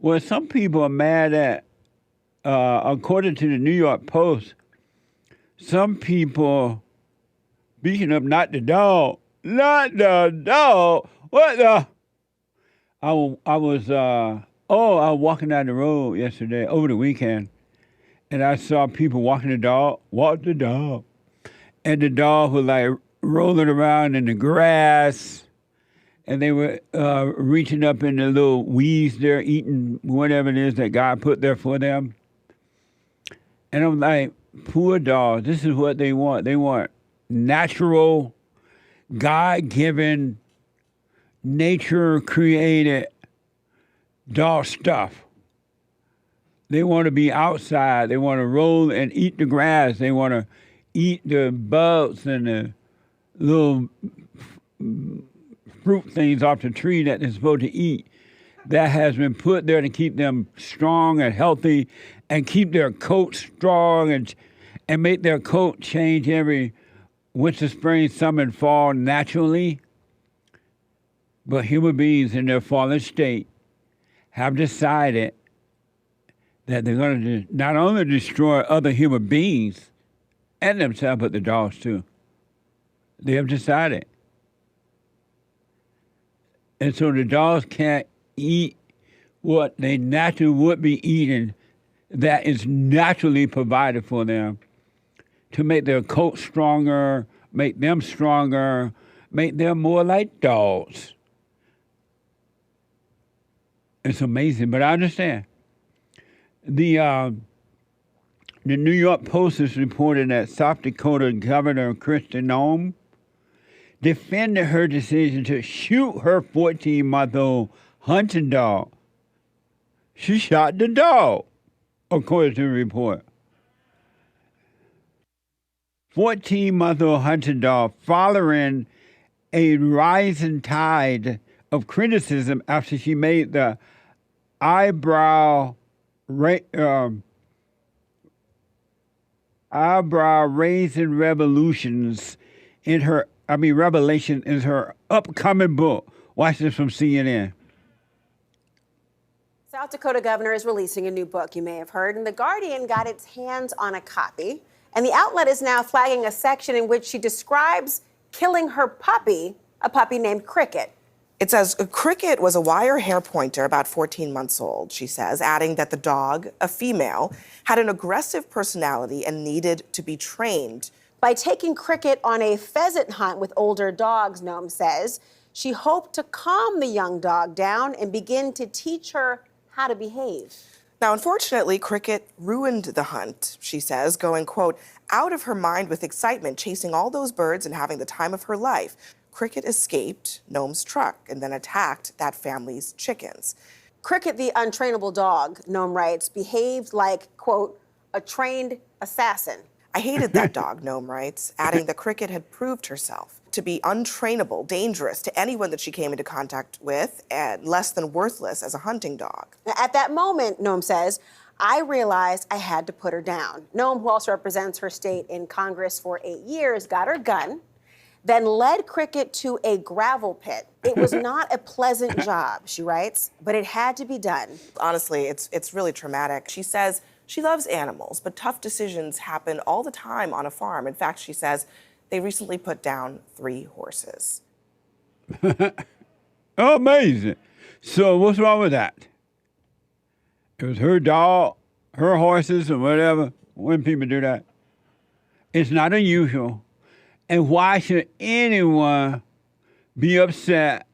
Well, some people are mad at, according to the New York Post, some people beating up not the dog. What the? I was walking down the road yesterday, over the weekend, and I saw people walking the dog, and the dog was like rolling around in the grass, and they were reaching up in the little weeds there, eating whatever it is that God put there for them. And I'm like, poor dogs, this is what they want. They want natural, God-given, nature-created dog stuff. They want to be outside. They want to roll and eat the grass. They want to eat the bugs and the little fruit things off the tree that they're supposed to eat. That has been put there to keep them strong and healthy and keep their coat strong and make their coat change every winter, spring, summer, and fall naturally. But human beings in their fallen state have decided that they're going to not only destroy other human beings and themselves, but the dogs too. They have decided. And so the dogs can't eat what they naturally would be eating that is naturally provided for them to make their coat stronger, make them stronger, make them more like dogs. It's amazing, but I understand. The New York Post is reporting that South Dakota Governor Kristi Noem defended her decision to shoot her 14-month-old hunting dog. She shot the dog, according to the report. 14-month-old hunting dog following a rising tide of criticism after she made the eyebrow raising revelations in her upcoming book. Watch this from CNN. South Dakota governor is releasing a new book, you may have heard, and The Guardian got its hands on a copy. And the outlet is now flagging a section in which she describes killing her puppy, a puppy named Cricket. It says, Cricket was a wire hair pointer about 14 months old, she says, adding that the dog, a female, had an aggressive personality and needed to be trained. By taking Cricket on a pheasant hunt with older dogs, Noem says, she hoped to calm the young dog down and begin to teach her how to behave. Now, unfortunately, Cricket ruined the hunt, she says, going, quote, out of her mind with excitement, chasing all those birds and having the time of her life. Cricket escaped Noem's truck and then attacked that family's chickens. Cricket, the untrainable dog, Noem writes, behaved like, quote, a trained assassin. I hated that dog, Noem writes, adding that Cricket had proved herself to be untrainable, dangerous to anyone that she came into contact with, and less than worthless as a hunting dog. At that moment, Noem says, I realized I had to put her down. Noem, who also represents her state in Congress for 8 years, got her gun, then led Cricket to a gravel pit. It was not a pleasant job, she writes, but it had to be done. Honestly, it's really traumatic. She says she loves animals, but tough decisions happen all the time on a farm. In fact, she says they recently put down 3 horses. Amazing. So what's wrong with that? It was her dog, her horses, or whatever, when people do that. It's not unusual. And why should anyone be upset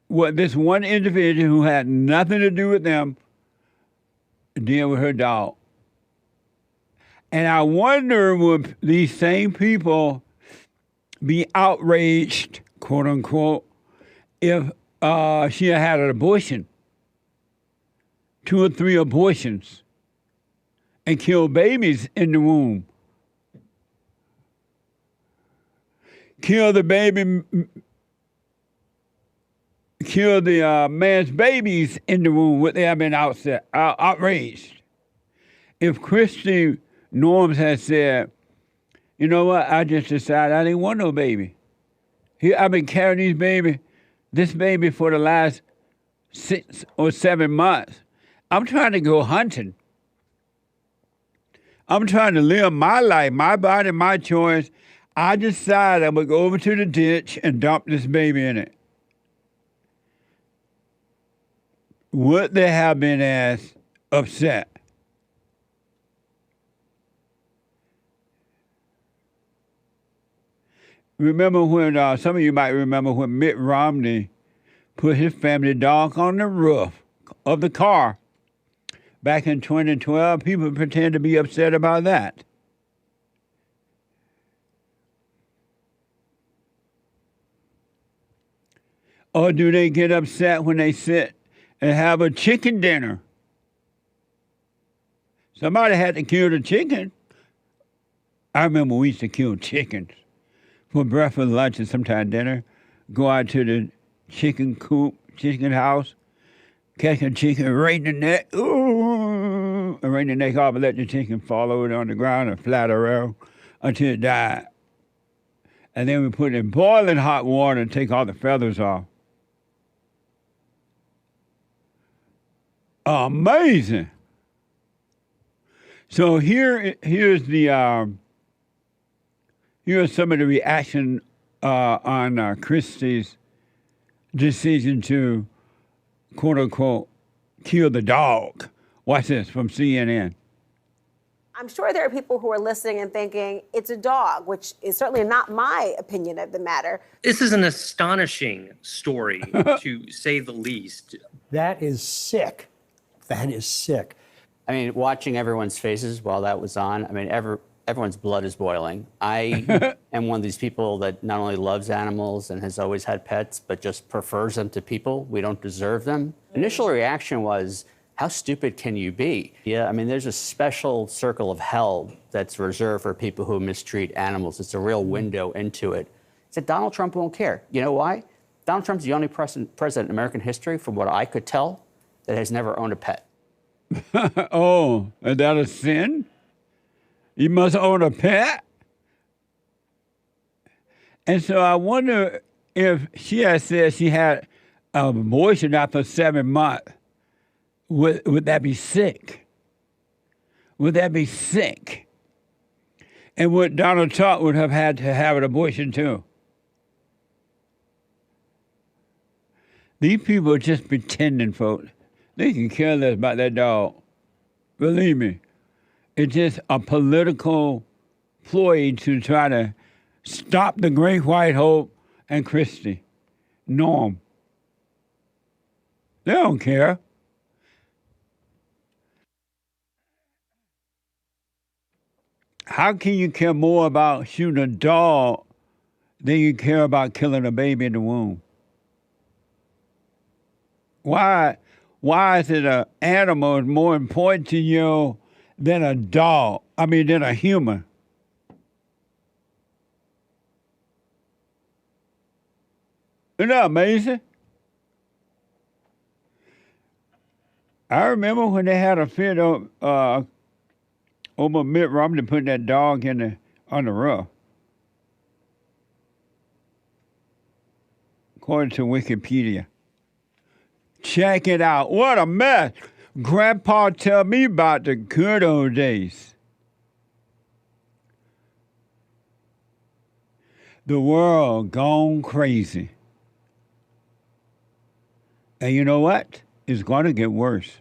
with this one individual who had nothing to do with them deal with her dog? And I wonder, would these same people be outraged, quote unquote, if she had had an abortion, 2 or 3 abortions, and killed babies in the womb? Kill the man's babies in the womb. Would they have been outraged? If Kristi Noem had said, you know what, I just decided I didn't want no baby. I've been carrying this baby for the last 6 or 7 months. I'm trying to go hunting. I'm trying to live my life, my body, my choice. I decided I would go over to the ditch and dump this baby in it. Would they have been as upset? Remember when, some of you might remember when Mitt Romney put his family dog on the roof of the car back in 2012. People pretend to be upset about that. Or do they get upset when they sit and have a chicken dinner? Somebody had to kill the chicken. I remember we used to kill chickens for breakfast, lunch, and sometimes dinner. Go out to the chicken coop, chicken house, catch a chicken right in the neck, ooh, and right in the neck off and let the chicken fall over on the ground and flatter around until it died. And then we put it in boiling hot water and take all the feathers off. Amazing. So here's some of the reaction on Kristi's decision to, quote unquote, kill the dog. Watch this from CNN. I'm sure there are people who are listening and thinking it's a dog, which is certainly not my opinion of the matter. This is an astonishing story, to say the least. That is sick. That is sick. I mean, watching everyone's faces while that was on, I mean, everyone's blood is boiling. I am one of these people that not only loves animals and has always had pets, but just prefers them to people. We don't deserve them. Initial reaction was, how stupid can you be? Yeah, I mean, there's a special circle of hell that's reserved for people who mistreat animals. It's a real window into it. Said Donald Trump won't care. You know why? Donald Trump's the only president in American history, from what I could tell, that has never owned a pet. Oh, is that a sin? You must own a pet? And so I wonder if she had said she had an abortion after 7 months, would that be sick? Would that be sick? And would Donald Trump would have had to have an abortion too? These people are just pretending, folks. They can care less about that dog. Believe me. It's just a political ploy to try to stop the Great White Hope and Kristi Noem. They don't care. How can you care more about shooting a dog than you care about killing a baby in the womb? Why is it an animal more important to you than a dog? I mean, than a human? Isn't that amazing? I remember when they had a fit over Mitt Romney putting that dog on the roof. According to Wikipedia. Check it out. What a mess. Grandpa tell me about the good old days. The world gone crazy. And you know what? It's going to get worse.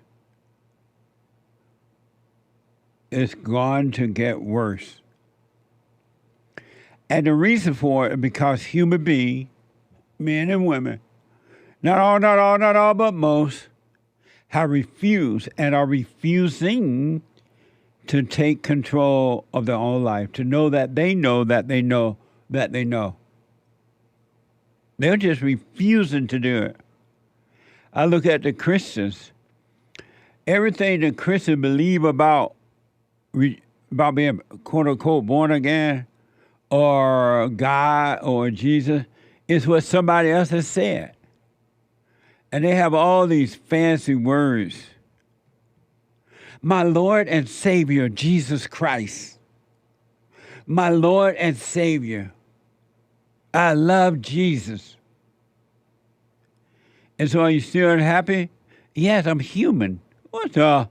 It's going to get worse. And the reason for it is because human beings, men and women, not all, but most, have refused and are refusing to take control of their own life, to know that they know that they know that they know. They're just refusing to do it. I look at the Christians. Everything the Christians believe about being, quote unquote, born again, or God, or Jesus, is what somebody else has said. And they have all these fancy words. My Lord and Savior, Jesus Christ. My Lord and Savior. I love Jesus. And so are you still unhappy? Yes, I'm human. What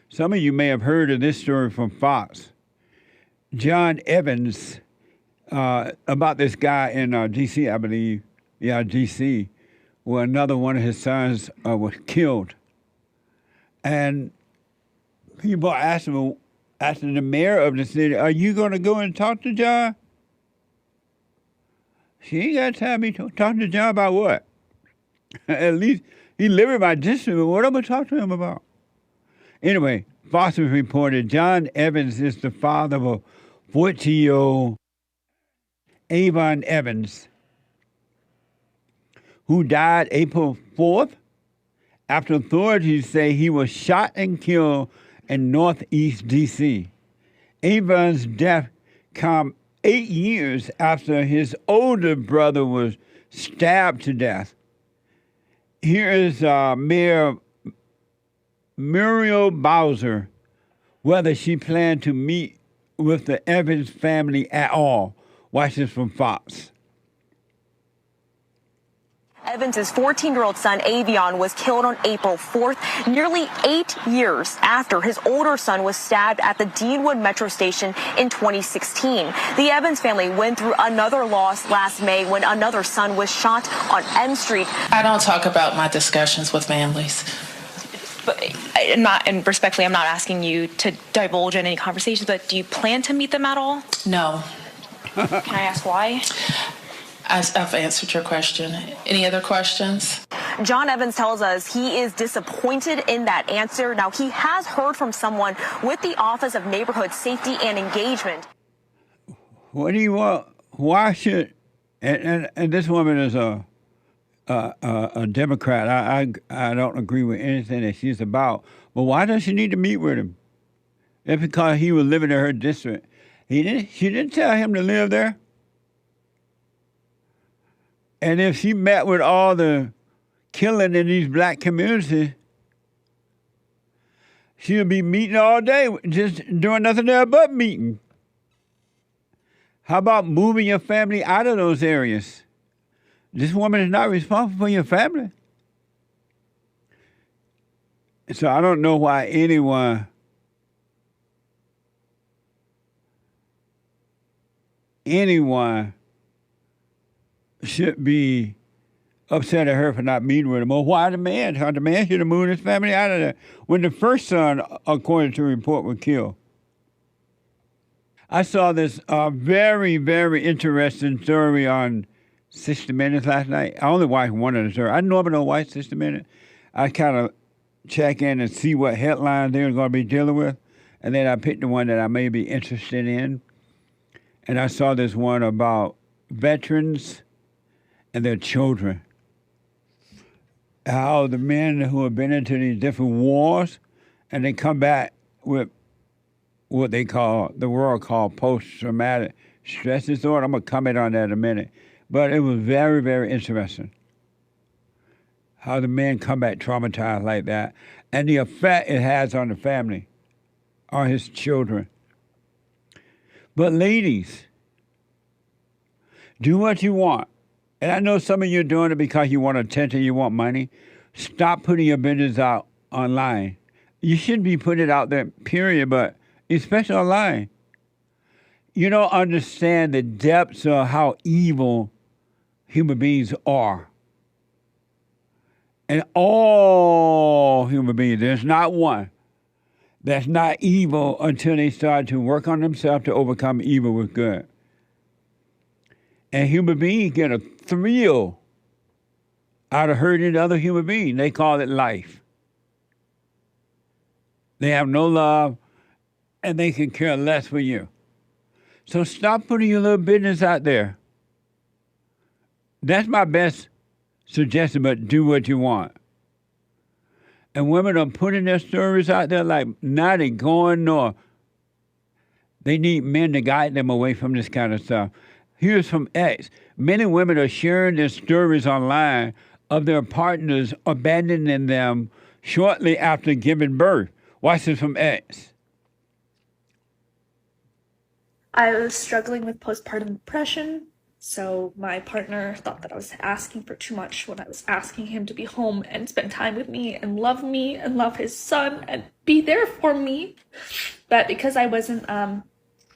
some of you may have heard of this story from Fox. John Evans, about this guy in D.C., I believe. Yeah, D.C., where another one of his sons was killed. And people asking the mayor of the city, are you going to go and talk to John? She ain't got time to be talking to John about what? At least he lived in my district, but what am I going to talk to him about? Anyway, Fox reported John Evans is the father of a 14-year-old Avon Evans, who died April 4th after authorities say he was shot and killed in Northeast D.C. Avon's death comes 8 years after his older brother was stabbed to death. Here is Mayor Muriel Bowser, whether she planned to meet with the Evans family at all. Watch this from Fox. Evans' 14-year-old son, Avion, was killed on April 4th, nearly 8 years after his older son was stabbed at the Deanwood Metro Station in 2016. The Evans family went through another loss last May when another son was shot on M Street. I don't talk about my discussions with families. But and respectfully, I'm not asking you to divulge in any conversations, but do you plan to meet them at all? No. Can I ask why? I've answered your question. Any other questions? John Evans tells us he is disappointed in that answer. Now, he has heard from someone with the Office of Neighborhood Safety and Engagement. What do you want? Why should, and this woman is a Democrat. I don't agree with anything that she's about. But why does she need to meet with him? It's because he was living in her district. She didn't tell him to live there. And if she met with all the killing in these black communities, she'll be meeting all day, just doing nothing there but meeting. How about moving your family out of those areas? This woman is not responsible for your family. So I don't know why anyone should be upset at her for not meeting with him. Or why the man? The man should have moved his family out of there when the first son, according to the report, was killed. I saw this very, very interesting story on 60 Minutes last night. I only watched one of the stories. I normally don't watch 60 Minutes. I kind of check in and see what headlines they're going to be dealing with, and then I pick the one that I may be interested in. And I saw this one about veterans and their children. How the men who have been into these different wars and they come back with what they call, the world called post-traumatic stress disorder. I'm going to comment on that in a minute. But it was very, very interesting how the men come back traumatized like that and the effect it has on the family, on his children. But ladies, do what you want. And I know some of you are doing it because you want attention, you want money. Stop putting your business out online. You shouldn't be putting it out there, period, but especially online. You don't understand the depths of how evil human beings are. And all human beings, there's not one that's not evil until they start to work on themselves to overcome evil with good. And human beings get a thrill out of hurting other human beings. They call it life. They have no love, and they can care less for you. So stop putting your little business out there. That's my best suggestion, but do what you want. And women are putting their stories out there like neither going nor. They need men to guide them away from this kind of stuff. Here's from X. Many women are sharing their stories online of their partners abandoning them shortly after giving birth. Watch this from X. I was struggling with postpartum depression, So my partner thought that I was asking for too much when I was asking him to be home and spend time with me and love his son and be there for me. But because I wasn't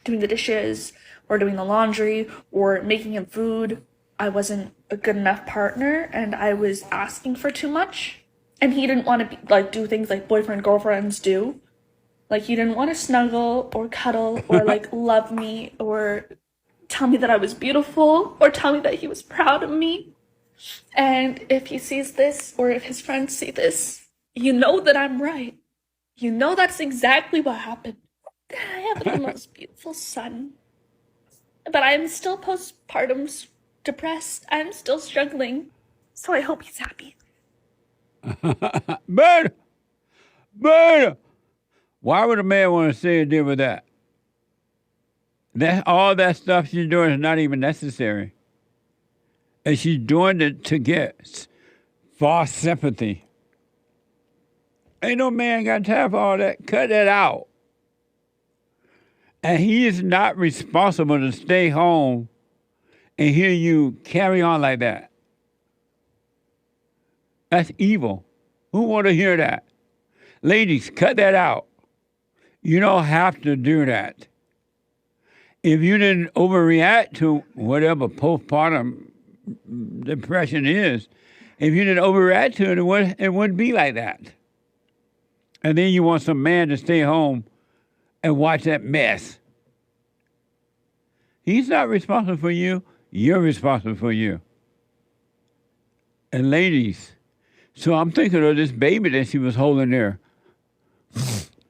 doing the dishes or doing the laundry or making him food, I wasn't a good enough partner and I was asking for too much. And he didn't want to do things like boyfriend girlfriends do. Like, he didn't want to snuggle or cuddle or love me or tell me that I was beautiful or tell me that he was proud of me. And if he sees this or if his friends see this, you know that I'm right. You know that's exactly what happened. I have the most beautiful son. But I'm still postpartum depressed. I'm still struggling. So I hope he's happy. But why would a man want to say and deal with that? All that stuff she's doing is not even necessary. And she's doing it to get false sympathy. Ain't no man got time for all that. Cut that out. And he is not responsible to stay home and hear you carry on like that. That's evil. Who want to hear that? Ladies, cut that out. You don't have to do that. If you didn't overreact to whatever postpartum depression is, if you didn't overreact to it wouldn't be like that. And then you want some man to stay home and watch that mess. He's not responsible for you. You're responsible for you. And ladies, so I'm thinking of this baby that she was holding there.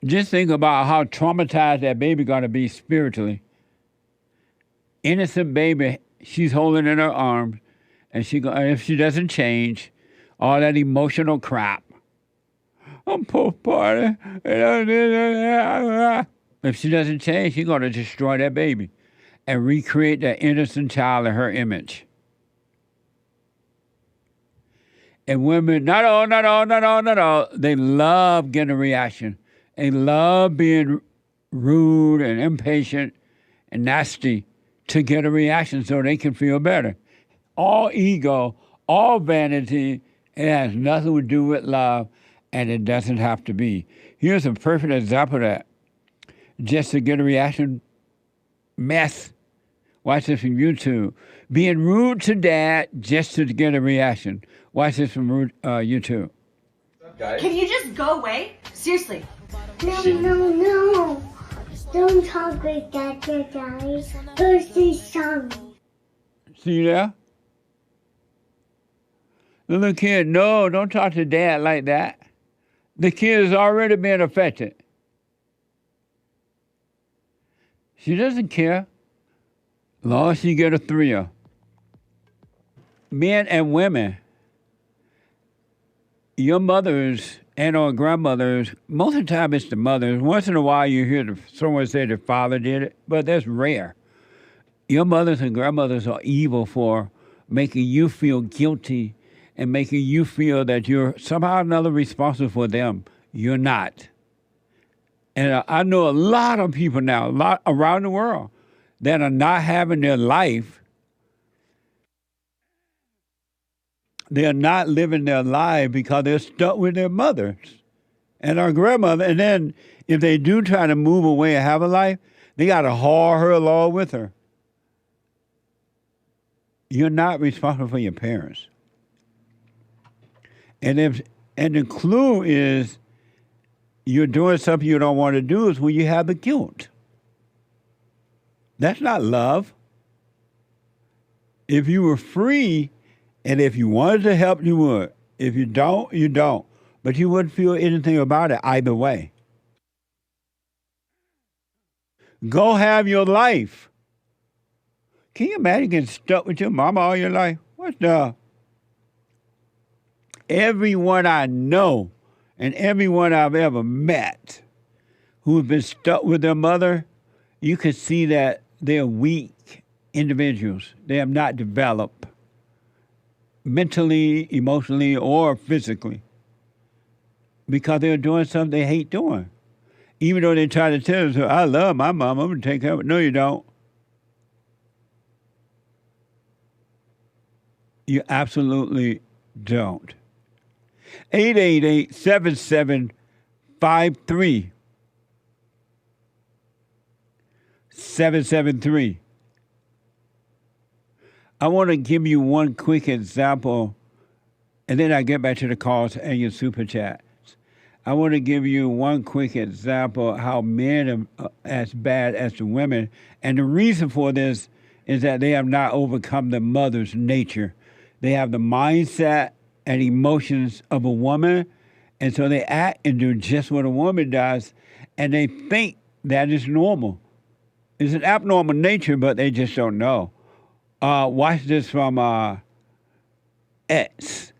Just think about how traumatized that baby got to be spiritually. Innocent baby she's holding in her arms, and if she doesn't change, all that emotional crap. I'm postpartum. If she doesn't change, she's going to destroy that baby and recreate that innocent child in her image. And women, not all, they love getting a reaction. They love being rude and impatient and nasty to get a reaction so they can feel better. All ego, all vanity, it has nothing to do with love, and it doesn't have to be. Here's a perfect example of that. Just to get a reaction, mess. Watch this from YouTube. Being rude to dad just to get a reaction. Watch this from YouTube. Can you just go away? Seriously. No. Don't talk like that, guys. First is sorry. See there? The little kid, no, don't talk to dad like that. The kid has already been affected. She doesn't care. As long as she get a thrill. Men and women, your mothers and or grandmothers, most of the time it's the mothers. Once in a while you hear someone say the father did it, but that's rare. Your mothers and grandmothers are evil for making you feel guilty and making you feel that you're somehow or another responsible for them. You're not. And I know a lot of people now, a lot around the world, that are not having their life. They're not living their life because they're stuck with their mothers and our grandmother. And then if they do try to move away and have a life, they got to haul her along with her. You're not responsible for your parents. And the clue is you're doing something you don't want to do is when you have the guilt. That's not love. If you were free, and if you wanted to help, you would. If you don't, you don't. But you wouldn't feel anything about it either way. Go have your life. Can you imagine getting stuck with your mama all your life? What the? Everyone I know and everyone I've ever met who's been stuck with their mother, you can see that they're weak individuals. They have not developed mentally, emotionally, or physically because they're doing something they hate doing. Even though they try to tell us, I love my mom, I'm going to take care of it. No, you don't. You absolutely don't. 888-7753. 773. I want to give you one quick example, and then I get back to the calls and your super chats. I want to give you one quick example of how men are as bad as the women. And the reason for this is that they have not overcome the mother's nature. They have the mindset and emotions of a woman, and so they act and do just what a woman does, and they think that is normal. It's an abnormal nature, but they just don't know. Watch this from X.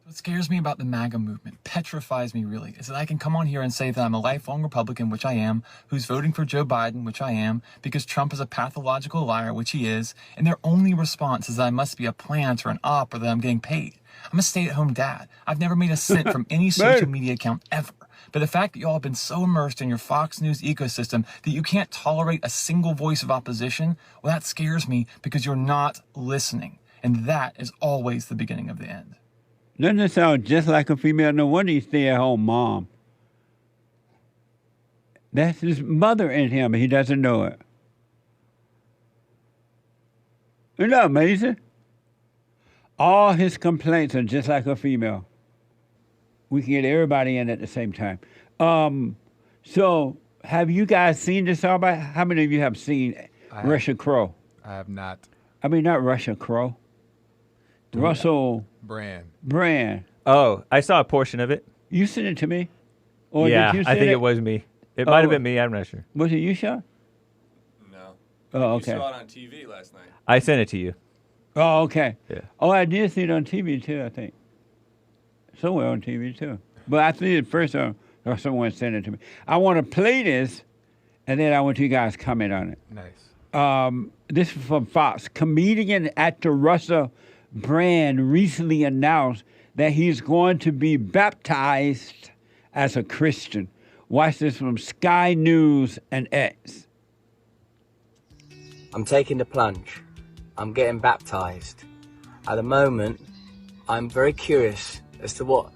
What scares me about the MAGA movement, petrifies me really, is that I can come on here and say that I'm a lifelong Republican, which I am, who's voting for Joe Biden, which I am, because Trump is a pathological liar, which he is, and their only response is that I must be a plant or an op or that I'm getting paid. I'm a stay-at-home dad. I've never made a cent from any social media account ever. But the fact that y'all have been so immersed in your Fox News ecosystem that you can't tolerate a single voice of opposition, well, that scares me because you're not listening. And that is always the beginning of the end. Doesn't it sound just like a female? No wonder you stay at home mom. That's his mother in him, and he doesn't know it. Isn't that amazing? All his complaints are just like a female. We can get everybody in at the same time. So, have you guys seen this already? How many of you have seen Russia Crowe? I have not. I mean, not Russia Crowe. Russell Brand. Oh, I saw a portion of it. You sent it to me? Or yeah, did you I think it was me. It might have been me. I'm not sure. Was it you, Sean? No. Oh, okay. You saw it on TV last night. I sent it to you. Oh, okay. Yeah. Oh, I did see it on TV too, I think. Somewhere on TV too. But I see it first or someone sent it to me. I want to play this, and then I want you guys to comment on it. Nice. This is from Fox. Comedian actor Russell Brand recently announced that he's going to be baptized as a Christian. Watch this from Sky News and X. I'm taking the plunge. I'm getting baptized. At the moment, I'm very curious as to what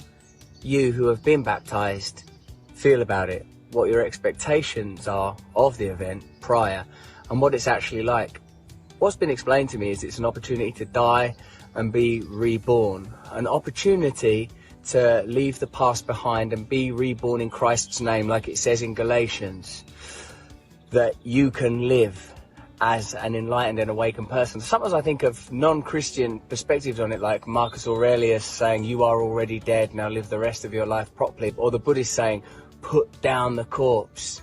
you who have been baptized feel about it, what your expectations are of the event prior, and what it's actually like. What's been explained to me is it's an opportunity to die and be reborn, an opportunity to leave the past behind and be reborn in Christ's name, like it says in Galatians, that you can live as an enlightened and awakened person. Sometimes I think of non-Christian perspectives on it, like Marcus Aurelius saying, you are already dead, now live the rest of your life properly, or the Buddhist saying, put down the corpse.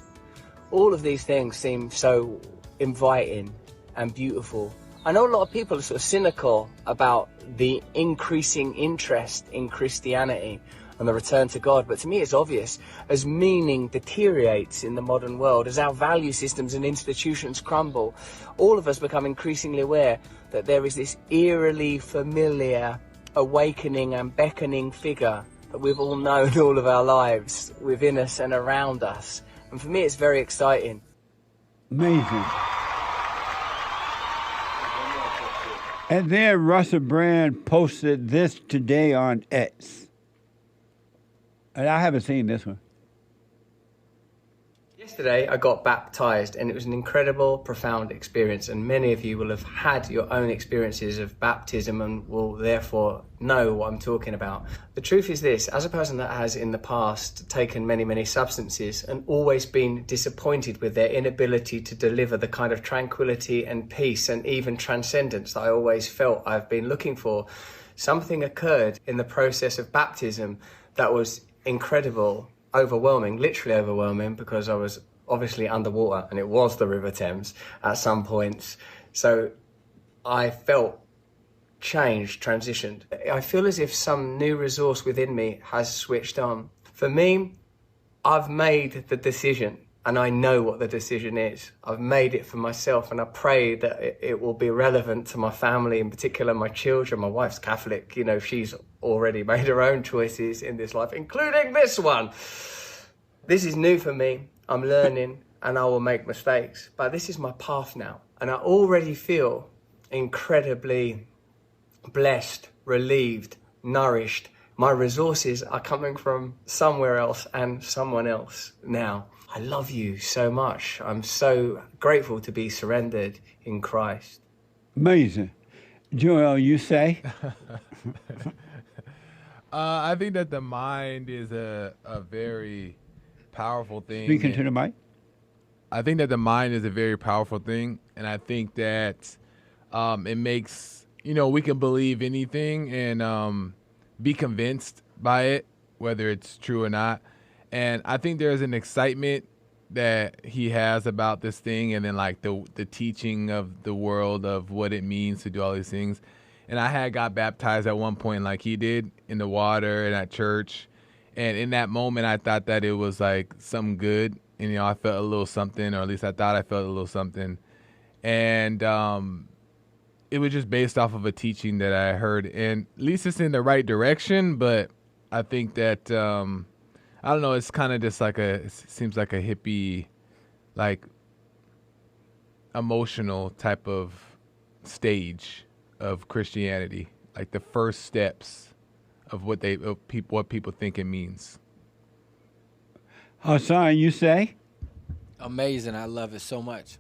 All of these things seem so inviting and beautiful. I know a lot of people are sort of cynical about the increasing interest in Christianity and the return to God, but to me it's obvious. As meaning deteriorates in the modern world, as our value systems and institutions crumble, all of us become increasingly aware that there is this eerily familiar, awakening and beckoning figure that we've all known all of our lives, within us and around us. And for me it's very exciting. Amazing. And then Russell Brand posted this today on X. And I haven't seen this one. Yesterday I got baptized and it was an incredible, profound experience, and many of you will have had your own experiences of baptism and will therefore know what I'm talking about. The truth is this: as a person that has in the past taken many substances and always been disappointed with their inability to deliver the kind of tranquility and peace and even transcendence that I always felt I've been looking for, something occurred in the process of baptism that was incredible, overwhelming, literally overwhelming, because I was obviously underwater and it was the River Thames at some points. So I felt changed, transitioned. I feel as if some new resource within me has switched on. For me, I've made the decision and I know what the decision is. I've made it for myself and I pray that it will be relevant to my family, in particular my children. My wife's Catholic, you know, she's already made her own choices in this life, including this one. This is new for me. I'm learning and I will make mistakes, but this is my path now. And I already feel incredibly blessed, relieved, nourished. My resources are coming from somewhere else and someone else now. I love you so much. I'm so grateful to be surrendered in Christ. Amazing. Joel, you say? I think that the mind is a very powerful thing. Speaking to the mic. I think that the mind is a very powerful thing, and I think that it makes, we can believe anything and be convinced by it, whether it's true or not. And I think there's an excitement that he has about this thing, and then like the teaching of the world of what it means to do all these things. And I had got baptized at one point like he did in the water and at church. And in that moment, I thought that it was like something good. And, I felt a little something, or at least I thought I felt a little something. And it was just based off of a teaching that I heard. And at least it's in the right direction. But I think that, I don't know, it's kind of just like it seems like a hippie, like emotional type of stage of Christianity, like the first steps of what people think it means. Hassan, you say? Amazing. I love it so much.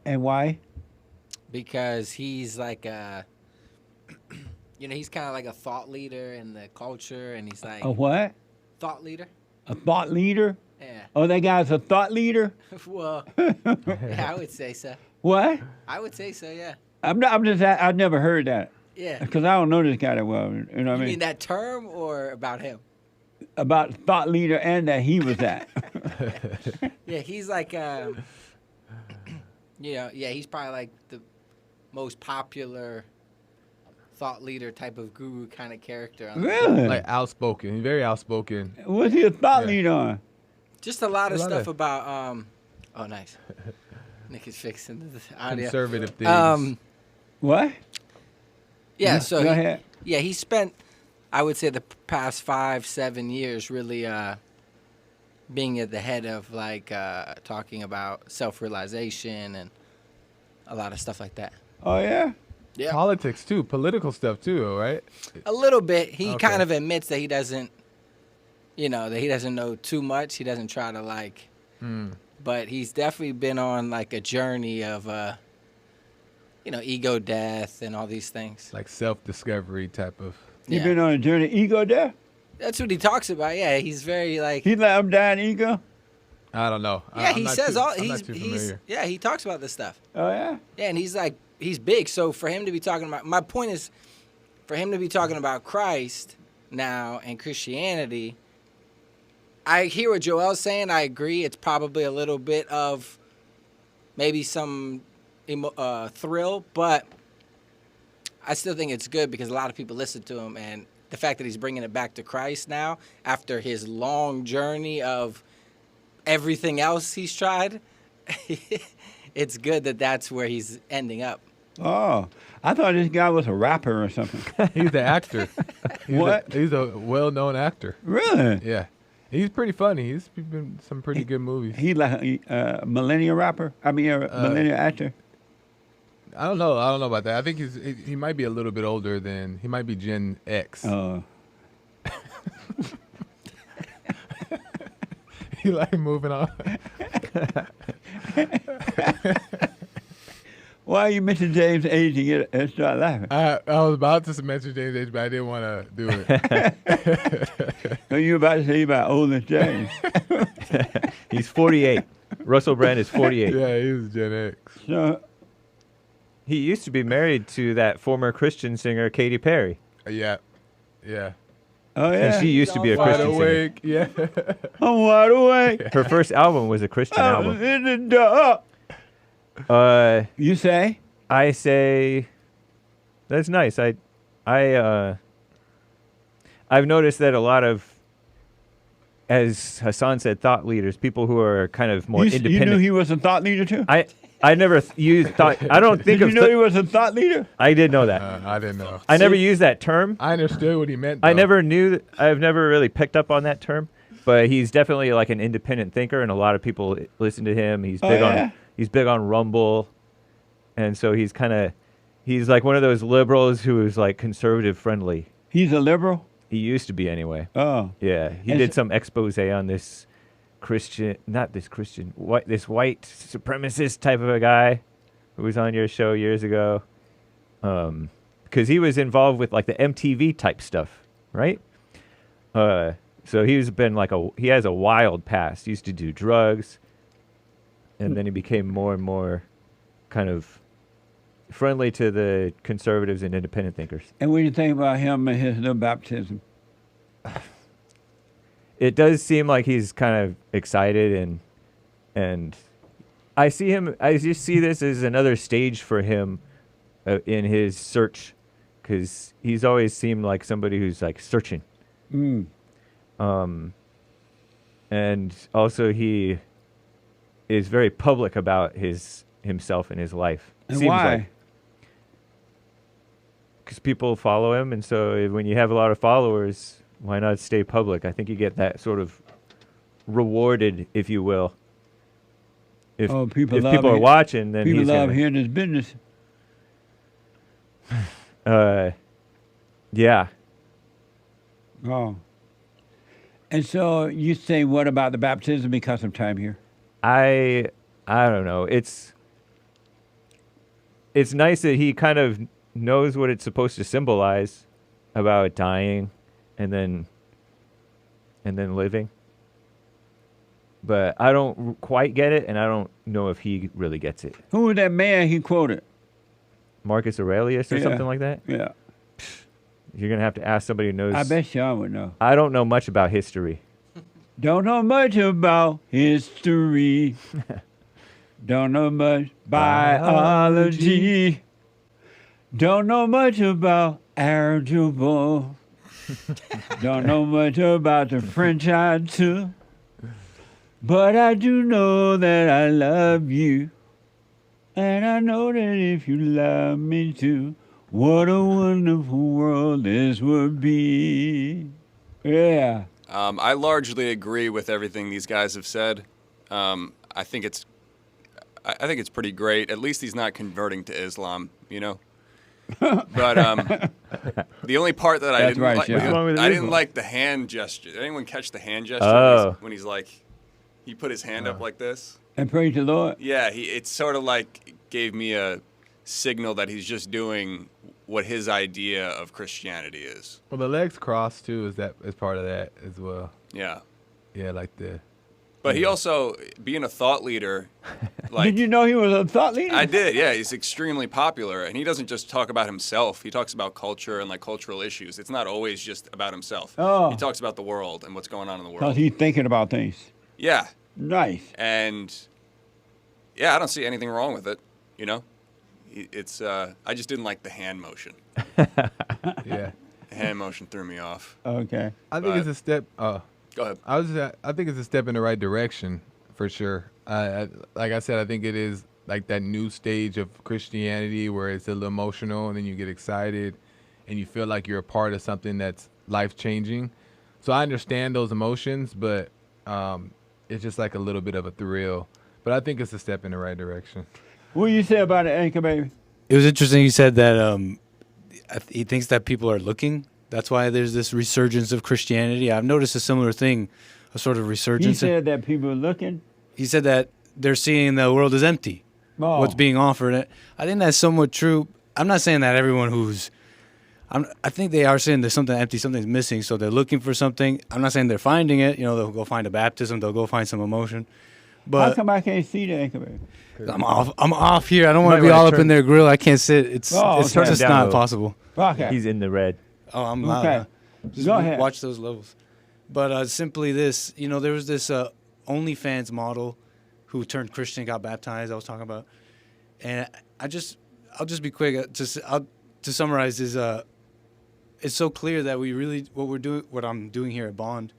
And why? Because he's like he's kind of like a thought leader in the culture, and he's like A what? Thought leader. A thought leader? Yeah. Oh, that guy's a thought leader? Well, yeah, I would say so. What? I would say so. Yeah. I've never heard that. Yeah. Because I don't know this guy that well. You know what I You mean? mean that term or about him? About thought leader and that he was that. Yeah, he's like, he's probably like the most popular thought leader type of guru kind of character. Really? Like outspoken. He's very outspoken. What's he a thought leader on? Just a lot of stuff about, oh, nice. Nick is fixing the audio. Conservative things. What? Yeah, Go ahead. He spent, I would say, the past 5-7 years really being at the head of like talking about self-realization and a lot of stuff like that. Oh yeah. Yeah. Politics too, political stuff too, right? A little bit. He Okay. kind of admits that he doesn't, that he doesn't know too much. He doesn't try to like, but he's definitely been on like a journey of, ego death and all these things. Like self-discovery type of. You been on a journey, ego death? That's what he talks about. Yeah, he's very like. He let him die in ego? I don't know. Yeah, I'm he not says too- all. I'm not He's too familiar. yeah. He talks about this stuff. Oh yeah. Yeah, and he's big. So for him to be talking about, my point is, for him to be talking about Christ now and Christianity, I hear what Joel's saying. I agree. It's probably a little bit of maybe some thrill, but I still think it's good because a lot of people listen to him, and the fact that he's bringing it back to Christ now after his long journey of everything else he's tried, it's good that that's where he's ending up. Oh, I thought this guy was a rapper or something. He's the actor. What? He's a well-known actor. Really? Yeah. He's pretty funny. He's been in some pretty good movies. He like a millennial rapper? I mean, a millennial actor? I don't know about that. I think he might be a little bit older than, he might be Gen X. Oh. You like moving on? Why you mention James' age and start laughing? I was about to mention James' age, but I didn't want to do it. Are you about to say you about older than James? He's 48. Russell Brand is 48. Yeah, he was Gen X. So, he used to be married to that former Christian singer Katy Perry. Yeah. Yeah. Oh yeah. And she used to be a Wide Christian awake. Yeah. I'm wide awake. Her first album was a Christian album. In the dark. You say? I say that's nice. I've noticed that a lot of, as Hassan said, thought leaders, people who are kind of more independent. You knew he was a thought leader too? I never used thought. I don't think Did of. you know he was a thought leader? I did know that. I didn't know. I never used that term. I understood what he meant, though. I never knew. I've never really picked up on that term, but he's definitely like an independent thinker, and a lot of people listen to him. He's big on. He's big on Rumble, and so he's kind of He's like one of those liberals who is like conservative friendly. He's a liberal? He used to be anyway. Oh. Yeah. He did some expose on this this white supremacist type of a guy who was on your show years ago. Because he was involved with like the MTV type stuff, right? So he has a wild past. He used to do drugs, and then he became more and more kind of friendly to the conservatives and independent thinkers. And what do you think about him and his little baptism? It does seem like he's kind of excited, and I just see this as another stage for him in his search, because he's always seemed like somebody who's like searching. And also he is very public about himself and his life. And Seems why? Because people follow him, and so when you have a lot of followers, why not stay public? I think you get that sort of rewarded, if you will. If people are watching, then people he's love gonna, hearing his business. Yeah. Oh. And so you say, what about the baptism because of time here? I don't know. It's nice that he kind of knows what it's supposed to symbolize about dying and then living. But I don't quite get it, and I don't know if he really gets it. Who was that man he quoted? Marcus Aurelius or something like that? Yeah. You're going to have to ask somebody who knows. I bet Sean would know. I don't know much about history. Don't know much about history. Don't know much biology. Don't know much about algebra. Don't know much about the French I took. But I do know that I love you. And I know that if you love me too, what a wonderful world this would be. Yeah. I largely agree with everything these guys have said. I think it's pretty great. At least he's not converting to Islam, you know. But the only part that I didn't like, I didn't like the hand gesture. Did anyone catch the hand gesture when he's like, he put his hand up like this? And praise the Lord. Yeah, it sort of like gave me a signal that he's just doing what his idea of Christianity is. Well, the legs crossed too is part of that as well. Yeah. Yeah, like the. But he also, being a thought leader, like... Did you know he was a thought leader? I did, yeah. He's extremely popular. And he doesn't just talk about himself. He talks about culture and, like, cultural issues. It's not always just about himself. Oh. He talks about the world and what's going on in the world. Because he's thinking about things. Yeah. Nice. And, yeah, I don't see anything wrong with it, you know? It's, I just didn't like the hand motion. Yeah. The hand motion threw me off. Okay. I think it's a step... Go ahead. I think it's a step in the right direction, for sure. Like I said, I think it is like that new stage of Christianity where it's a little emotional, and then you get excited, and you feel like you're a part of something that's life-changing. So I understand those emotions, but it's just like a little bit of a thrill. But I think it's a step in the right direction. What do you say about it, Anchor Baby? It was interesting you said that he thinks that people are looking. That's why there's this resurgence of Christianity. I've noticed a similar thing, a sort of resurgence. He said that people are looking? He said that they're seeing the world is empty. Oh. What's being offered. I think that's somewhat true. I'm not saying that everyone who's... I think they are saying there's something empty, something's missing, so they're looking for something. I'm not saying they're finding it. You know, they'll go find a baptism. They'll go find some emotion. But how come I can't see the Anchor Baby? I'm off here. I don't want to be all up in their grill. I can't sit. It's just not possible. Okay. He's in the red. Oh, I'm loud. Okay. Just Go ahead. Watch those levels. But simply this, you know, there was this OnlyFans model who turned Christian, got baptized. I was talking about, and I'll just be quick. To summarize is, it's so clear that we really what I'm doing here at Bond,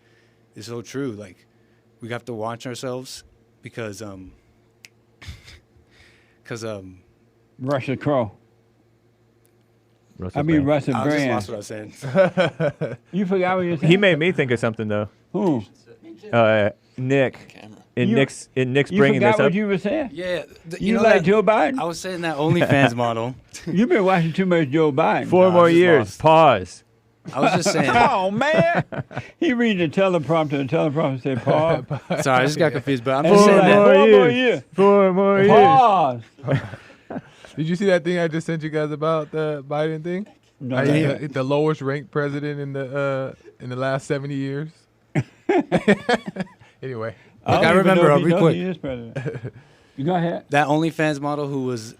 is so true. Like, we have to watch ourselves because Russia Crowe. Russell Brand. I just lost what I was saying. You forgot what you said? He made me think of something, though. Who? Nick. Nick's You bringing forgot this up. what you were saying? Yeah. You like that- Joe Biden? I was saying that OnlyFans model. You've been watching too much Joe Biden. 4 more just years. lost. Pause. I was just saying. Oh man, he read the teleprompter. The teleprompter said pause. Sorry, I just got confused, but I'm And just he's saying like, that. 4 more years. 4 more years. Pause. Did you see that thing I just sent you guys about the Biden thing? No, How no, he's no. the lowest ranked president in the last 70 years. Anyway, Look, I don't even remember, know if he real knows quick. he is president. You go ahead. That OnlyFans model who was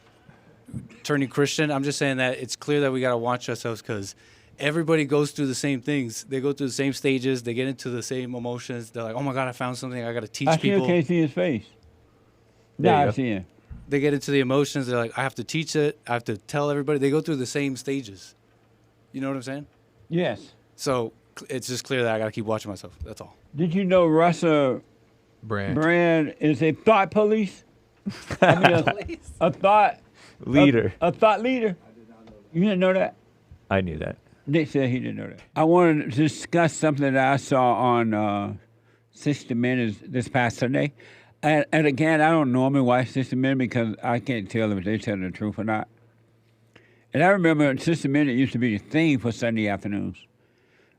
turning Christian, I'm just saying that it's clear that we got to watch ourselves because everybody goes through the same things. They go through the same stages. They get into the same emotions. They're like, oh my God, I found something. I got to teach I people. still can't see his face. There you Now I go. see him. They get into the emotions. They're like, I have to teach it. I have to tell everybody. They go through the same stages. You know what I'm saying? Yes. So it's just clear that I got to keep watching myself. That's all. Did you know Russell Brand is a thought police? I mean, a thought Leader. A thought leader. You didn't know that? I knew that. Nick said he didn't know that. I wanted to discuss something that I saw on 60 Minutes this past Sunday. And again, I don't normally watch 60 Minutes because I can't tell if they're telling the truth or not. And I remember 60 Minutes used to be the thing for Sunday afternoons.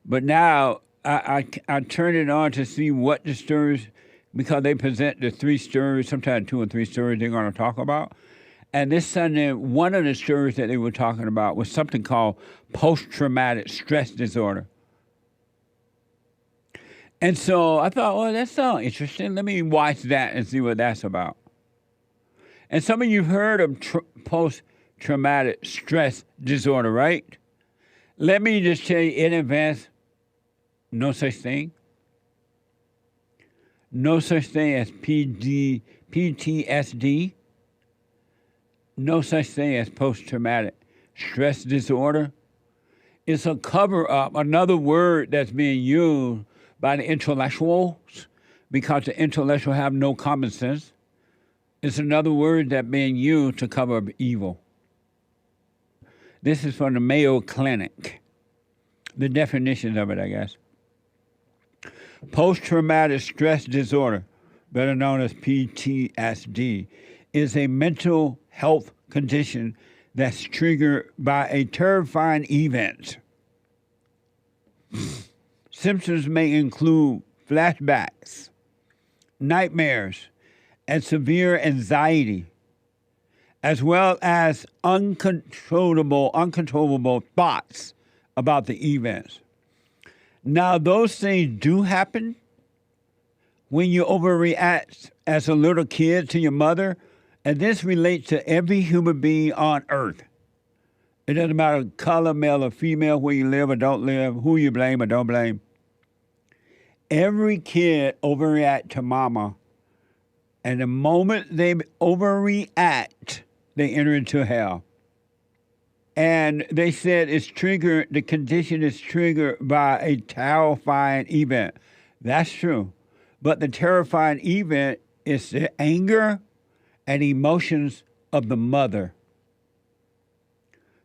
But now I turn it on to see what the stories, because they present the 3 stories, sometimes 2 or 3 stories they're going to talk about. And this Sunday, one of the stories that they were talking about was something called post-traumatic stress disorder. And so I thought, well, that sounds interesting. Let me watch that and see what that's about. And some of you have heard of post-traumatic stress disorder, right? Let me just tell you in advance, no such thing. No such thing as PTSD. No such thing as post-traumatic stress disorder. It's a cover-up, another word that's being used by the intellectuals because the intellectuals have no common sense. It's another word that's being used to cover up evil. This is from the Mayo Clinic. The definitions of it, I guess. Post-traumatic stress disorder, better known as PTSD, is a mental health condition that's triggered by a terrifying event. Symptoms may include flashbacks, nightmares, and severe anxiety, as well as uncontrollable thoughts about the events. Now, those things do happen when you overreact as a little kid to your mother, and this relates to every human being on earth. It doesn't matter color, male or female, where you live or don't live, who you blame or don't blame. Every kid overreact to mama, and the moment they overreact, they enter into hell. And they said the condition is triggered by a terrifying event. That's true. But the terrifying event is the anger and emotions of the mother.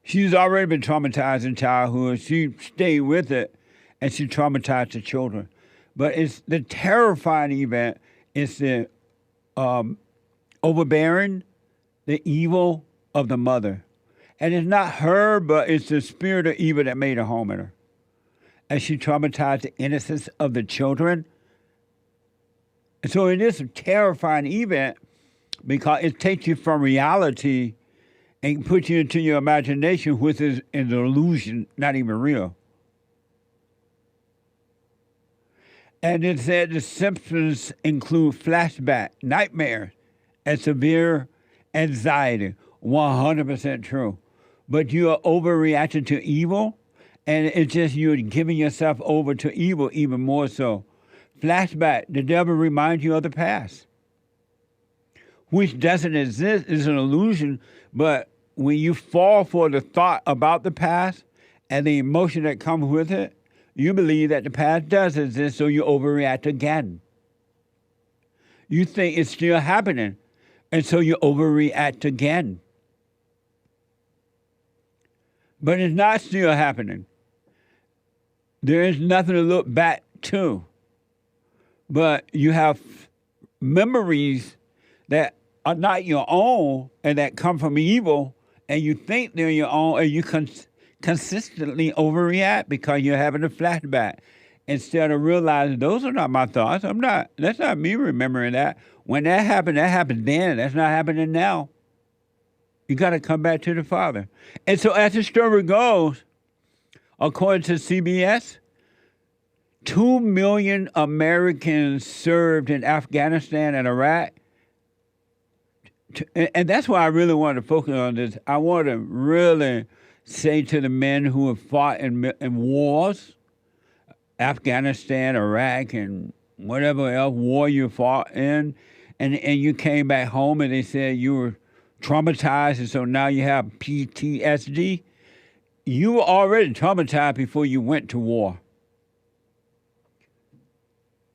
She's already been traumatized in childhood. She stayed with it, and she traumatized the children. But it's the terrifying event is the overbearing, the evil of the mother. And it's not her, but it's the spirit of evil that made a home in her. And she traumatized the innocence of the children. And so it is a terrifying event because it takes you from reality and puts you into your imagination, which is an illusion, not even real. And it said the symptoms include flashback, nightmares, and severe anxiety. 100% true. But you are overreacting to evil, and it's just you're giving yourself over to evil even more so. Flashback, the devil reminds you of the past, which doesn't exist, is an illusion, but when you fall for the thought about the past and the emotion that comes with it, you believe that the past does exist, so you overreact again. You think it's still happening, and so you overreact again. But it's not still happening. There is nothing to look back to. But you have memories that are not your own and that come from evil, and you think they're your own, and you consistently overreact because you're having a flashback instead of realizing those are not my thoughts. That's not me remembering that. When that happened then. That's not happening now. You got to come back to the Father. And so as the story goes, according to CBS, 2 million Americans served in Afghanistan and Iraq. And that's why I really want to focus on this. I want to really say to the men who have fought in wars, Afghanistan, Iraq, and whatever else war you fought in, and you came back home and they said you were traumatized, and so now you have PTSD. You were already traumatized before you went to war.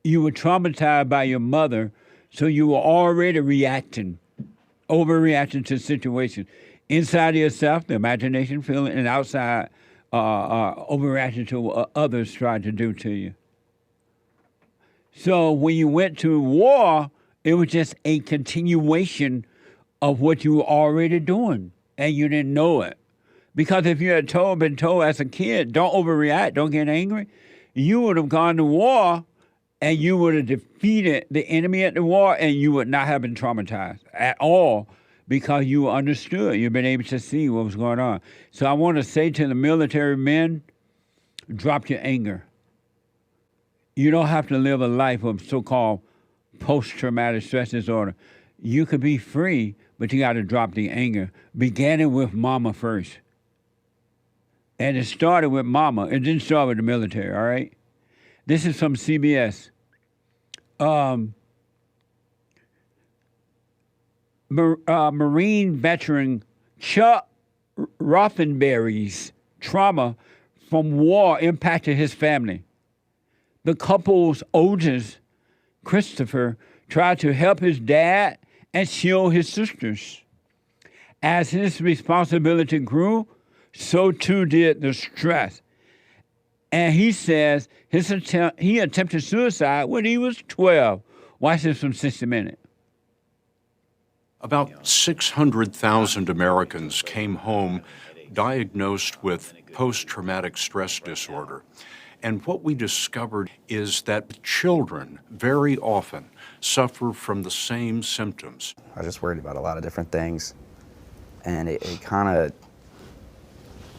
You were traumatized by your mother, so you were already overreacting to situations. Inside yourself, the imagination, feeling, and outside, overreacting to what others tried to do to you. So when you went to war, it was just a continuation of what you were already doing, and you didn't know it. Because if you had been told as a kid, don't overreact, don't get angry, you would have gone to war and you would have defeated the enemy at the war, and you would not have been traumatized at all because you understood. You've been able to see what was going on. So I want to say to the military men, drop your anger. You don't have to live a life of so-called post-traumatic stress disorder. You could be free, but you got to drop the anger. Beginning with mama first. And it started with mama. It didn't start with the military, all right? This is from CBS. Marine veteran Chuck Rothenberry's trauma from war impacted his family. The couple's oldest, Christopher, tried to help his dad and shield his sisters. As his responsibility grew, so too did the stress. And he says he attempted suicide when he was 12. Watch this from 60 Minutes. About 600,000 Americans came home diagnosed with post-traumatic stress disorder. And what we discovered is that children very often suffer from the same symptoms. I was just worried about a lot of different things. And it kind of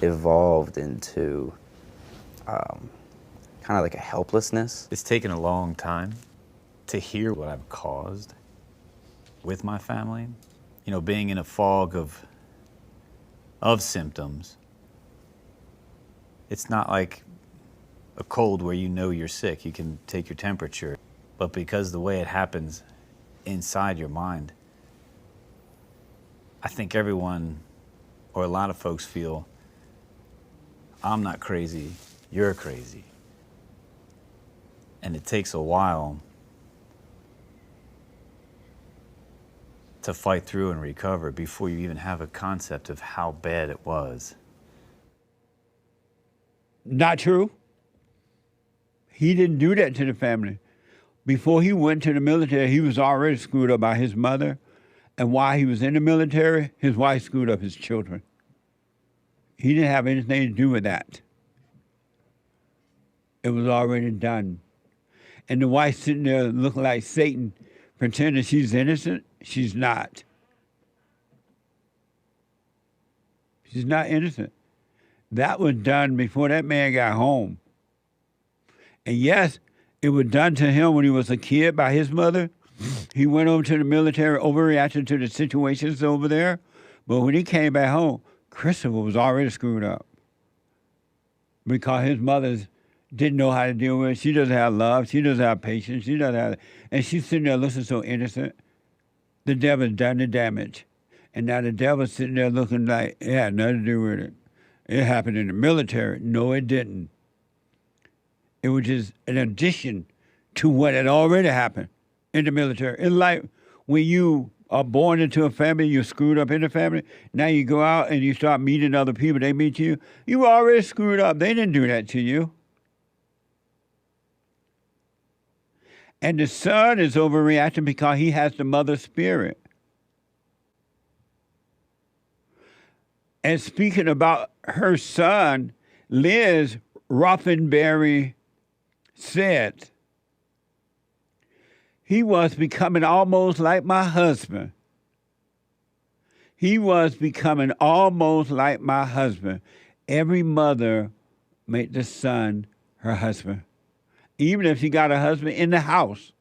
evolved into kind of like a helplessness. It's taken a long time to hear what I've caused with my family. You know, being in a fog of symptoms. It's not like a cold where you know you're sick, you can take your temperature. But because the way it happens inside your mind, I think everyone, or a lot of folks feel, I'm not crazy, you're crazy. And it takes a while to fight through and recover before you even have a concept of how bad it was. Not true. He didn't do that to the family. Before he went to the military, he was already screwed up by his mother. And while he was in the military, his wife screwed up his children. He didn't have anything to do with that. It was already done. And the wife sitting there looking like Satan, pretending she's innocent. She's not. She's not innocent. That was done before that man got home. And yes, it was done to him when he was a kid by his mother. He went over to the military, overreacted to the situations over there. But when he came back home, Christopher was already screwed up. Because his mother didn't know how to deal with it. She doesn't have love. She doesn't have patience. She doesn't have... And she's sitting there looking so innocent. The devil's done the damage. And now the devil's sitting there looking like it had nothing to do with it. It happened in the military. No, it didn't. It was just an addition to what had already happened in the military. It's like when you are born into a family, you're screwed up in the family. Now you go out and you start meeting other people. They meet you. You were already screwed up. They didn't do that to you. And the son is overreacting because he has the mother spirit. And speaking about her son, Liz Rothenberry said, he was becoming almost like my husband. He was becoming almost like my husband. Every mother made the son her husband. Even if she got a husband in the house,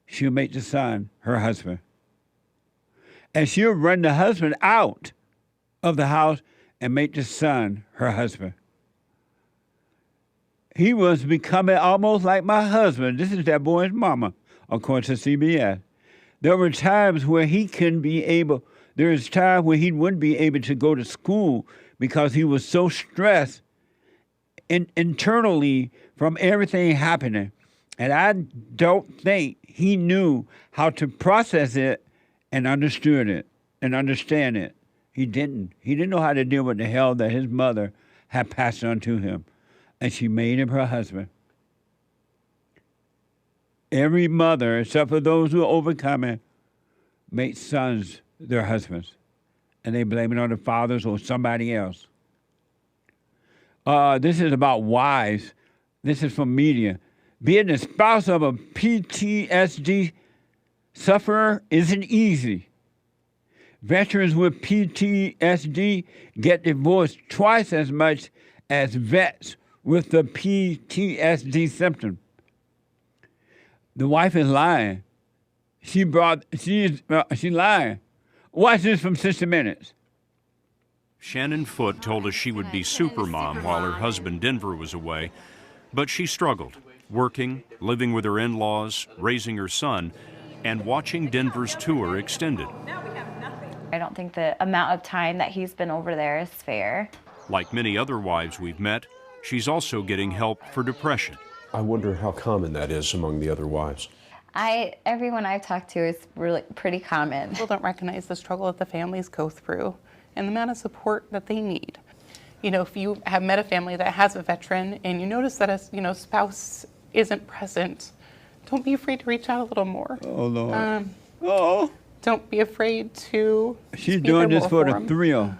she'll make the son her husband. And she'll run the husband out of the house and make the son her husband. He was becoming almost like my husband. This is that boy's mama, according to CBS. There were times where he couldn't be able, there was times where he wouldn't be able to go to school because he was so stressed internally from everything happening. And I don't think he knew how to process it and understood it and understand it. He didn't. He didn't know how to deal with the hell that his mother had passed on to him. And she made him her husband. Every mother, except for those who are overcoming, make sons their husbands. And they blame it on the fathers or somebody else. This is about wives. This is from media. Being the spouse of a PTSD sufferer isn't easy. Veterans with PTSD get divorced twice as much as vets with the PTSD symptom. The wife is lying. She's lying. Watch this from 60 Minutes. Shannon Foote told us she would be supermom while her husband Denver was away, but she struggled, working, living with her in-laws, raising her son, and watching Denver's tour extended. I don't think the amount of time that he's been over there is fair. Like many other wives we've met, she's also getting help for depression. I wonder how common that is among the other wives. Everyone I've talked to is really pretty common. People don't recognize the struggle that the families go through and the amount of support that they need. You know, if you have met a family that has a veteran and you notice that a spouse isn't present, don't be afraid to reach out a little more. Oh, Lord. Don't be afraid to. She's doing this for the thrill.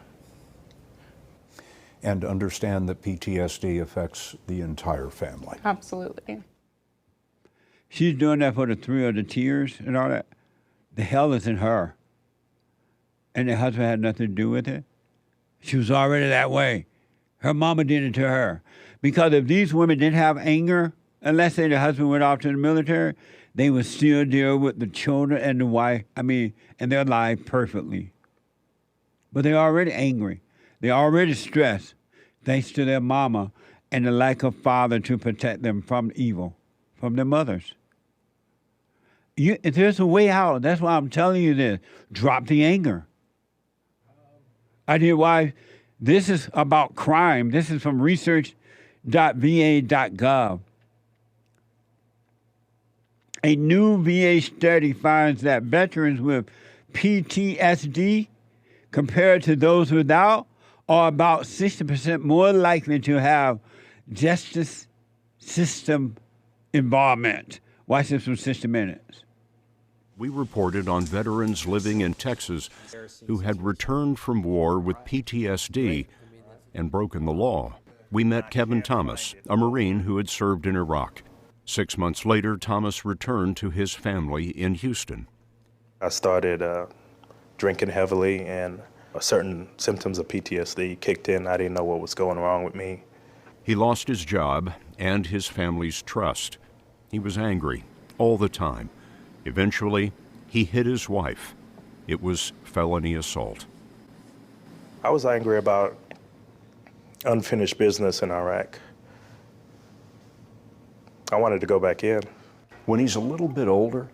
And understand that PTSD affects the entire family. Absolutely. She's doing that for the thrill, the tears and all that. The hell is in her. And the husband had nothing to do with it. She was already that way. Her mama did it to her. Because if these women didn't have anger, and let's say the husband went off to the military, they would still deal with the children and the wife, and their life perfectly. But they're already angry. They're already stressed, thanks to their mama and the lack of father to protect them from evil, from their mothers. There's a way out. That's why I'm telling you this. Drop the anger. I did why. This is about crime. This is from research.va.gov. A new VA study finds that veterans with PTSD compared to those without are about 60% more likely to have justice system involvement. Watch this from 60 Minutes. We reported on veterans living in Texas who had returned from war with PTSD and broken the law. We met Kevin Thomas, a Marine who had served in Iraq. 6 months later, Thomas returned to his family in Houston. I started drinking heavily, and certain symptoms of PTSD kicked in. I didn't know what was going wrong with me. He lost his job and his family's trust. He was angry all the time. Eventually, he hit his wife. It was felony assault. I was angry about unfinished business in Iraq. I wanted to go back in. When he's a little bit older,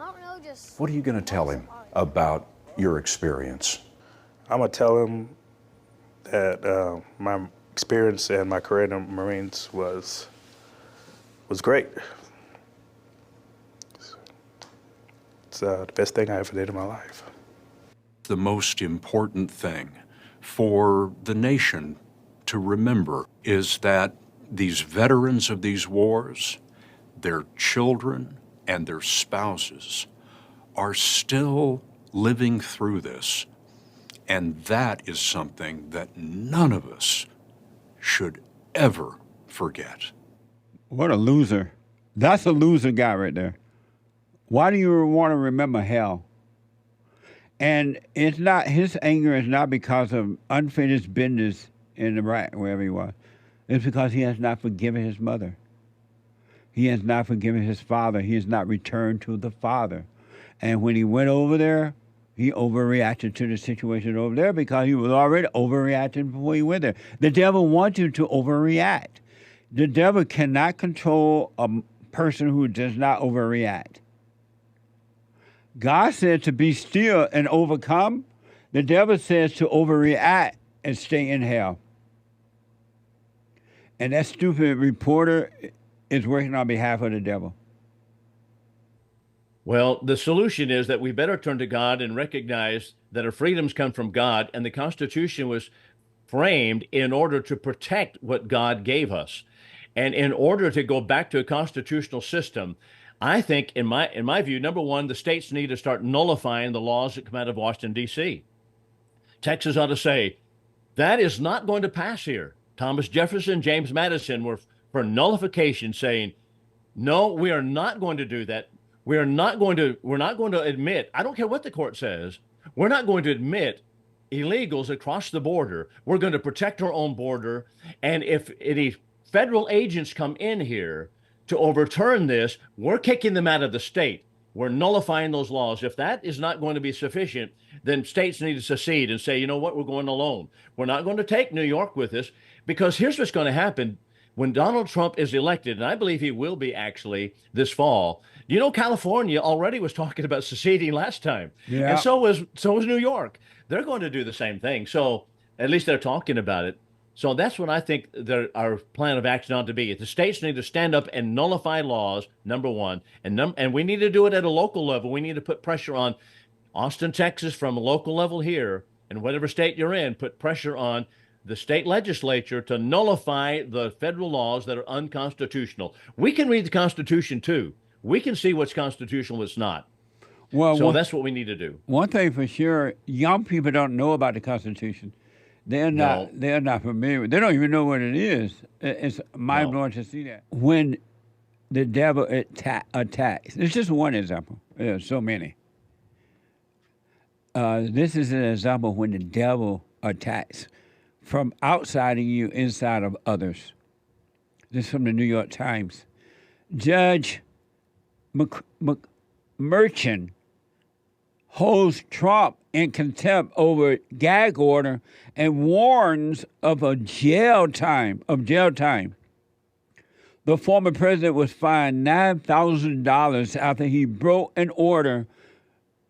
what are you going to tell him about your experience? I'm going to tell him that my experience and my career in the Marines was great. It's the best thing I ever did in my life. The most important thing for the nation to remember is that these veterans of these wars, their children, and their spouses are still living through this. And that is something that none of us should ever forget. What a loser. That's a loser guy right there. Why do you want to remember hell? And it's not, his anger is not because of unfinished business in Iraq, wherever he was. It's because he has not forgiven his mother. He has not forgiven his father. He has not returned to the Father. And when he went over there, he overreacted to the situation over there because he was already overreacting before he went there. The devil wants you to overreact. The devil cannot control a person who does not overreact. God said to be still and overcome. The devil says to overreact and stay in hell. And that stupid reporter is working on behalf of the devil. Well, the solution is that we better turn to God and recognize that our freedoms come from God, and the Constitution was framed in order to protect what God gave us. And in order to go back to a constitutional system, I think, in my view, number one, the states need to start nullifying the laws that come out of Washington, D.C. Texas ought to say, that is not going to pass here. Thomas Jefferson, James Madison were for nullification, saying, no, we are not going to do that. We're not going to admit, I don't care what the court says, we're not going to admit illegals across the border. We're going to protect our own border. And if any federal agents come in here to overturn this, we're kicking them out of the state. We're nullifying those laws. If that is not going to be sufficient, then states need to secede and say, you know what, we're going alone. We're not going to take New York with us, because here's what's going to happen. When Donald Trump is elected, and I believe he will be actually this fall, you know, California already was talking about seceding last time. Yeah. And so was New York. They're going to do the same thing. So at least they're talking about it. So that's what I think our plan of action ought to be. The states need to stand up and nullify laws, number one. And we need to do it at a local level. We need to put pressure on Austin, Texas, from a local level here, and whatever state you're in, put pressure on the state legislature to nullify the federal laws that are unconstitutional. We can read the Constitution too. We can see what's constitutional, what's not. Well, so that's what we need to do. One thing for sure, young people don't know about the Constitution. They're not familiar with it. They don't even know what it is. It's mind-blowing to see that. When the devil attacks, it's just one example. There's so many. This is an example when the devil attacks from outside of you, inside of others. This is from the New York Times. Judge Merchan holds Trump in contempt over gag order and warns of jail time. The former president was fined $9,000 after he broke an order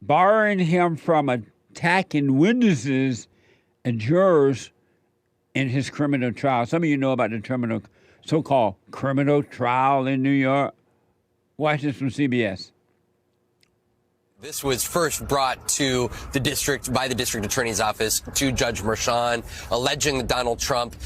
barring him from attacking witnesses and jurors in his criminal trial. Some of you know about the so-called criminal trial in New York. Watch this from CBS. This was first brought to the district by the district attorney's office to Judge Merchan, alleging that Donald Trump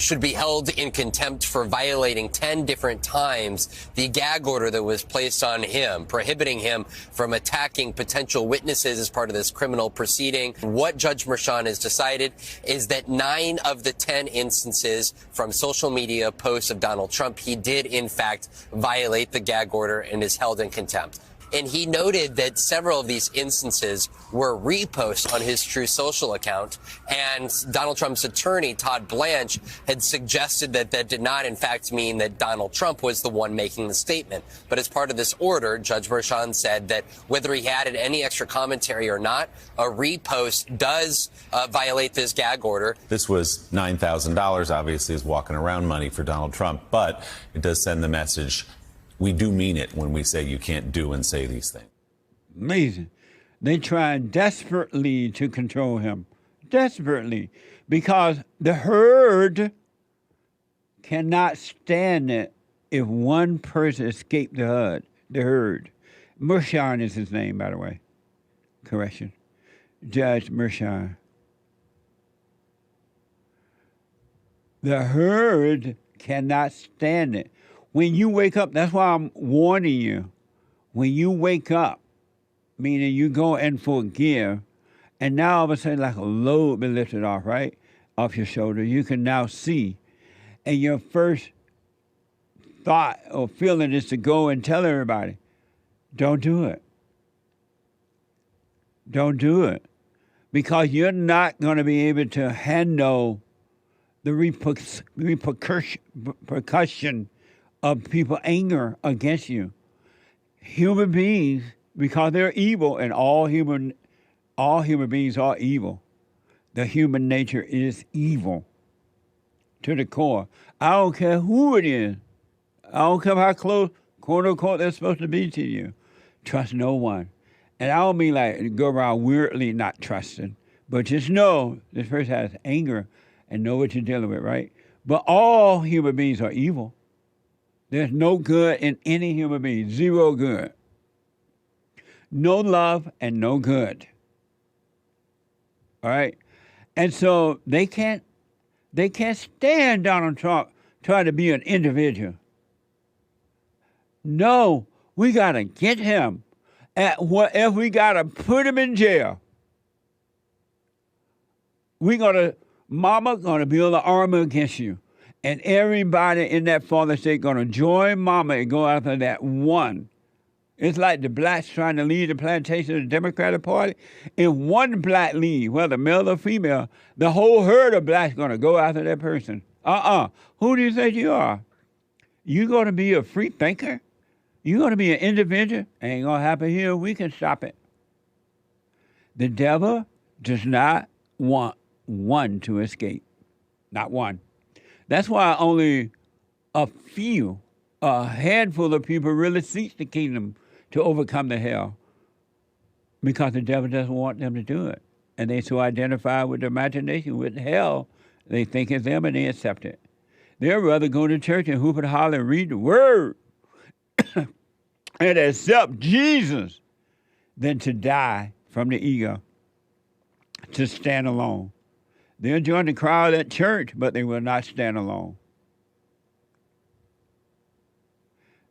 should be held in contempt for violating 10 different times the gag order that was placed on him, prohibiting him from attacking potential witnesses as part of this criminal proceeding. What Judge Merchan has decided is that 9 of the 10 instances from social media posts of Donald Trump, he did in fact violate the gag order and is held in contempt. And he noted that several of these instances were reposts on his True Social account. And Donald Trump's attorney, Todd Blanche, had suggested that that did not, in fact, mean that Donald Trump was the one making the statement. But as part of this order, Judge Merchan said that whether he added any extra commentary or not, a repost does violate this gag order. This was $9,000, obviously, is walking around money for Donald Trump. But it does send the message, we do mean it when we say you can't do and say these things. Amazing. They tried desperately to control him. Desperately. Because the herd cannot stand it if one person escaped the herd. Merchan is his name, by the way. Correction. Judge Merchan. The herd cannot stand it. When you wake up, that's why I'm warning you. when you wake up, meaning you go and forgive, and now all of a sudden like a load been lifted off, right? Off your shoulder. You can now see. And your first thought or feeling is to go and tell everybody, don't do it. Don't do it. Because you're not going to be able to handle the repercussion of people's anger against you. Human beings, because they're evil, and all human beings are evil. The human nature is evil to the core. I don't care who it is. I don't care how close, quote unquote, they're supposed to be to you. Trust no one. And I don't mean like go around weirdly not trusting, but just know this person has anger and know what you're dealing with, right? But all human beings are evil. There's no good in any human being, zero good. No love and no good. All right? And so they can't stand Donald Trump trying to be an individual. No, we got to get him. At whatever we got to put him in jail. Mama gonna build an army against you. And everybody in that father state gonna join mama and go after that one. It's like the blacks trying to lead the plantation of the Democratic Party. If one black lead, whether male or female, the whole herd of blacks gonna go after that person. Who do you think you are? You gonna be a free thinker? You gonna be an individual? Ain't gonna happen here. We can stop it. The devil does not want one to escape. Not one. That's why only a handful of people really seek the kingdom to overcome the hell. Because the devil doesn't want them to do it. And they so identify with their imagination, with hell, they think it's them and they accept it. They'd rather go to church and hoop and holler and read the word and accept Jesus than to die from the ego, to stand alone. They'll join the crowd at church, but they will not stand alone.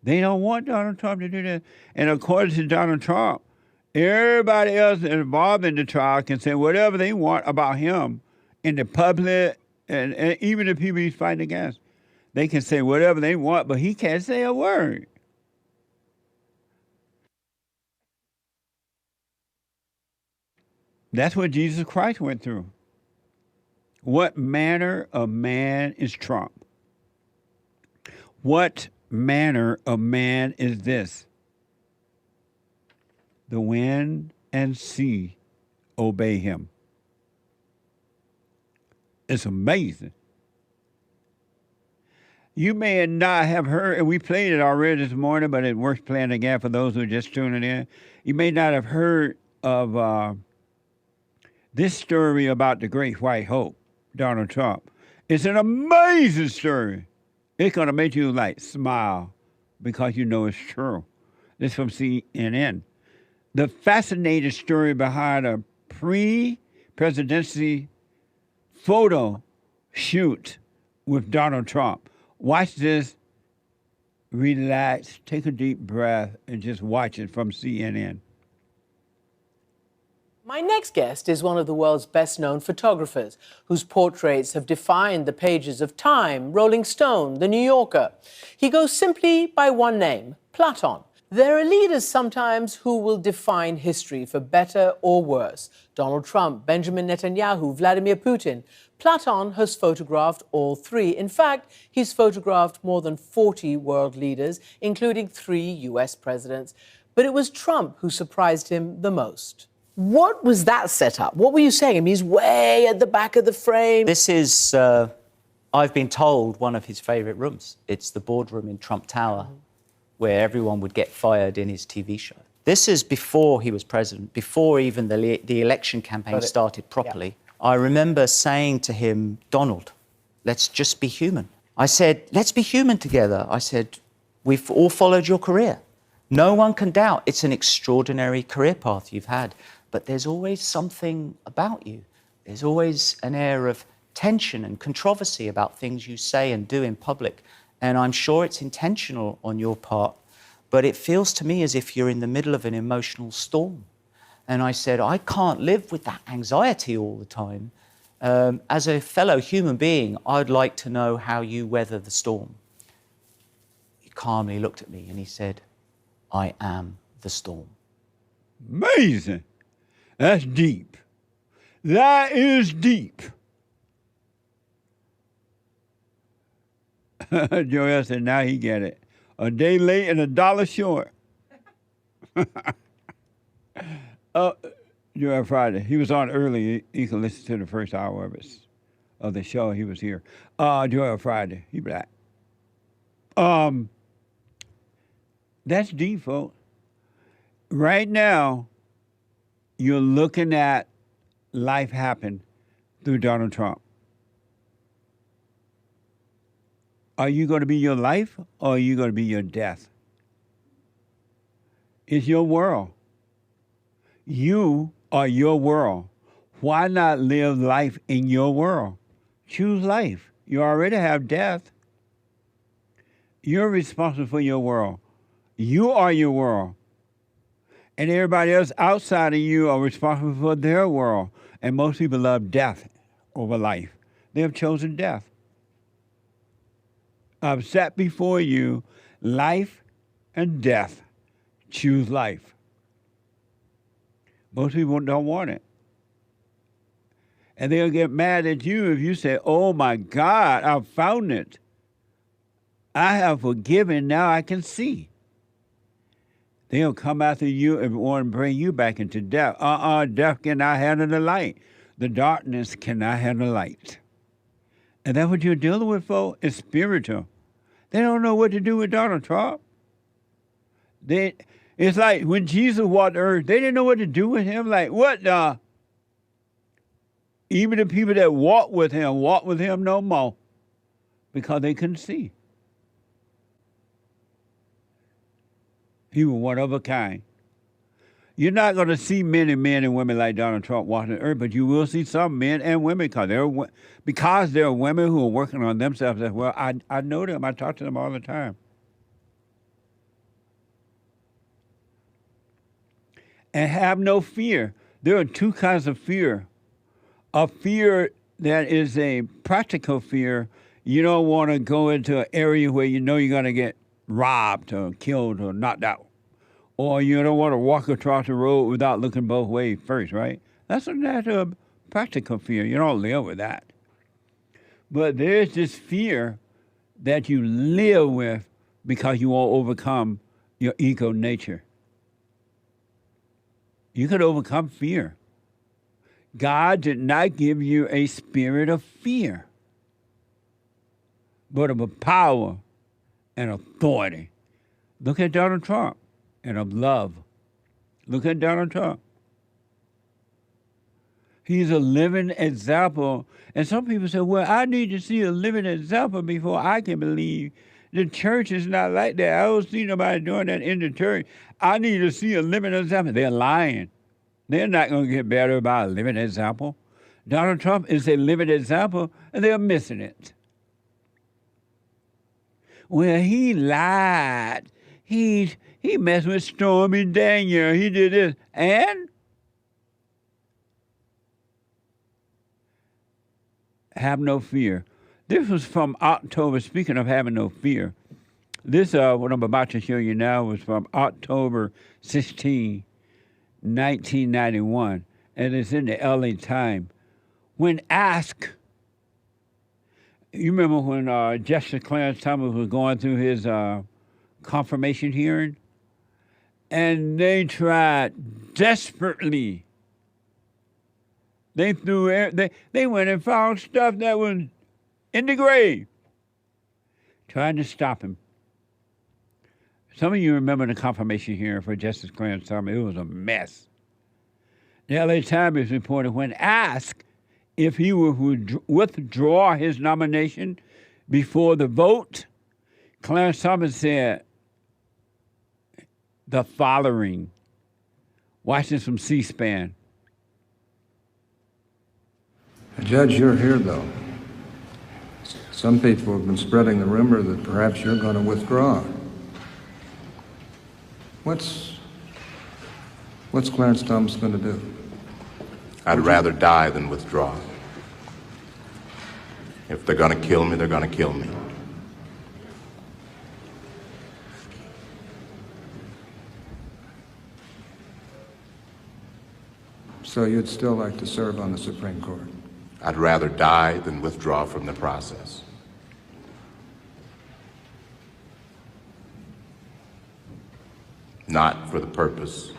They don't want Donald Trump to do that. And according to Donald Trump, everybody else involved in the trial can say whatever they want about him in the public, and even the people he's fighting against. They can say whatever they want, but he can't say a word. That's what Jesus Christ went through. What manner of man is Trump? What manner of man is this? The wind and sea obey him. It's amazing. You may not have heard, and we played it already this morning, but it's worth playing again for those who are just tuning in. You may not have heard of this story about the great white hope, Donald Trump. It's an amazing story. It's going to make you like smile because you know it's true. This is from CNN. The fascinating story behind a pre-presidency photo shoot with Donald Trump. Watch this, relax, take a deep breath, and just watch it from CNN. My next guest is one of the world's best-known photographers, whose portraits have defined the pages of Time, Rolling Stone, The New Yorker. He goes simply by one name, Platon. There are leaders sometimes who will define history for better or worse. Donald Trump, Benjamin Netanyahu, Vladimir Putin. Platon has photographed all three. In fact, he's photographed more than 40 world leaders, including 3 US presidents. But it was Trump who surprised him the most. What was that setup? What were you saying? I mean, he's way at the back of the frame. This is, I've been told, one of his favourite rooms. It's the boardroom in Trump Tower, where everyone would get fired in his TV show. This is before he was president, before even the election campaign started properly. Yeah. I remember saying to him, Donald, let's just be human. I said, let's be human together. I said, we've all followed your career. No one can doubt it's an extraordinary career path you've had. But there's always something about you. There's always an air of tension and controversy about things you say and do in public. And I'm sure it's intentional on your part, but it feels to me as if you're in the middle of an emotional storm. And I said, I can't live with that anxiety all the time. As a fellow human being, I'd like to know how you weather the storm. He calmly looked at me and he said, I am the storm. Amazing. That's deep. That is deep. Joel said, now he get it. A day late and $1 short. Joel Friday. He was on early. You can listen to the first hour of the show. He was here. Joel Friday. He black. That's deep, folks. Right now, you're looking at life happen through Donald Trump. Are you going to be your life or are you going to be your death? It's your world. You are your world. Why not live life in your world? Choose life. You already have death. You're responsible for your world. You are your world. And everybody else outside of you are responsible for their world. And most people love death over life. They have chosen death. I've set before you life and death. Choose life. Most people don't want it. And they'll get mad at you if you say, oh my God, I've found it. I have forgiven, now I can see. They'll come after you and want to bring you back into death. Death cannot handle the light. The darkness cannot handle the light. And that's what you're dealing with, folks. It's spiritual. They don't know what to do with Donald Trump. It's like when Jesus walked the earth, they didn't know what to do with him. Like, what? Even the people that walk with him no more because they couldn't see. He was one of a kind. You're not going to see many men and women like Donald Trump walking the earth, but you will see some men and women because there are women who are working on themselves as well. I know them. I talk to them all the time. And have no fear. There are two kinds of fear. A fear that is a practical fear. You don't want to go into an area where you know you're going to get robbed or killed or knocked out. Or you don't want to walk across the road without looking both ways first, right? That's a practical fear. You don't live with that. But there's this fear that you live with because you won't overcome your ego nature. You can overcome fear. God did not give you a spirit of fear, but of a power and authority. Look at Donald Trump, and of love. Look at Donald Trump. He's a living example. And some people say, well, I need to see a living example before I can believe. The church is not like that. I don't see nobody doing that in the church. I need to see a living example. They're lying. They're not going to get better by a living example. Donald Trump is a living example, and they're missing it. Well, he lied. He messed with Stormy Daniels. He did this. And have no fear. This was from October. Speaking of having no fear, this, what I'm about to show you now, was from October 16, 1991. And it's in the LA Times. When asked, you remember when Justice Clarence Thomas was going through his confirmation hearing? And they tried desperately. They went and found stuff that was in the grave, trying to stop him. Some of you remember the confirmation hearing for Justice Clarence Thomas. It was a mess. The LA Times reported when asked if he would withdraw his nomination before the vote, Clarence Thomas said the following. Watch this from C-SPAN. Judge, you're here, though. Some people have been spreading the rumor that perhaps you're going to withdraw. What's Clarence Thomas going to do? I'd rather die than withdraw. If they're going to kill me, they're going to kill me. So you'd still like to serve on the Supreme Court? I'd rather die than withdraw from the process. Not for the purpose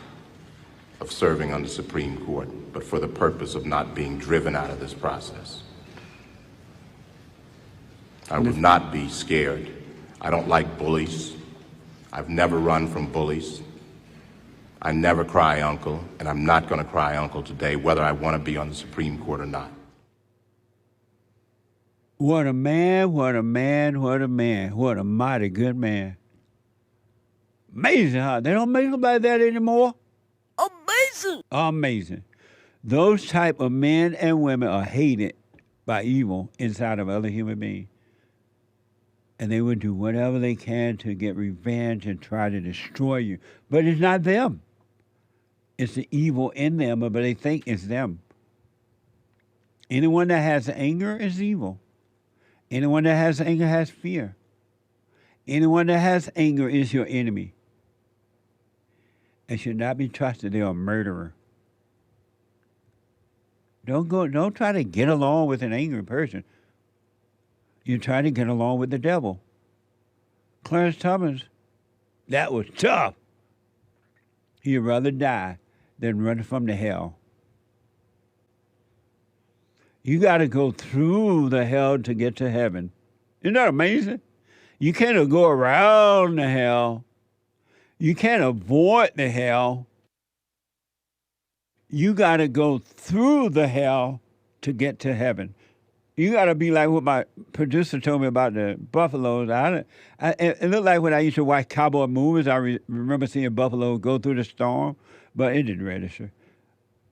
of serving on the Supreme Court, but for the purpose of not being driven out of this process. I would not be scared. I don't like bullies. I've never run from bullies. I never cry uncle, and I'm not going to cry uncle today, whether I want to be on the Supreme Court or not. What a man, what a man, what a man. What a mighty good man. Amazing how they don't make them like that anymore. Amazing. Amazing. Those type of men and women are hated by evil inside of other human beings. And they would do whatever they can to get revenge and try to destroy you. But it's not them. It's the evil in them, but they think it's them. Anyone that has anger is evil. Anyone that has anger has fear. Anyone that has anger is your enemy. And should not be trusted. They are a murderer. Don't try to get along with an angry person. You try to get along with the devil. Clarence Thomas, that was tough. He'd rather die than run from the hell. You got to go through the hell to get to heaven. Isn't that amazing? You can't go around the hell. You can't avoid the hell. You got to go through the hell to get to heaven. You got to be like what my producer told me about the buffaloes. It looked like when I used to watch cowboy movies, I remember seeing buffalo go through the storm, but it didn't register.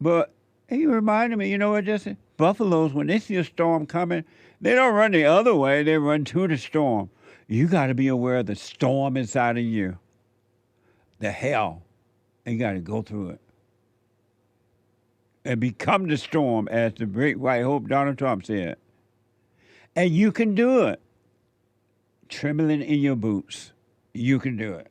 But he reminded me, you know what, Jesse? Buffaloes, when they see a storm coming, they don't run the other way. They run to the storm. You got to be aware of the storm inside of you, the hell, and you got to go through it and become the storm, as the great white hope Donald Trump said. And you can do it. Trembling in your boots, you can do it.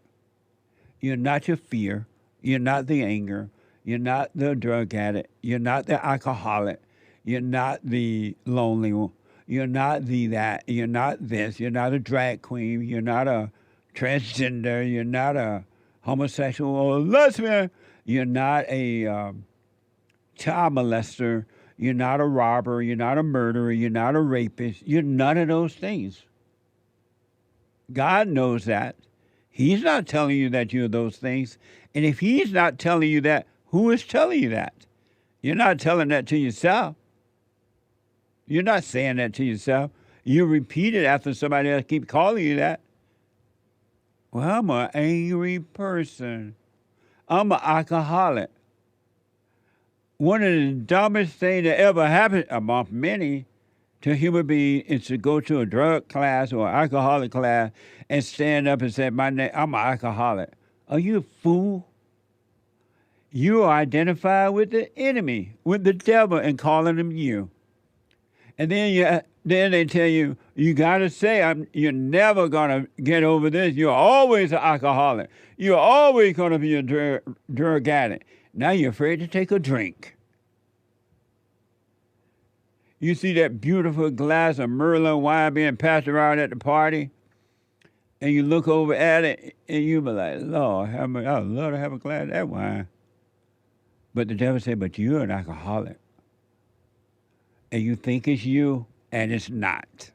You're not your fear. You're not the anger. You're not the drug addict. You're not the alcoholic. You're not the lonely one. You're not the that. You're not this. You're not a drag queen. You're not a transgender. You're not a homosexual or a lesbian. You're not a child molester. You're not a robber. You're not a murderer. You're not a rapist. You're none of those things. God knows that. He's not telling you that you're those things. And if he's not telling you that, who is telling you that? You're not telling that to yourself. You're not saying that to yourself. You repeat it after somebody else keeps calling you that. Well, I'm an angry person. I'm an alcoholic. One of the dumbest things that ever happened, among many, to a human being is to go to a drug class or an alcoholic class and stand up and say, "My name, I'm an alcoholic." Are you a fool? You are identified with the enemy, with the devil, and calling him you. And then they tell you, you got to say, you're never going to get over this. You're always an alcoholic. You're always going to be a drug addict. Now you're afraid to take a drink. You see that beautiful glass of Merlot wine being passed around at the party, and you look over at it, and you be like, Lord, I'd love to have a glass of that wine. But the devil said, but you're an alcoholic. And you think it's you, and it's not.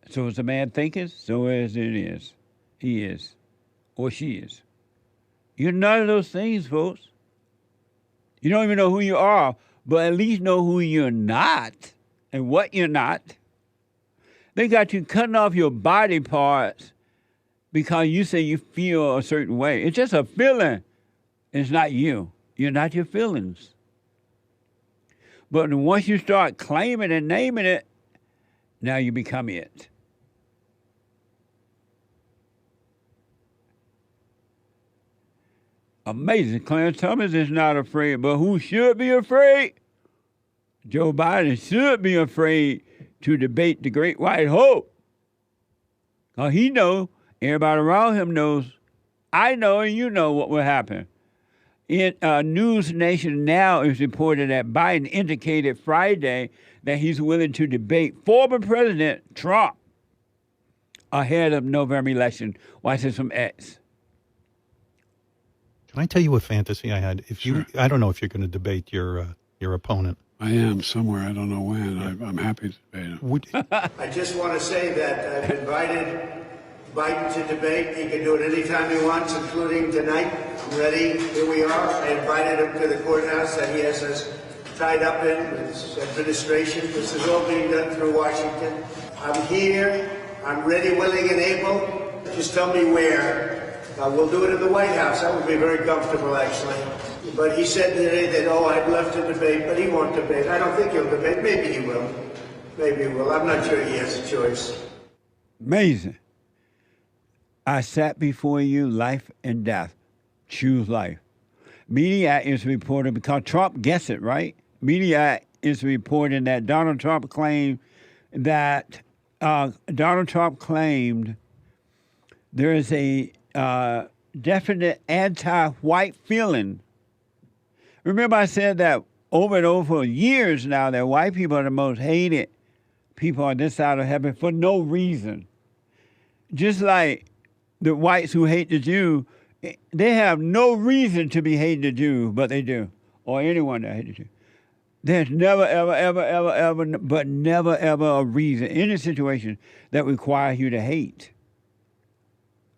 So as a man thinketh, so as it is. He is, or she is. You're none of those things, folks. You don't even know who you are, but at least know who you're not and what you're not. They got you cutting off your body parts because you say you feel a certain way. It's just a feeling. It's not you. You're not your feelings. But once you start claiming and naming it, now you become it. Amazing. Clarence Thomas is not afraid, but who should be afraid? Joe Biden should be afraid to debate the great white hope. Because he knows, everybody around him knows, I know and you know what will happen. News Nation Now is reported that Biden indicated Friday that he's willing to debate former President Trump ahead of November election. Watch this from X. Can I tell you a fantasy I had? I don't know if you're going to debate your opponent. I am somewhere. I don't know when. I'm happy to debate him. I just want to say that I've invited Biden to debate. He can do it anytime he wants, including tonight. I'm ready. Here we are. I invited him to the courthouse that he has us tied up in with his administration. This is all being done through Washington. I'm here. I'm ready, willing, and able. Just tell me where. We'll do it in the White House. That would be very comfortable, actually. But he said today that, I'd love to debate, but he won't debate. I don't think he'll debate. Maybe he will. Maybe he will. I'm not sure he has a choice. Amazing. I sat before you, life and death. Choose life. Media is reporting, because Trump gets it, right? Media is reporting that Donald Trump claimed there is a definite anti-white feeling. Remember I said that over and over for years now that white people are the most hated people on this side of heaven for no reason. Just like the whites who hate the Jew, they have no reason to be hating the Jew, but they do, or anyone that hates the Jew. There's never, ever, but never, ever a reason, any situation that requires you to hate,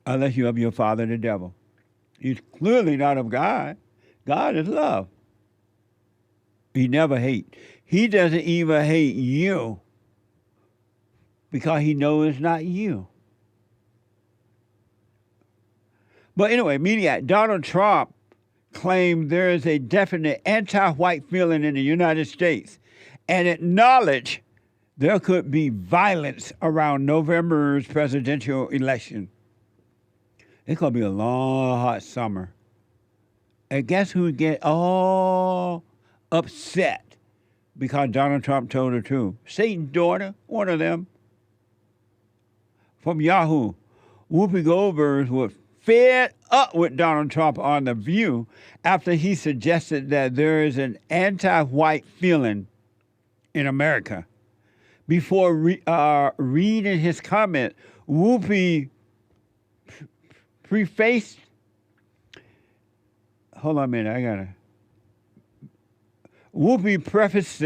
unless you have your father, the devil. He's clearly not of God. God is love. He never hates. He doesn't even hate you because he knows it's not you. But anyway, Donald Trump claimed there is a definite anti-white feeling in the United States and acknowledged there could be violence around November's presidential election. It's going to be a long, hot summer. And guess who get all upset because Donald Trump told the truth? Satan's daughter, one of them. From Yahoo, Whoopi Goldberg was fed up with Donald Trump on The View after he suggested that there is an anti-white feeling in America. Before reading his comment, Whoopi prefaced. Hold on a minute, Whoopi prefaced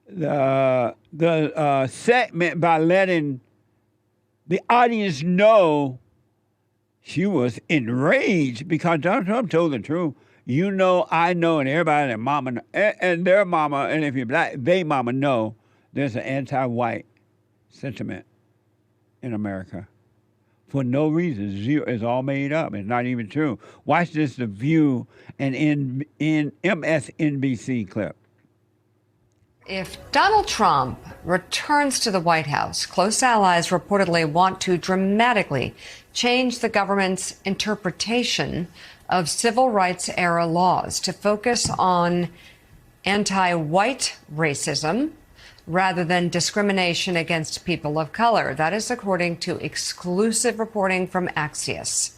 the segment by letting the audience know she was enraged because Donald Trump told the truth. You know, I know, and everybody, their mama, and their mama, and if you're black, they mama know there's an anti-white sentiment in America. For no reason. It's all made up. It's not even true. Watch this, The View, and in MSNBC clip. If Donald Trump returns to the White House, close allies reportedly want to dramatically change the government's interpretation of civil rights era laws to focus on anti-white racism rather than discrimination against people of color. That is according to exclusive reporting from Axios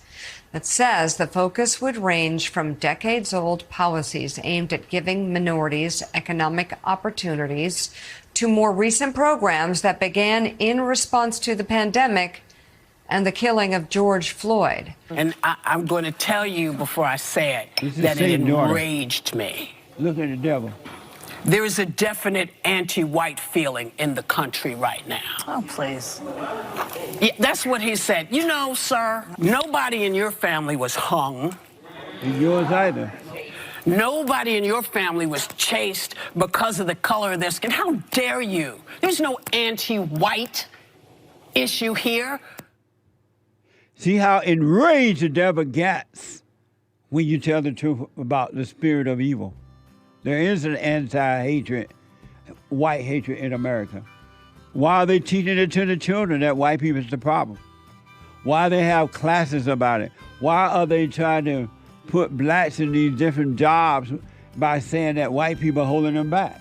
that says the focus would range from decades-old policies aimed at giving minorities economic opportunities to more recent programs that began in response to the pandemic and the killing of George Floyd. And I'm going to tell you before I say it that it enraged me. Look at the devil. There is a definite anti-white feeling in the country right now. Oh, please. Yeah, that's what he said. You know, sir, nobody in your family was hung. And yours either. Nobody in your family was chased because of the color of their skin. How dare you? There's no anti-white issue here. See how enraged the devil gets when you tell the truth about the spirit of evil. There is an anti-hatred, white hatred in America. Why are they teaching it to the children that white people is the problem? Why they have classes about it? Why are they trying to put blacks in these different jobs by saying that white people are holding them back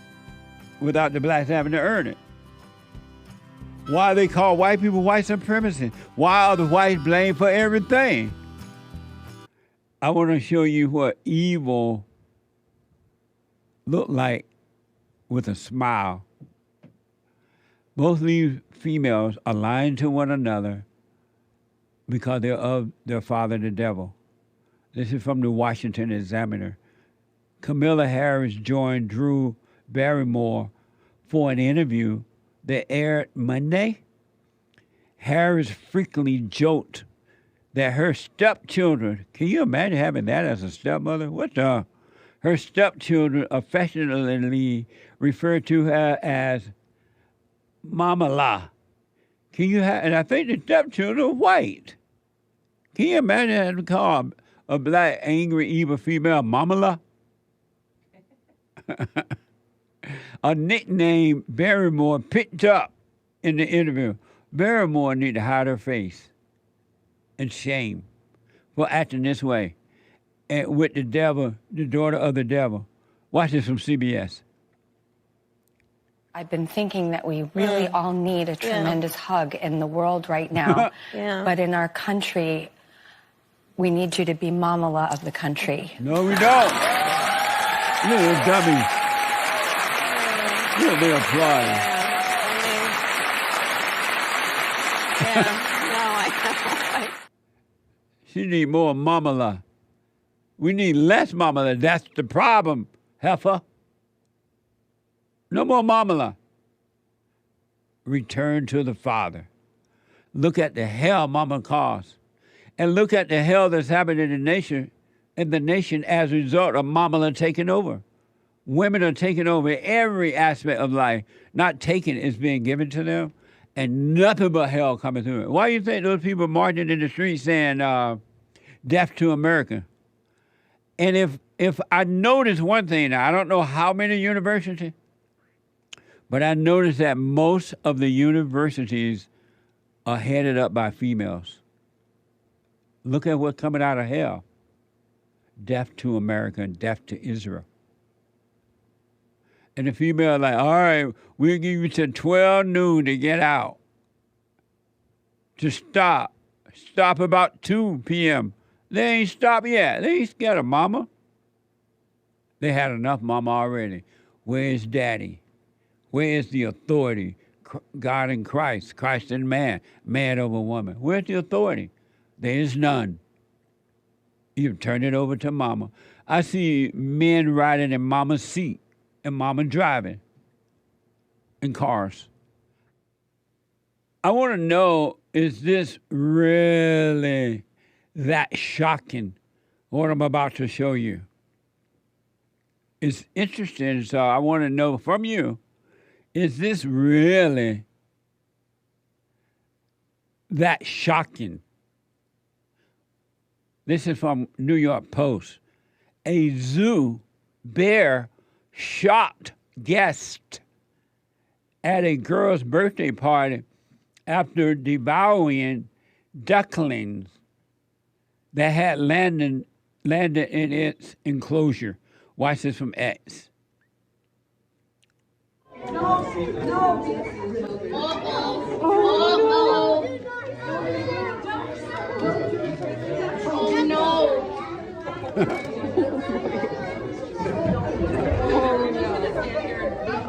without the blacks having to earn it. Why they call white people white supremacy? Why are the whites blamed for everything? I want to show you what evil look like with a smile. Both these females are lying to one another because they're of their father, the devil. This is from the Washington Examiner. Camilla Harris joined Drew Barrymore for an interview that aired Monday. Harris frequently joked that her stepchildren, can you imagine having that as a stepmother? Her stepchildren affectionately refer to her as Mama La. And I think the stepchildren are white. Can you imagine having to call a black, angry, evil female Mama La? A nickname Barrymore picked up in the interview. Barrymore need to hide her face and shame for acting this way and with the devil, the daughter of the devil. Watch this from CBS. I've been thinking that we really all need a tremendous hug in the world right now. But in our country, we need you to be Mamala of the country. No, we don't. Look at dummies. Look, they're applauding. She need more Mamala. We need less Mamala. That's the problem, heifer. No more Mamala. Return to the Father. Look at the hell Mama caused. And look at the hell that's happening in the nation as a result of Mamala taking over. Women are taking over every aspect of life. Not taking it, it's being given to them. And nothing but hell coming through it. Why do you think those people marching in the streets saying, death to America? And if I notice one thing, now, I don't know how many universities, but I noticed that most of the universities are headed up by females. Look at what's coming out of hell. Death to America and death to Israel. And the female are like, all right, we'll give you till 12 noon to get out. To stop. Stop about 2 p.m. They ain't stopped yet. They ain't scared of mama. They had enough mama already. Where is daddy? Where is the authority? God in Christ, Christ in man, man over woman. Where's the authority? There is none. You turn it over to mama. I see men riding in mama's seat and mama driving in cars. I want to know, is this really that shocking, what I'm about to show you? It's interesting, so I want to know from you, is this really that shocking? This is from New York Post. A zoo bear shocked guests at a girl's birthday party after devouring ducklings that had landed in its enclosure. Watch this from X.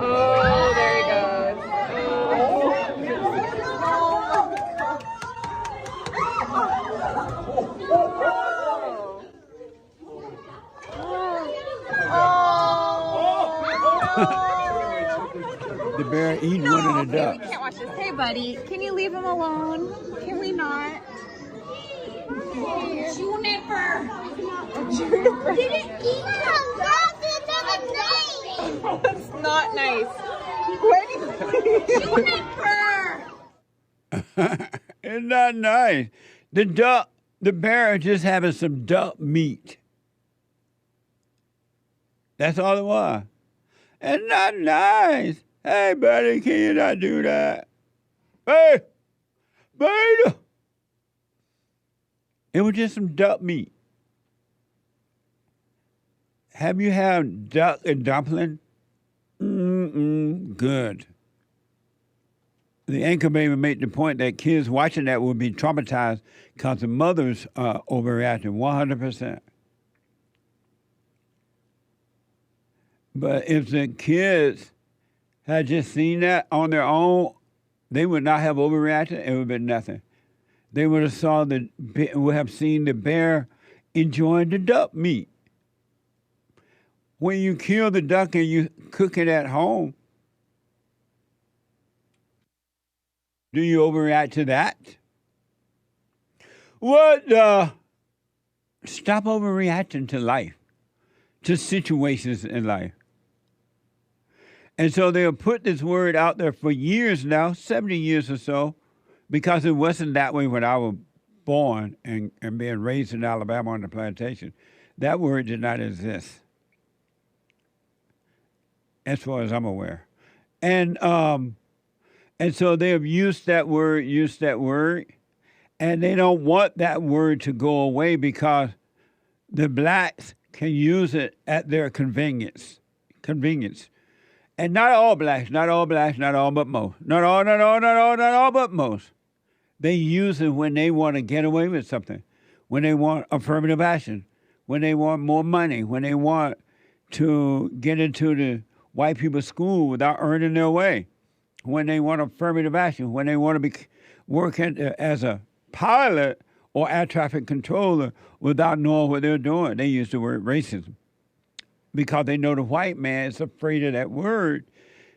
Oh, there he goes. The bear eating one of the ducks. We can't watch this. Hey, buddy, can you leave him alone? Can we not? Juniper. Juniper. Didn't eat That's not nice. Juniper. It's not nice. The bear is just having some duck meat. That's all it was. It's not nice. Hey, buddy, can you not do that? Hey, buddy. It was just some duck meat. Have you had duck and dumpling? Good. The anchor baby made the point that kids watching that will be traumatized because the mothers are overreacting 100%. But if the kids had just seen that on their own, they would not have overreacted. It would have been nothing. They would have seen the bear enjoying the duck meat. When you kill the duck and you cook it at home, do you overreact to that? Stop overreacting to life, to situations in life. And so they'll put this word out there for years now, 70 years or so, because it wasn't that way when I was born and being raised in Alabama on the plantation. That word did not exist, as far as I'm aware. And so they have used that word, and they don't want that word to go away because the blacks can use it at their convenience. And not all blacks, not all but most. Not all but most. They use it when they want to get away with something, when they want affirmative action, when they want more money, when they want to get into the white people's school without earning their way, when they want affirmative action, when they want to be working as a pilot or air traffic controller without knowing what they're doing. They use the word racism because they know the white man is afraid of that word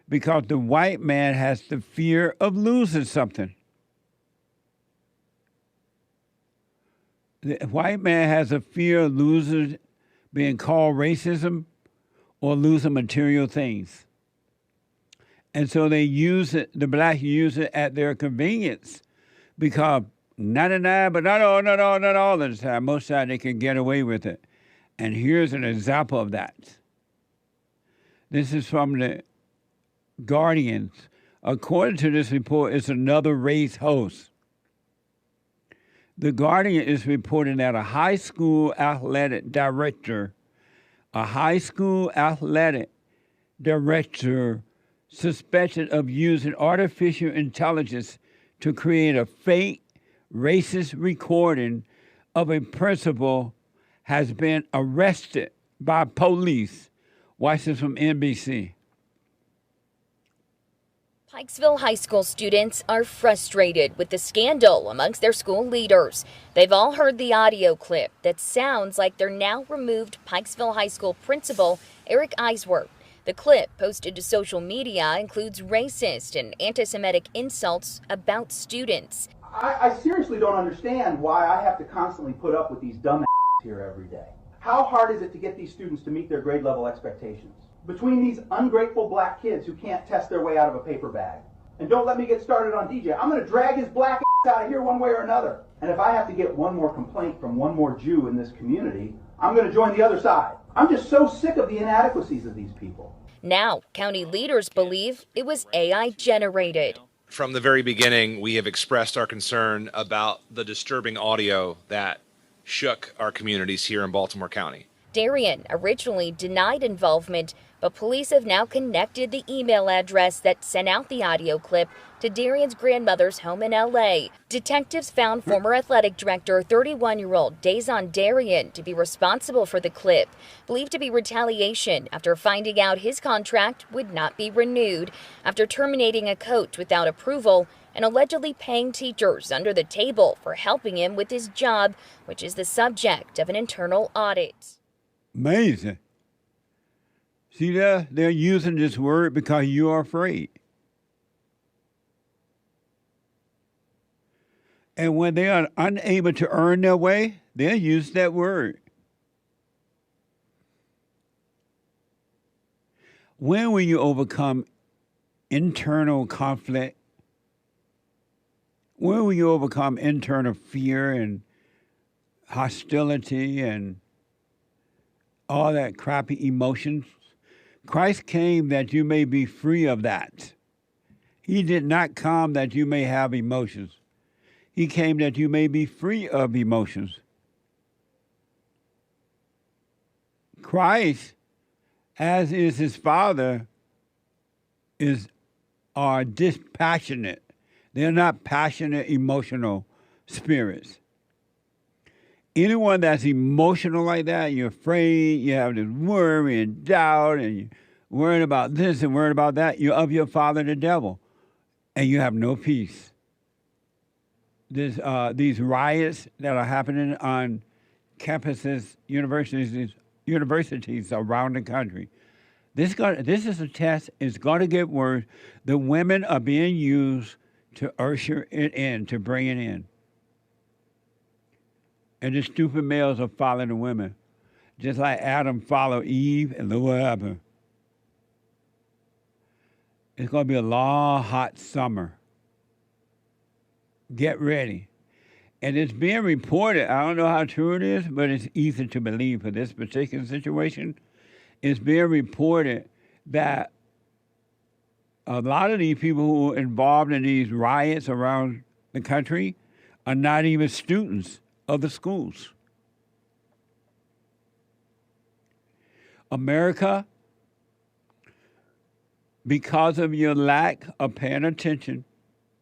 because the white man has the fear of losing something. The white man has a fear of losing, being called racism or losing material things. And so they use it, the blacks use it at their convenience because 99, but not all of the time. Most of the time they can get away with it. And here's an example of that. This is from the Guardians. According to this report, it's another race host. The Guardian is reporting that a high school athletic director suspected of using artificial intelligence to create a fake racist recording of a principal has been arrested by police. Watch this from NBC. Pikesville High School students are frustrated with the scandal amongst their school leaders. They've all heard the audio clip that sounds like their now removed Pikesville High School principal, Eric Eisworth. The clip posted to social media includes racist and anti-Semitic insults about students. I seriously don't understand why I have to constantly put up with these dumb here every day. How hard is it to get these students to meet their grade level expectations? Between these ungrateful black kids who can't test their way out of a paper bag. And don't let me get started on DJ. I'm going to drag his black out of here one way or another. And if I have to get one more complaint from one more Jew in this community, I'm going to join the other side. I'm just so sick of the inadequacies of these people. Now, county leaders believe it was AI generated. From the very beginning, we have expressed our concern about the disturbing audio that shook our communities here in Baltimore County. Darian originally denied involvement, but police have now connected the email address that sent out the audio clip to Darian's grandmother's home in L.A. Detectives found former athletic director 31-year-old Dazon Darian to be responsible for the clip, believed to be retaliation after finding out his contract would not be renewed after terminating a coach without approval and allegedly paying teachers under the table for helping him with his job, which is the subject of an internal audit. Amazing. See there? They're using this word because you are afraid. And when they are unable to earn their way, they'll use that word. When will you overcome internal conflict? When will you overcome internal fear and hostility and all that crappy emotions? Christ came that you may be free of that. He did not come that you may have emotions. He came that you may be free of emotions. Christ, as is his Father, are dispassionate. They're not passionate, emotional spirits. Anyone that's emotional like that, you're afraid, you have this worry and doubt, and you're worried about this and worried about that, you're of your father, the devil, and you have no peace. These riots that are happening on campuses, universities around the country, this is a test. It's going to get worse. The women are being used to usher it in, to bring it in. And the stupid males are following the women, just like Adam followed Eve, and look what happened. It's going to be a long, hot summer. Get ready. And it's being reported, I don't know how true it is, but it's easy to believe for this particular situation. It's being reported that a lot of these people who are involved in these riots around the country are not even students of the schools. America, because of your lack of paying attention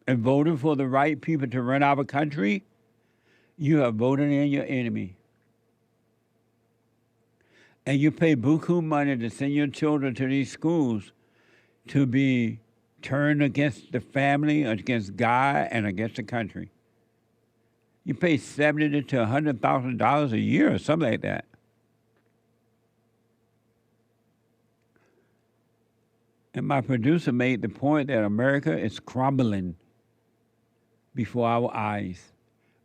and voting for the right people to run our country, you have voted in your enemy. And you pay buku money to send your children to these schools to be turned against the family, against God, and against the country. You pay $70,000 to $100,000 a year or something like that. And my producer made the point that America is crumbling before our eyes.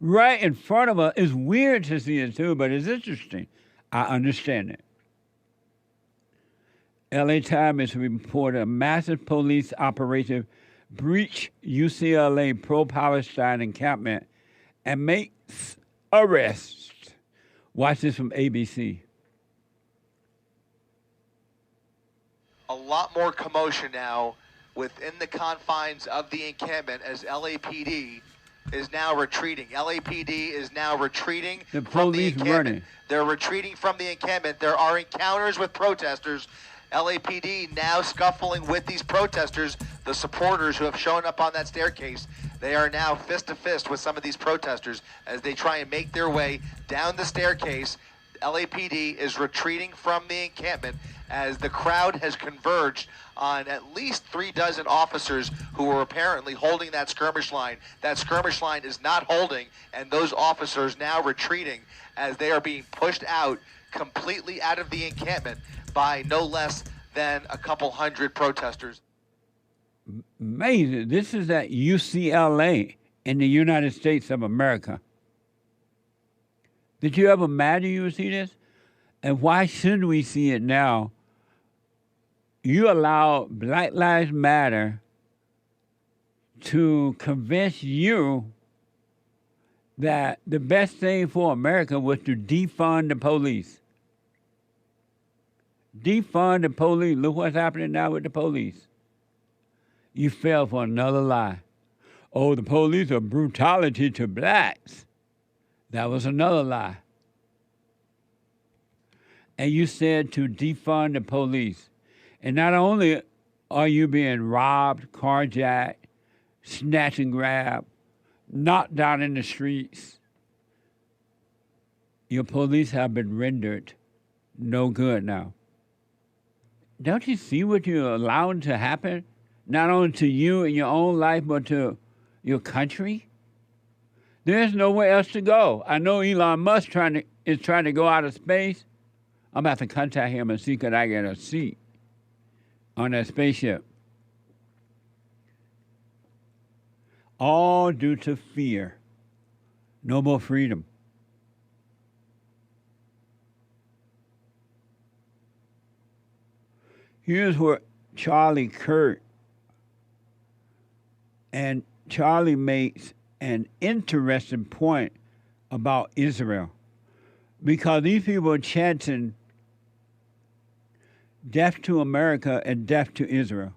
Right in front of us. It's weird to see it too, but it's interesting. I understand it. LA Times has reported a massive police operation breached UCLA pro-Palestine encampment and makes arrests. Watch this from ABC. A lot more commotion now within the confines of the encampment as LAPD is now retreating. LAPD is now retreating from the encampment. Running. They're retreating from the encampment. There are encounters with protesters. LAPD now scuffling with these protesters, the supporters who have shown up on that staircase. They are now fist to fist with some of these protesters as they try and make their way down the staircase. LAPD is retreating from the encampment as the crowd has converged on at least 36 officers who were apparently holding that skirmish line. That skirmish line is not holding, and those officers now retreating as they are being pushed out completely out of the encampment by no less than a couple hundred protesters. Amazing. This is at UCLA in the United States of America. Did you ever imagine you would see this? And why shouldn't we see it now? You allow Black Lives Matter to convince you that the best thing for America was to defund the police. Defund the police. Look what's happening now with the police. You fell for another lie. Oh, the police are brutality to blacks. That was another lie. And you said to defund the police. And not only are you being robbed, carjacked, snatch and grab, knocked down in the streets, your police have been rendered no good now. Don't you see what you're allowing to happen? Not only to you in your own life, but to your country? There's nowhere else to go. I know Elon Musk is trying to go out of space. I'm about to contact him and see could I get a seat on that spaceship. All due to fear. No more freedom. Here's where Charlie Kirk and Charlie makes an interesting point about Israel. Because these people are chanting death to America and death to Israel.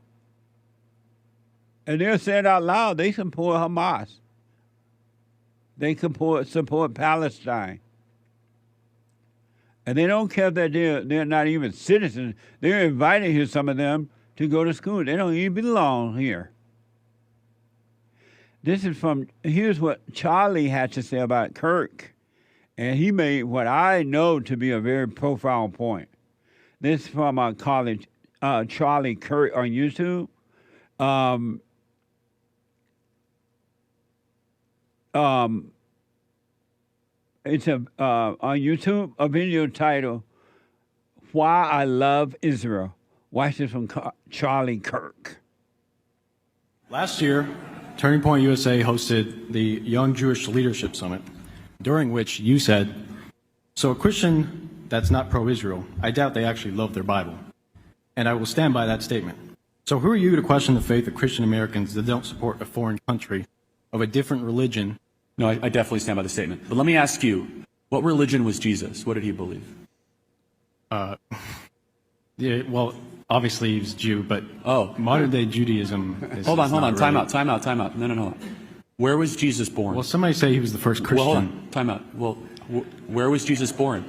And they're saying out loud they support Hamas. They support Palestine. And they don't care that they're not even citizens. They're inviting here, some of them, to go to school. They don't even belong here. This is here's what Charlie had to say about Kirk. And he made what I know to be a very profound point. This is from Charlie Kirk on YouTube. It's on YouTube, a video titled, Why I Love Israel. Watch this from Charlie Kirk. Last year, Turning Point USA hosted the Young Jewish Leadership Summit, during which you said, so a Christian that's not pro-Israel, I doubt they actually love their Bible. And I will stand by that statement. So who are you to question the faith of Christian Americans that don't support a foreign country of a different religion? No, I definitely stand by the statement. But let me ask you, what religion was Jesus? What did he believe? Yeah, well, obviously he was Jew, but modern day Judaism is Hold on. really... Time out. No. Where was Jesus born? Well, somebody say he was the first Christian. Well, hold on. Time out. Well, where was Jesus born?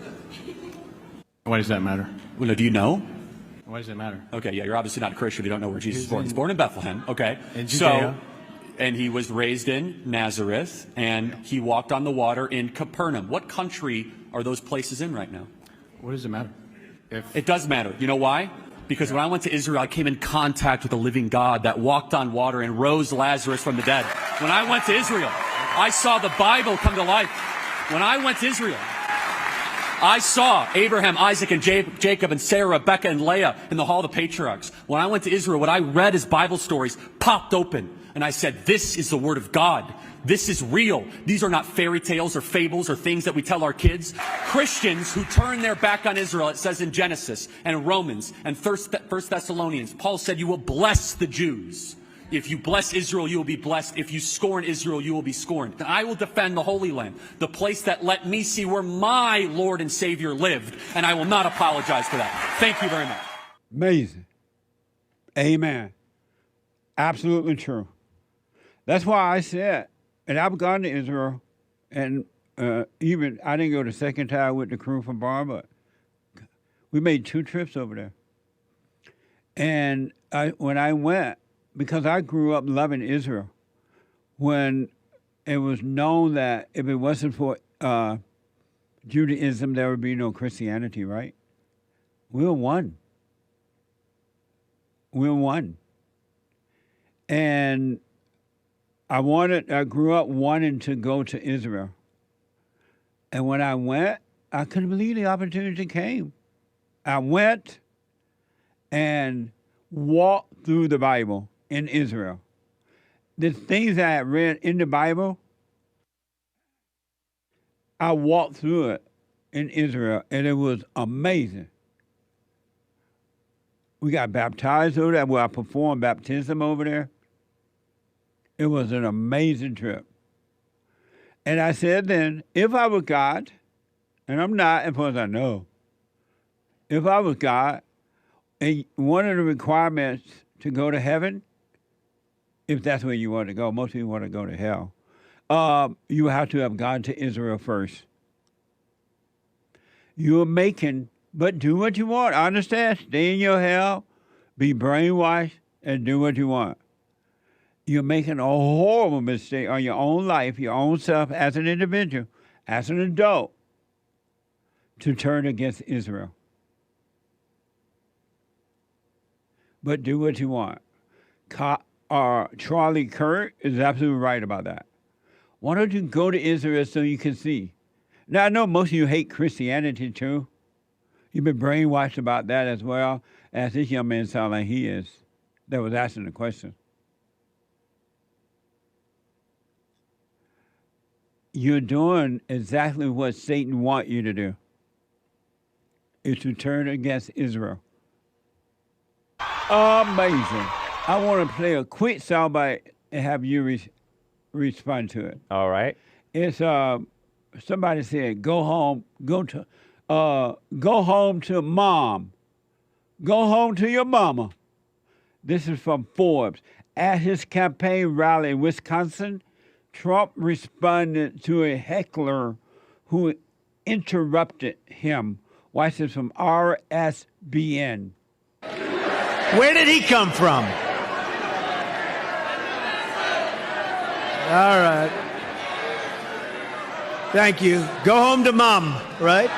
Why does that matter? Well, do you know? Why does it matter? Okay, yeah, you're obviously not a Christian. You don't know where Jesus was born. He's born in Bethlehem. Okay. In Judea. And he was raised in Nazareth, and he walked on the water in Capernaum. What country are those places in right now? What does it matter? It does matter. You know why? Because when I went to Israel, I came in contact with a living God that walked on water and rose Lazarus from the dead. When I went to Israel, I saw the Bible come to life. When I went to Israel, I saw Abraham, Isaac, and Jacob, and Sarah, Rebecca, and Leah in the Hall of the Patriarchs. When I went to Israel, what I read as Bible stories popped open. And I said, this is the Word of God. This is real. These are not fairy tales or fables or things that we tell our kids. Christians who turn their back on Israel, it says in Genesis and Romans and First Thessalonians, Paul said, you will bless the Jews. If you bless Israel, you will be blessed. If you scorn Israel, you will be scorned. And I will defend the Holy Land, the place that let me see where my Lord and Savior lived. And I will not apologize for that. Thank you very much. Amazing. Amen. Absolutely true. That's why I said, and I've gone to Israel, and even I didn't go the second time with the crew from Bar, but we made 2 trips over there. And when I went, because I grew up loving Israel, when it was known that if it wasn't for Judaism, there would be no Christianity, right? We were one. And I grew up wanting to go to Israel. And when I went, I couldn't believe the opportunity came. I went and walked through the Bible in Israel. The things I had read in the Bible, I walked through it in Israel, and it was amazing. We got baptized over there, where I performed baptism over there. It was an amazing trip. And I said then, if I was God, and I'm not, as far as I know, if I was God, and one of the requirements to go to heaven, if that's where you want to go, most people want to go to hell, you have to have gone to Israel first. You're making, but do what you want. I understand. Stay in your hell, be brainwashed, and do what you want. You're making a horrible mistake on your own life, your own self, as an individual, as an adult, to turn against Israel. But do what you want. Charlie Kirk is absolutely right about that. Why don't you go to Israel so you can see? Now, I know most of you hate Christianity, too. You've been brainwashed about that as well, as this young man sounds like he is, that was asking the question. You're doing exactly what Satan wants you to do, is to turn against Israel. Amazing. I want to play a quick soundbite and have you respond to it. All right. It's somebody said, go home to mom. Go home to your mama. This is from Forbes. At his campaign rally in Wisconsin, Trump responded to a heckler who interrupted him Watch this from RSBN. Where did he come from? All right. Thank you. Go home to mom, right?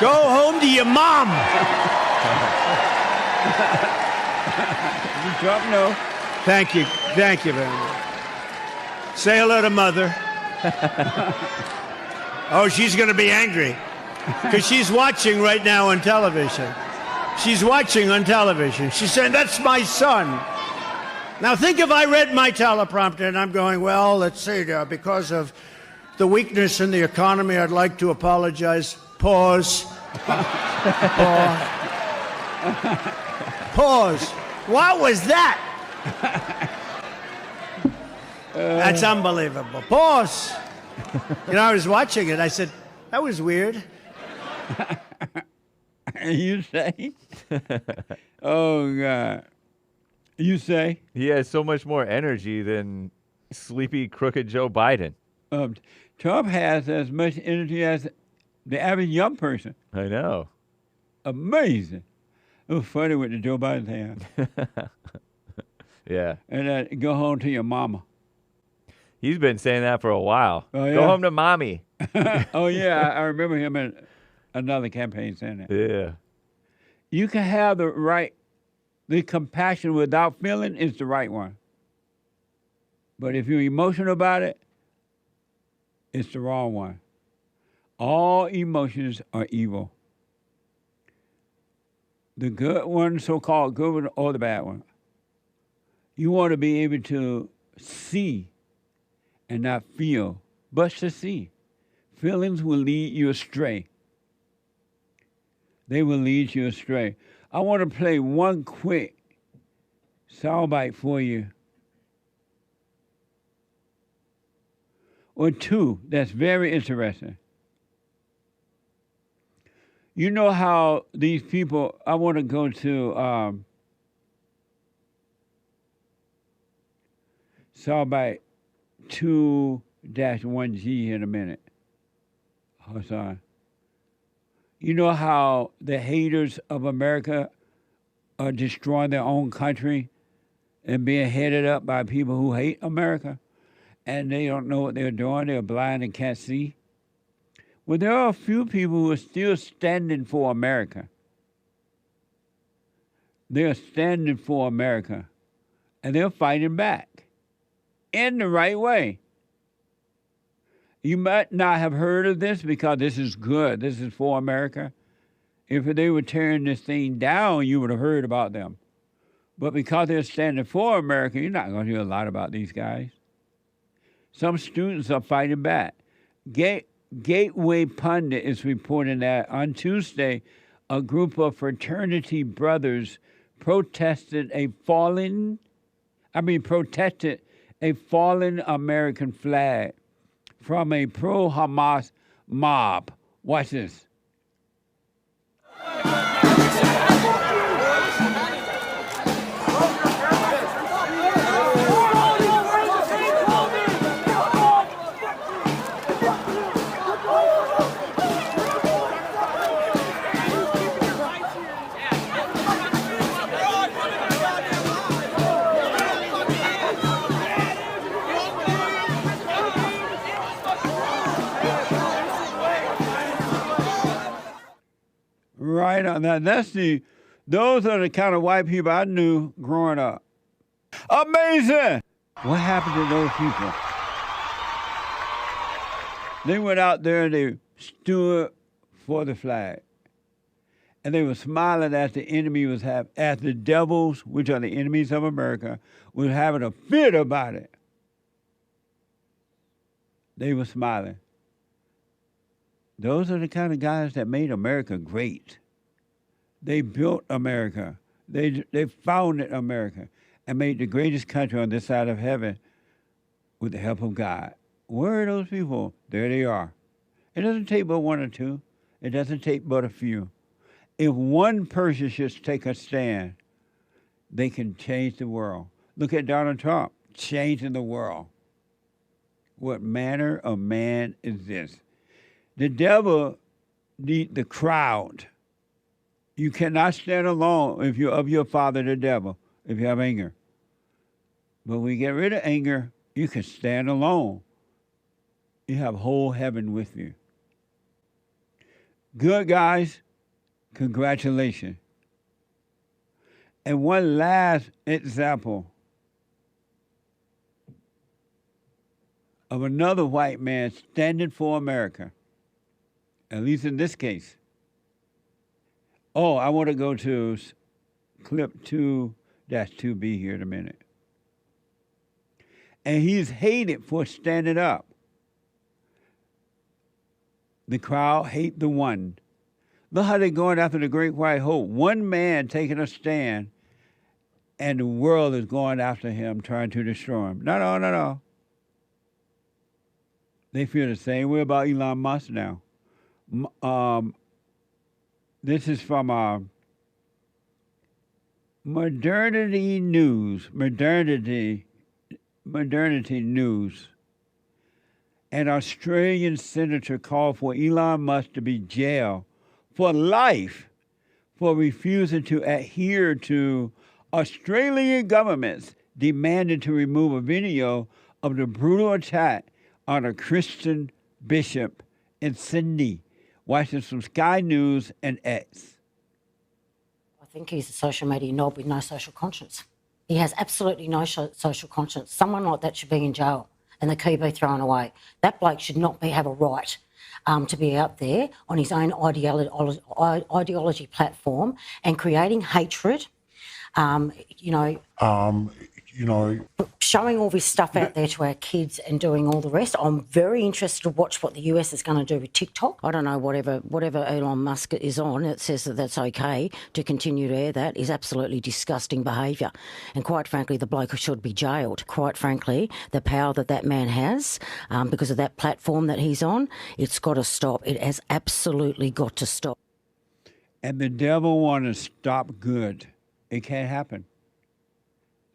Go home to your mom. Trump, no. Thank you. Thank you very much. Say hello to mother. Oh, she's going to be angry because she's watching right now on television. She's watching on television. She's saying, that's my son. Now, think if I read my teleprompter and I'm going, well, let's see, because of the weakness in the economy, I'd like to apologize. Pause. Pause. Pause. What was that? That's unbelievable. Pause. You know, I was watching it. I said, that was weird. You say? Oh, God. You say? He has so much more energy than sleepy, crooked Joe Biden. Trump has as much energy as the average young person. I know. Amazing. It was funny with the Joe Biden thing. Yeah. And go home to your mama. He's been saying that for a while. Oh, yeah? Go home to mommy. Oh, yeah. I remember him in another campaign saying that. Yeah. You can have the compassion without feeling is the right one. But if you're emotional about it, it's the wrong one. All emotions are evil. The good one, so-called good one, or the bad one. You want to be able to see and not feel, but to see. Feelings will lead you astray. They will lead you astray. I want to play one quick soundbite for you. Or two that's very interesting. You know how these people, I want to go to soundbite 2-1G in a minute. Hold on. You know how the haters of America are destroying their own country and being headed up by people who hate America? And they don't know what they're doing. They're blind and can't see. Well, there are a few people who are still standing for America. They're standing for America. And they're fighting back in the right way. You might not have heard of this because this is good. This is for America. If they were tearing this thing down, you would have heard about them. But because they're standing for America, you're not going to hear a lot about these guys. Some students are fighting back. Gateway Pundit is reporting that on Tuesday, a group of fraternity brothers protested a fallen American flag from a pro-Hamas mob. Watch this. Right on that. Those are the kind of white people I knew growing up. Amazing! What happened to those people? They went out there and they stood for the flag. And they were smiling as the enemy was as the devils, which are the enemies of America, was having a fit about it. They were smiling. Those are the kind of guys that made America great. They built America. They founded America and made the greatest country on this side of heaven with the help of God. Where are those people? There they are. It doesn't take but one or two. It doesn't take but a few. If one person should take a stand, they can change the world. Look at Donald Trump, changing the world. What manner of man is this? The devil the crowd. You cannot stand alone if you're of your father, the devil, if you have anger. But when you get rid of anger, you can stand alone. You have whole heaven with you. Good, guys. Congratulations. And one last example of another white man standing for America, at least in this case. Oh, I want to go to clip 2-2B here in a minute. And he's hated for standing up. The crowd hate the one. Look how they're going after the great white hope. One man taking a stand, and the world is going after him, trying to destroy him. No. They feel the same way about Elon Musk now. This is from Modernity News. Modernity News. An Australian senator called for Elon Musk to be jailed for life for refusing to adhere to Australian government's demanded to remove a video of the brutal attack on a Christian bishop in Sydney. Watch this from Sky News and X. I think he's a social media knob with no social conscience. He has absolutely no social conscience. Someone like that should be in jail and the key be thrown away. That bloke should not have a right to be out there on his own ideology platform and creating hatred, showing all this stuff out there to our kids and doing all the rest. I'm very interested to watch what the US is going to do with TikTok. I don't know, whatever Elon Musk is on, it says that that's okay to continue to air that is absolutely disgusting behaviour. And quite frankly, the bloke should be jailed. Quite frankly, the power that man has, because of that platform that he's on, it's got to stop. It has absolutely got to stop. And the devil wants to stop good. It can't happen.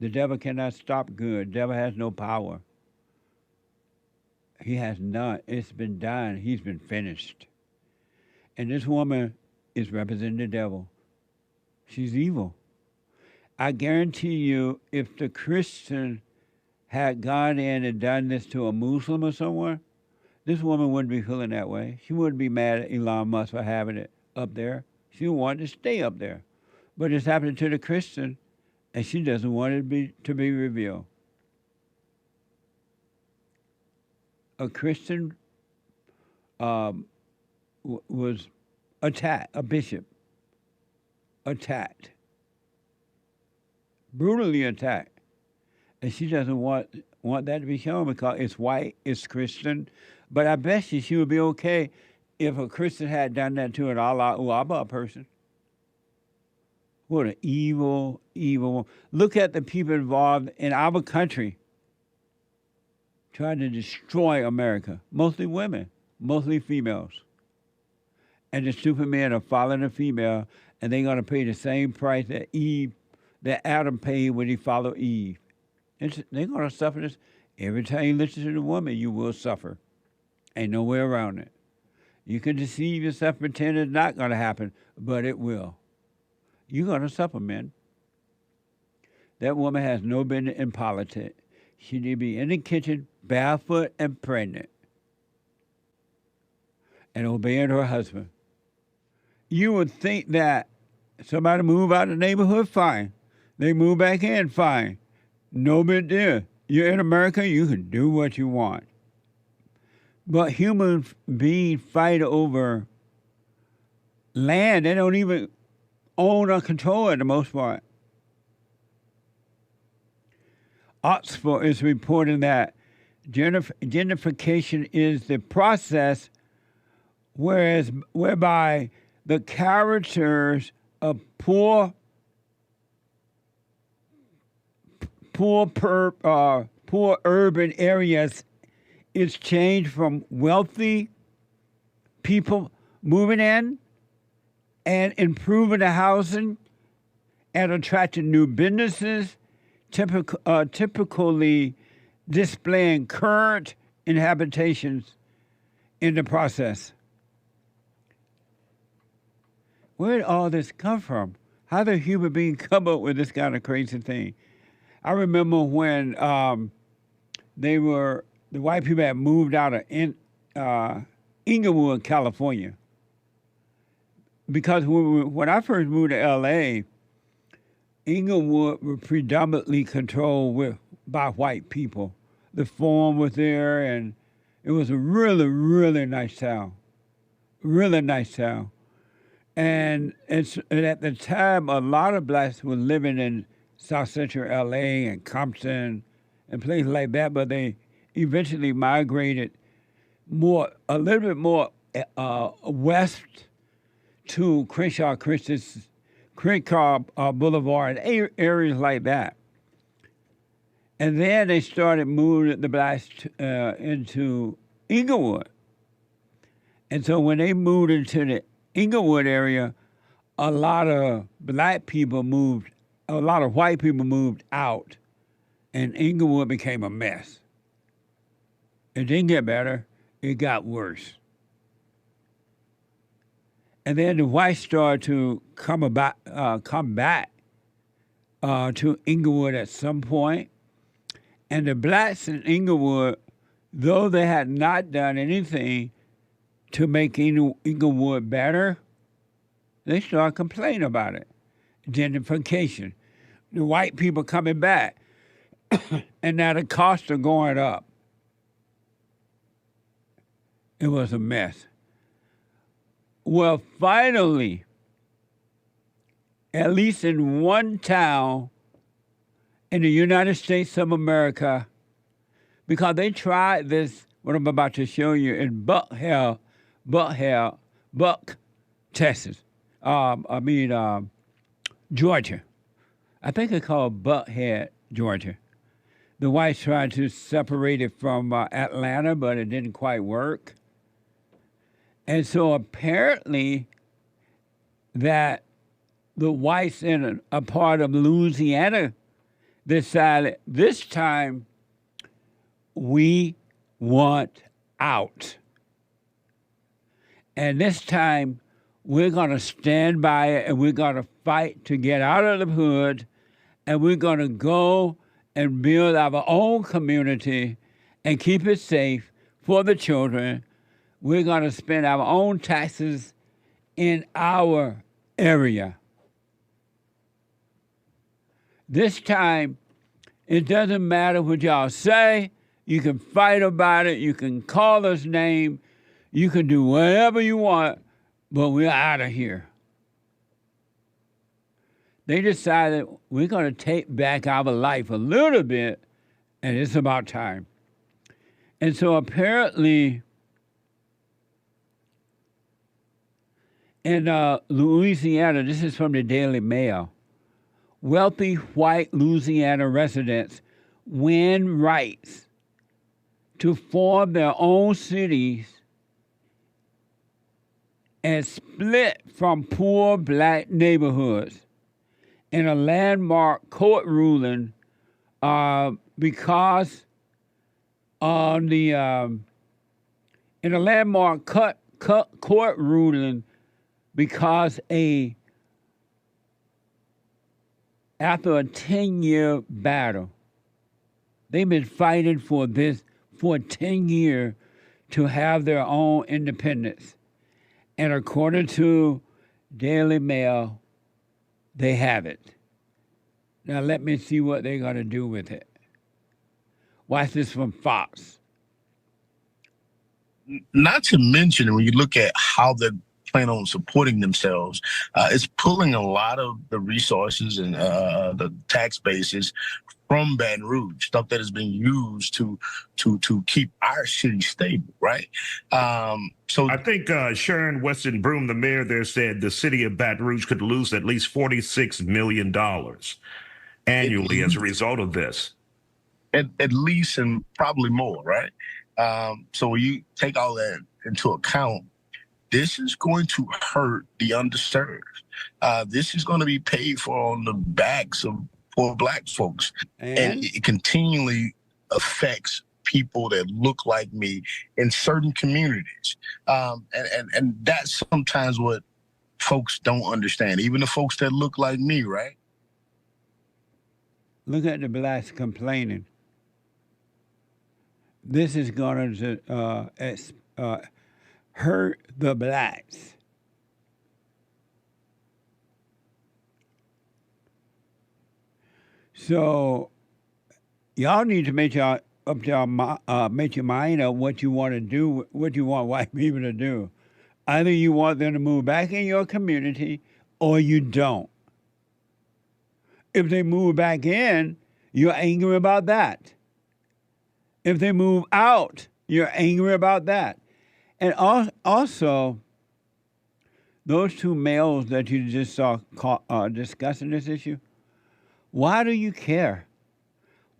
The devil cannot stop good. The devil has no power. He has none. It's been done. He's been finished. And this woman is representing the devil. She's evil. I guarantee you, if the Christian had gone in and done this to a Muslim or someone, this woman wouldn't be feeling that way. She wouldn't be mad at Elon Musk for having it up there. She wanted to stay up there. But it's happening to the Christian, and she doesn't want it to be revealed. A Christian was attacked, a bishop attacked, brutally attacked, and she doesn't want that to be shown because it's white, it's Christian. But I bet she would be okay if a Christian had done that to an Allah person. What an evil, evil. Look at the people involved in our country trying to destroy America. Mostly women, mostly females. And the stupid men are following the female, and they're going to pay the same price that Adam paid when he followed Eve. They're going to suffer this. Every time you listen to the woman, you will suffer. Ain't no way around it. You can deceive yourself, pretend it's not going to happen, but it will. You're going to suffer, men. That woman has no business in politics. She need to be in the kitchen, barefoot and pregnant, and obeying her husband. You would think that somebody move out of the neighborhood, fine. They move back in, fine. No big deal. You're in America, you can do what you want. But human beings fight over land. They don't even own or control it, the most part. Oxford is reporting that gentrification is the process whereby the characters of poor urban areas is changed from wealthy people moving in and improving the housing and attracting new businesses, typically displaying current inhabitations in the process. where did all this come from? How did a human being come up with this kind of crazy thing? I remember when the white people had moved out of Inglewood, California. Because when I first moved to L.A., Inglewood was predominantly controlled by white people. The Forum was there, and it was a really, really nice town. Really nice town. And at the time, a lot of blacks were living in South Central L.A. and Compton and places like that, but they eventually migrated a little bit more west to Crenshaw Boulevard and areas like that. And then they started moving the blacks into Inglewood. And so when they moved into the Inglewood area, a lot of white people moved out, and Inglewood became a mess. It didn't get better, it got worse. And then the whites started to come back to Inglewood at some point. And the blacks in Inglewood, though they had not done anything to make Inglewood better, they started complaining about it. Gentrification. The white people coming back. And now the costs are going up. It was a mess. Well, finally, at least in one town in the United States of America, because they tried this, what I'm about to show you, in Buck, Texas. Georgia. I think it's called Buckhead, Georgia. The whites tried to separate it from Atlanta, but it didn't quite work. And so apparently that the whites in a part of Louisiana decided this time we want out. And this time we're going to stand by it and we're going to fight to get out of the hood, and we're going to go and build our own community and keep it safe for the children. We're going to spend our own taxes in our area. This time, it doesn't matter what y'all say. You can fight about it. You can call us names. You can do whatever you want, but we're out of here. They decided we're going to take back our life a little bit, and it's about time. And so apparently, in Louisiana, this is from the Daily Mail, wealthy white Louisiana residents win rights to form their own cities and split from poor black neighborhoods in a landmark court ruling because on the in a landmark court ruling because after a 10-year battle, they've been fighting for this for 10 years to have their own independence. And according to Daily Mail, they have it. Now let me see what they're going to do with it. Watch this from Fox. Not to mention, when you look at how they're planning on supporting themselves, it's pulling a lot of the resources and the tax bases from Baton Rouge, stuff that has been used to keep our city stable, right? So I think Sharon Weston Broom, the mayor there, said the city of Baton Rouge could lose at least $46 million annually as a result of this. At least, and probably more, right? So when you take all that into account, this is going to hurt the underserved. This is going to be paid for on the backs of poor black folks. And it continually affects people that look like me in certain communities. And that's sometimes what folks don't understand. Even the folks that look like me, right? Look at the blacks complaining. This is going to hurt the blacks. So y'all need to make your mind up what you want to do, what you want white people to do. Either you want them to move back in your community or you don't. If they move back in, you're angry about that. If they move out, you're angry about that. And also, those two males that you just saw discussing this issue, why do you care?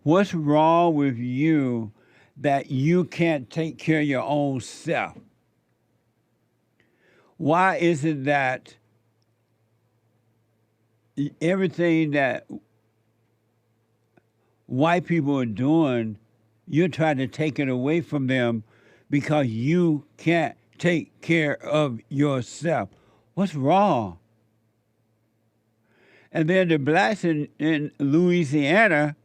What's wrong with you that you can't take care of your own self? Why is it that everything that white people are doing, you're trying to take it away from them because you can't take care of yourself? What's wrong? And then the blacks in Louisiana,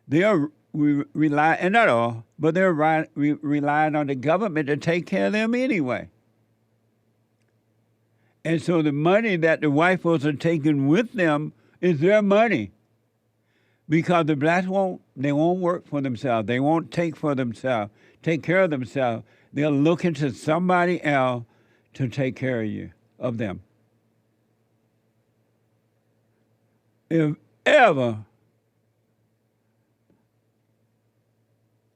they're relying, and not all, but they're relying on the government to take care of them anyway. And so the money that the white folks are taking with them is their money. Because the blacks won't work for themselves. They won't take care of themselves. They're looking to somebody else to take care of them. If ever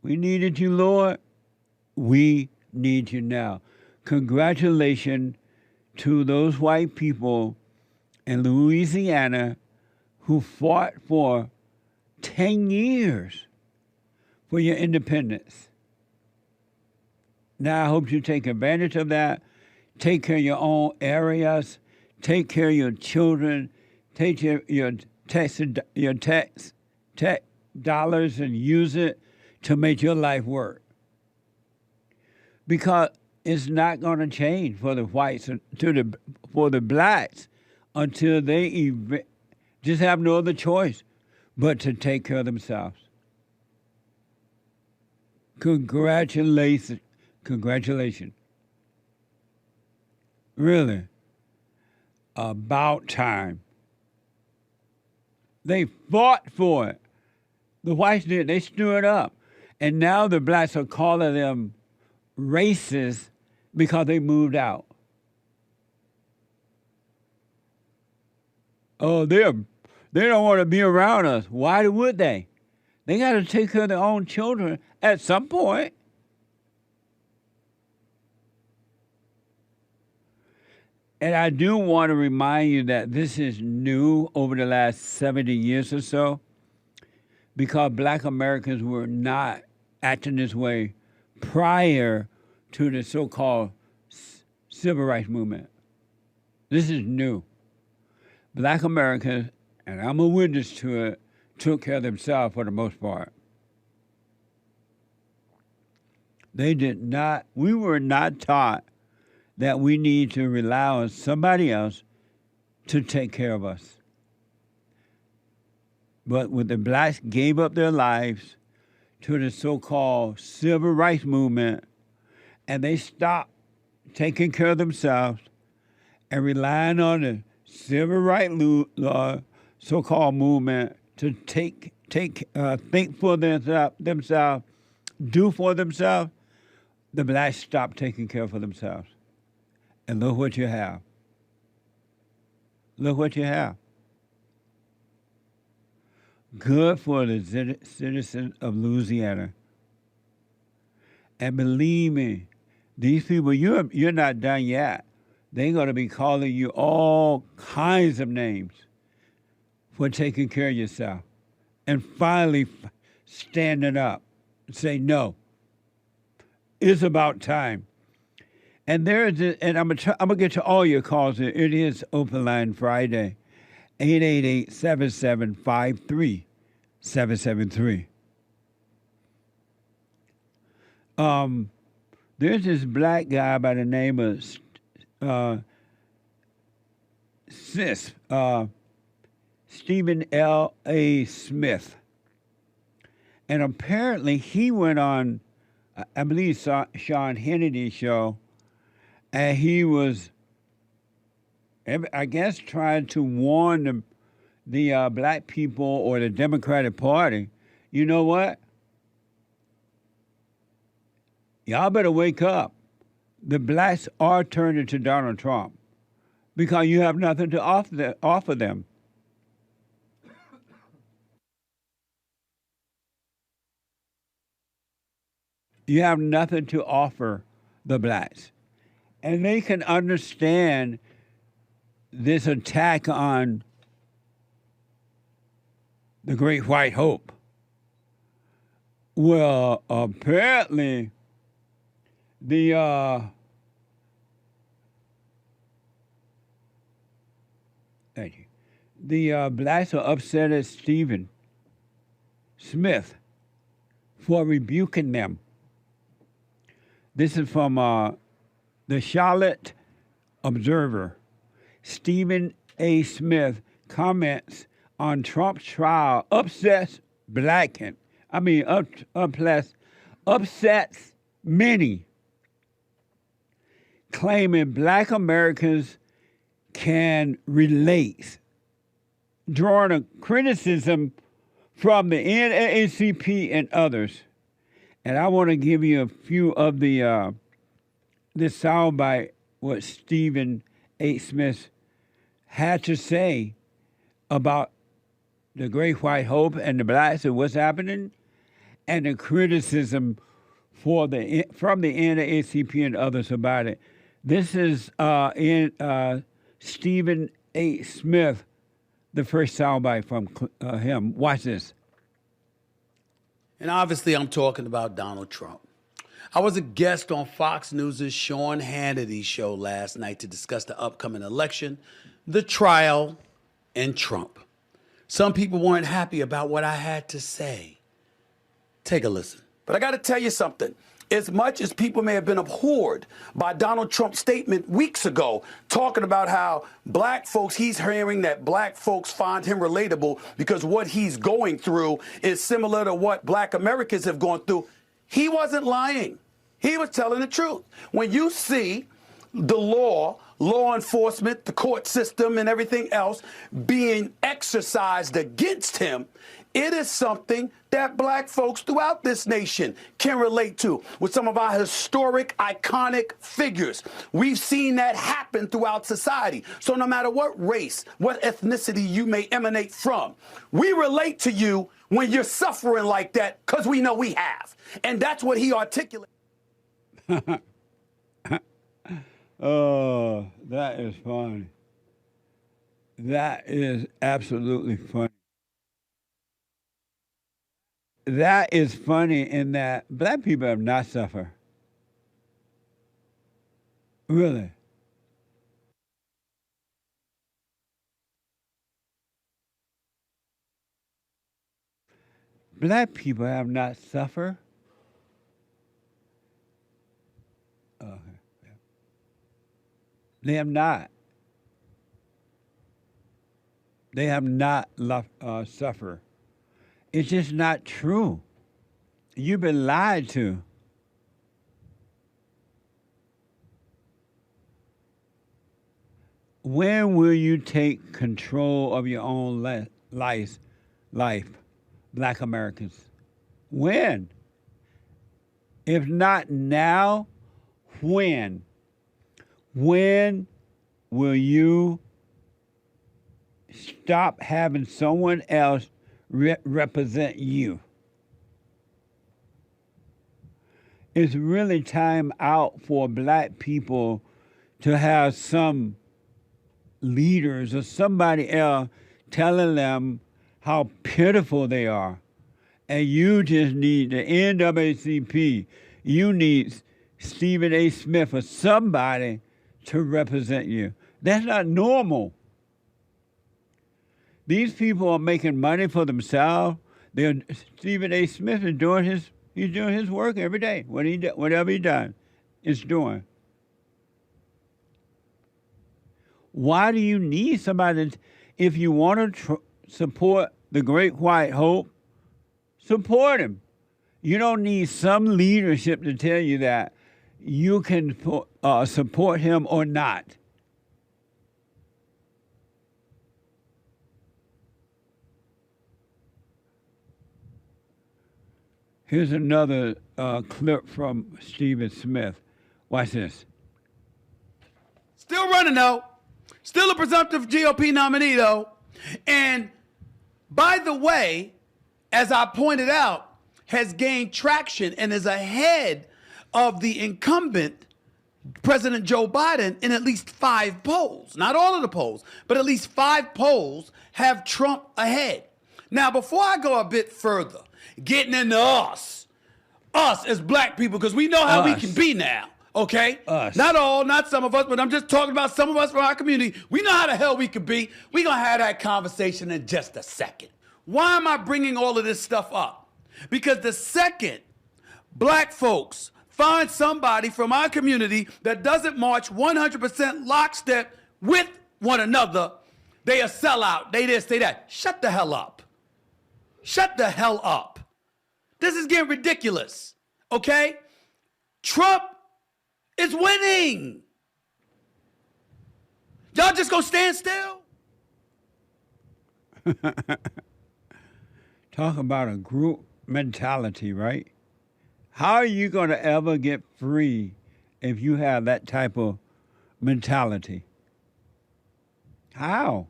we needed you, Lord, we need you now. Congratulations to those white people in Louisiana who fought for 10 years for your independence. Now I hope you take advantage of that. Take care of your own areas. Take care of your children. Take your tax dollars and use it to make your life work. Because it's not going to change for the whites, for the blacks, until they just have no other choice but to take care of themselves. Congratulations. Really. About time. They fought for it. The whites did. They stood up. And now the blacks are calling them racist because they moved out. Oh, they don't want to be around us. Why would they? They got to take care of their own children at some point. And I do want to remind you that this is new over the last 70 years or so, because black Americans were not acting this way prior to the so-called civil rights movement. This is new. Black Americans, and I'm a witness to it, took care of themselves for the most part. We were not taught that we need to rely on somebody else to take care of us. But when the blacks gave up their lives to the so-called civil rights movement, and they stopped taking care of themselves and relying on the civil rights so-called movement to think for themselves, do for themselves, the blacks stopped taking care for themselves. And look what you have. Look what you have. Good for the citizens of Louisiana. And believe me, these people, you're not done yet. They're going to be calling you all kinds of names for taking care of yourself. And finally standing up and say, no, it's about time. And I'm gonna get to all your calls. It is Open Line Friday, 888-7753-773. There's this black guy by the name of Stephen L.A. Smith. And apparently he went on, I believe, Sean Hannity's show, and he was, I guess, trying to warn the black people or the Democratic Party, you know what? Y'all better wake up. The blacks are turning to Donald Trump because you have nothing to offer them. You have nothing to offer the blacks. And they can understand this attack on the Great White Hope. Well, apparently, thank you. The blacks are upset at Stephen Smith for rebuking them. This is from the Charlotte Observer. Stephen A. Smith comments on Trump's trial upsets upsets many, claiming black Americans can relate, drawing a criticism from the NAACP and others. And I want to give you a few of the this soundbite what Stephen A. Smith had to say about the Great White Hope and the blacks and what's happening, and the criticism from the NAACP and others about it. This is in Stephen A. Smith, the first soundbite from him. Watch this. And obviously, I'm talking about Donald Trump. I was a guest on Fox News' Sean Hannity's show last night to discuss the upcoming election, the trial, and Trump. Some people weren't happy about what I had to say. Take a listen. But I got to tell you something. As much as people may have been abhorred by Donald Trump's statement weeks ago, talking about how black folks, he's hearing that black folks find him relatable because what he's going through is similar to what black Americans have gone through, he wasn't lying. He was telling the truth. When you see the law enforcement, the court system, and everything else being exercised against him, it is something that black folks throughout this nation can relate to with some of our historic, iconic figures. We've seen that happen throughout society. So no matter what race, what ethnicity you may emanate from, we relate to you when you're suffering like that because we know we have. And that's what he articulated. Oh, that is funny. That is absolutely funny. That is funny in that black people have not suffered. Really. Black people have not suffered. Okay. They have not. They have not suffered. It's just not true. You've been lied to. When will you take control of your own life, black Americans? When? If not now, when? When will you stop having someone else represent you? It's really time out for black people to have some leaders or somebody else telling them how pitiful they are. And you just need the NAACP. You need Stephen A. Smith or somebody to represent you. That's not normal. These people are making money for themselves. Stephen A. Smith is doing his work every day. Whatever he does, it's doing. Why do you need somebody? If you want to support the Great White Hope, support him. You don't need some leadership to tell you that you can support him or not. Here's another clip from Stephen Smith. Watch this. Still running, though. Still a presumptive GOP nominee, though. And by the way, as I pointed out, has gained traction and is ahead of the incumbent, President Joe Biden, in at least 5 polls. Not all of the polls, but at least 5 polls have Trump ahead. Now, before I go a bit further, getting into us as black people, because we know how we can be now. Okay? Not all, not some of us, but I'm just talking about some of us from our community. We know how the hell we could be. We're going to have that conversation in just a second. Why am I bringing all of this stuff up? Because the second black folks find somebody from our community that doesn't march 100% lockstep with one another, they a sellout. They this, they that. Shut the hell up. Shut the hell up. This is getting ridiculous. Okay? Trump is winning. Y'all just gonna stand still? Talk about a group mentality, right? How are you going to ever get free if you have that type of mentality? How?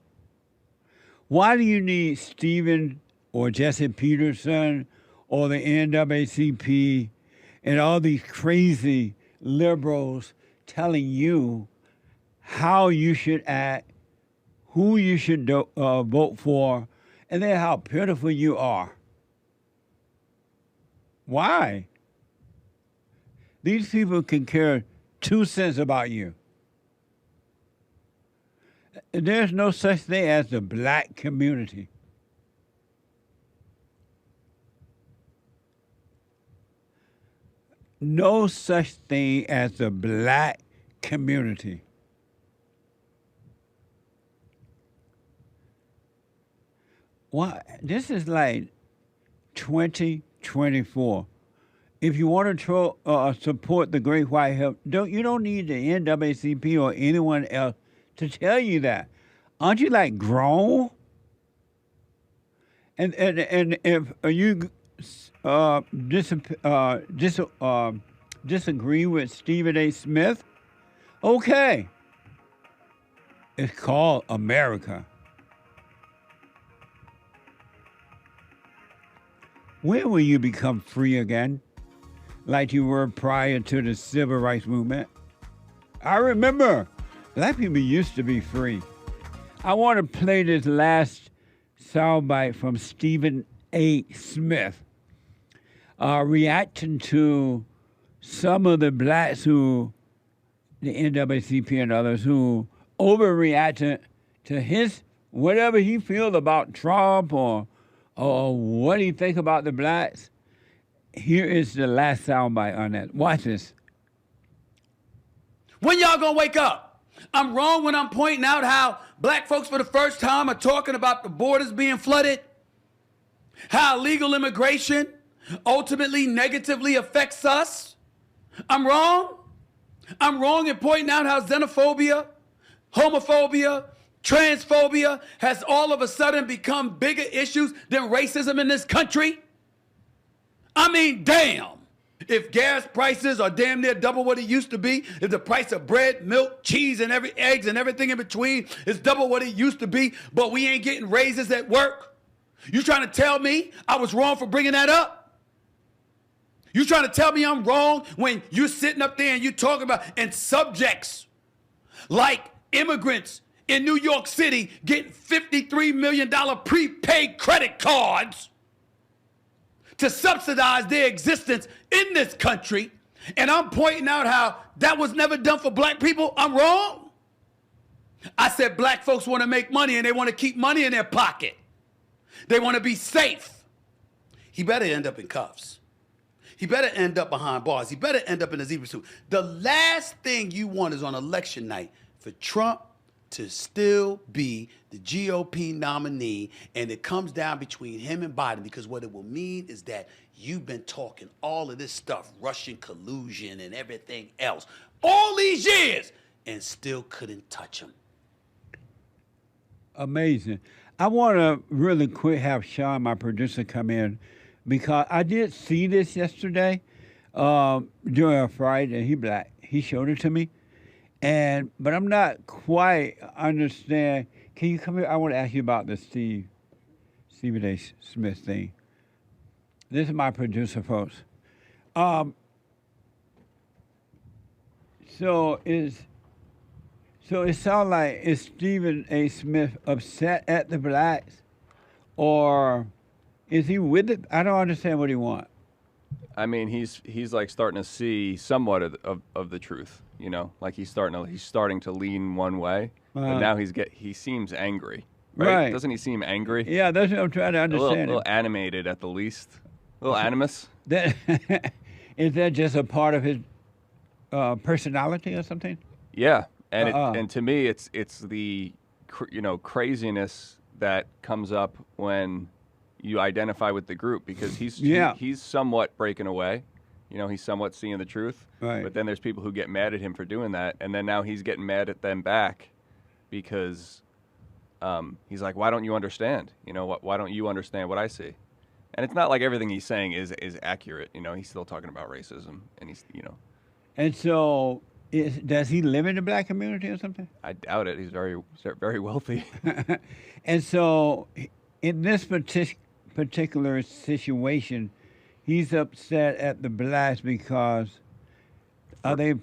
Why do you need Stephen or Jesse Peterson or the NAACP and all these crazy liberals telling you how you should act, who you should vote for, and then how pitiful you are? Why? These people can care 2 cents about you. There's no such thing as the black community. No such thing as the black community. Why? This is like 2024. If you want to support the Great White Hope, you don't need the NAACP or anyone else to tell you that. Aren't you like grown? And if you disagree with Stephen A. Smith, okay. It's called America. When will you become free again, like you were prior to the civil rights movement? I remember black people used to be free. I want to play this last soundbite from Stephen A. Smith, reacting to some of the blacks who, the NAACP and others, who overreacted to his, whatever he feels about Trump or what he think about the blacks. Here is the last soundbite on that. Watch this. When y'all gonna wake up? I'm wrong when I'm pointing out how black folks for the first time are talking about the borders being flooded, how illegal immigration ultimately negatively affects us. I'm wrong. I'm wrong in pointing out how xenophobia, homophobia, transphobia has all of a sudden become bigger issues than racism in this country. I mean, damn. If gas prices are damn near double what it used to be, if the price of bread, milk, cheese, and eggs and everything in between is double what it used to be, but we ain't getting raises at work, you trying to tell me I was wrong for bringing that up? You trying to tell me I'm wrong when you're sitting up there and you talking about, and subjects like immigrants in New York City getting $53 million prepaid credit cards to subsidize their existence in this country, and I'm pointing out how that was never done for black people? I'm wrong? I said black folks want to make money and they want to keep money in their pocket. They want to be safe. He better end up in cuffs. He better end up behind bars. He better end up in a zebra suit. The last thing you want is on election night for Trump to still be the GOP nominee, and it comes down between him and Biden, because what it will mean is that you've been talking all of this stuff, Russian collusion and everything else, all these years, and still couldn't touch him. Amazing. I want to really quick have Sean, my producer, come in, because I did see this yesterday during a Friday. He showed it to me, but I'm not quite understand. Can you come here? I want to ask you about the Stephen A. Smith thing. This is my producer, folks. So it sounds like, is Stephen A. Smith upset at the blacks, or is he with it? I don't understand what he wants. I mean, he's like starting to see somewhat of the truth, you know, like he's starting to lean one way, but now he seems angry, right? Doesn't he seem angry? Yeah, that's what I'm trying to understand. A little animated at the least, a little animus. Is that just a part of his personality or something? Yeah, and to me, it's the craziness that comes up when you identify with the group, because he's somewhat breaking away. You know, he's somewhat seeing the truth. Right. But then there's people who get mad at him for doing that, and then now he's getting mad at them back because he's like, why don't you understand? You know, why don't you understand what I see? And it's not like everything he's saying is accurate. You know, he's still talking about racism, and he's, you know. And so, does he live in the black community or something? I doubt it. He's very, very wealthy. And so, in this particular situation, he's upset at the blacks because are they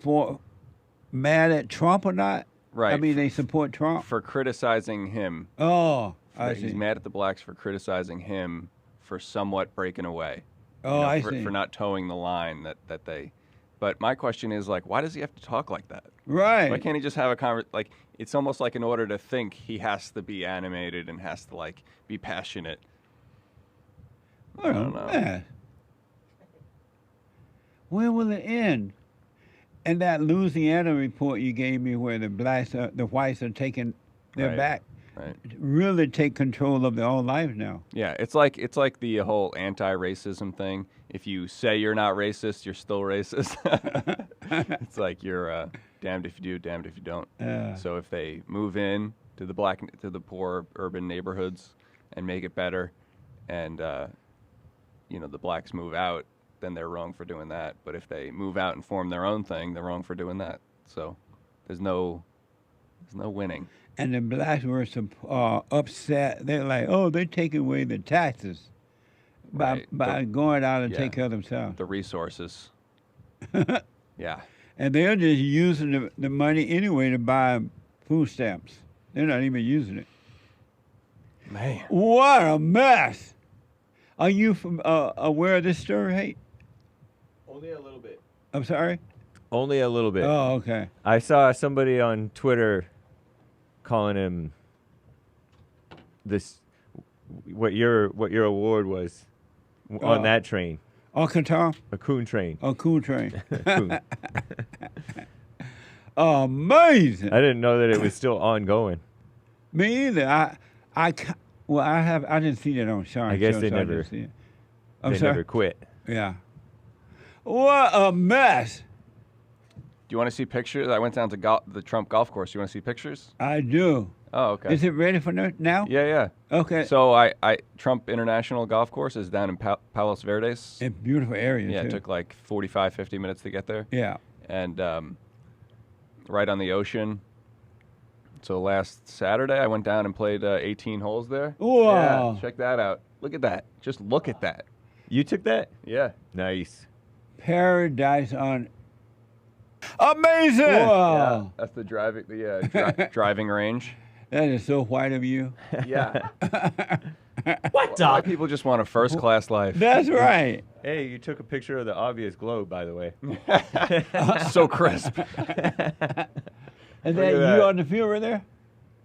mad at Trump or not? Right. I mean, they support Trump for criticizing him. Oh, I see. He's mad at the blacks for criticizing him for somewhat breaking away. Oh, I see. For not towing the line that they. But my question is, like, why does he have to talk like that? Right. Why can't he just have a conversation? Like, it's almost like in order to think, he has to be animated and has to, like, be passionate. I don't know. Man. Where will it end? And that Louisiana report you gave me, where the whites are taking their back, really take control of their own lives now. Yeah, it's like the whole anti-racism thing. If you say you're not racist, you're still racist. It's like you're damned if you do, damned if you don't. So if they move in to the poor urban neighborhoods and make it better, and the blacks move out, then they're wrong for doing that. But if they move out and form their own thing, they're wrong for doing that. So there's no winning. And the blacks were upset. They're like, oh, they're taking away the taxes by going out and take care of themselves. The resources. Yeah. And they're just using the money anyway to buy food stamps. They're not even using it. Man. What a mess. Are you aware of this story, Hate? Only a little bit. I'm sorry? Only a little bit. Oh, okay. I saw somebody on Twitter calling him what your award was on that train. On Qatar? A coon train. A coon train. Coon. Amazing. I didn't know that it was still ongoing. Me either. I didn't see that on Sean's I guess show, they so never. I didn't see it. They never quit. Yeah. What a mess. Do you want to see pictures? I went down to the Trump golf course. You want to see pictures? I do. Oh, okay. Is it ready for now? Yeah. Okay. So Trump International Golf Course is down in Palos Verdes. A beautiful area, Yeah, too. it took like 45, 50 minutes to get there. Yeah. And right on the ocean. So last Saturday, I went down and played 18 holes there. Wow. Yeah, check that out. Look at that. Just look at that. You took that? Yeah. Nice. Paradise on... Amazing! Wow. Yeah, that's the driving range. That is so white of you. Yeah. What the? People just want a first-class life. That's right. Hey, you took a picture of the obvious globe, by the way. So crisp. Is that you on the field right there?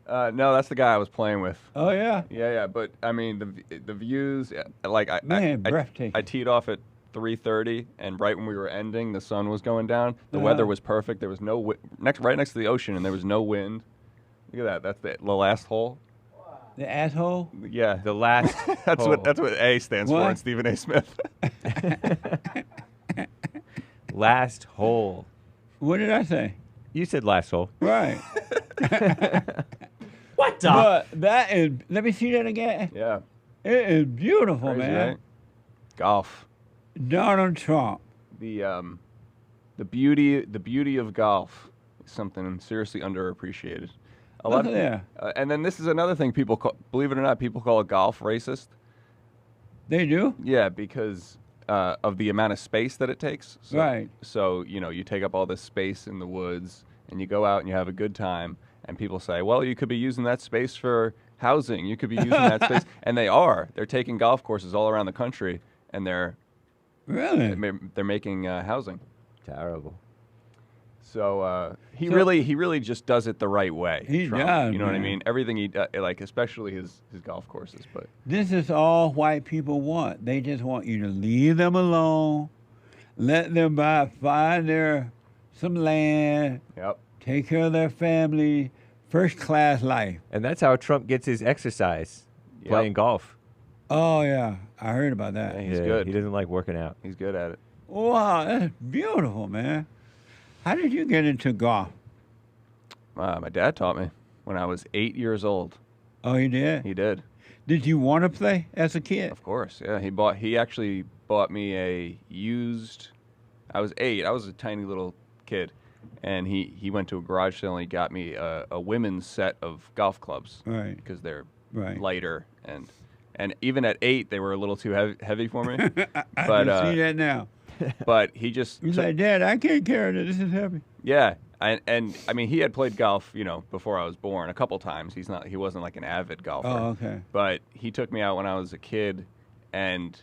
No, that's the guy I was playing with. Oh, yeah? Yeah. But, I mean, the views, breathtaking. I teed off at 3:30, and right when we were ending, the sun was going down. The weather was perfect. There was no right next to the ocean, and there was no wind. Look at that. That's the last hole. The asshole? Yeah. The last That's hole. what A stands for What? in Stephen A. Smith. Last hole. What did I say? You said last hole. Right. What the? But that is, let me see that again. Yeah. It is beautiful, Crazy, man. right? Golf. Donald Trump. The beauty of golf is something seriously underappreciated. Look at there. And then this is another thing people call, believe it or not, people call golf racist. They do? Yeah, because of the amount of space that it takes. So, Right. So, you take up all this space in the woods and you go out and you have a good time and people say, well, you could be using that space for housing. You could be using that space. And they are. They're taking golf courses all around the country and they're making housing. Terrible. So he really just does it the right way. He Trump, does, you know what I man. mean? Everything he does, like especially his golf courses. But This is all white people want. They just want you to leave them alone, let them find some land, take care of their family, first class life. And that's how Trump gets his exercise, playing golf. Oh yeah, I heard about that. Yeah, he's good. He doesn't like working out. He's good at it. Wow, that's beautiful, man. How did you get into golf? My dad taught me when I was 8 years old. Oh, he did? He did. Did you want to play as a kid? Of course, yeah. He actually bought me a used. I was 8. I was a tiny little kid, and he went to a garage sale and he got me a women's set of golf clubs. Right. Because they're Right. lighter and even at 8 they were a little too heavy for me. I But can see that now. But he just He's like, Dad, I can't carry this. This is heavy. yeah. And I mean, he had played golf, before I was born a couple times. He wasn't like an avid golfer. Oh, okay. But he took me out when I was a kid, and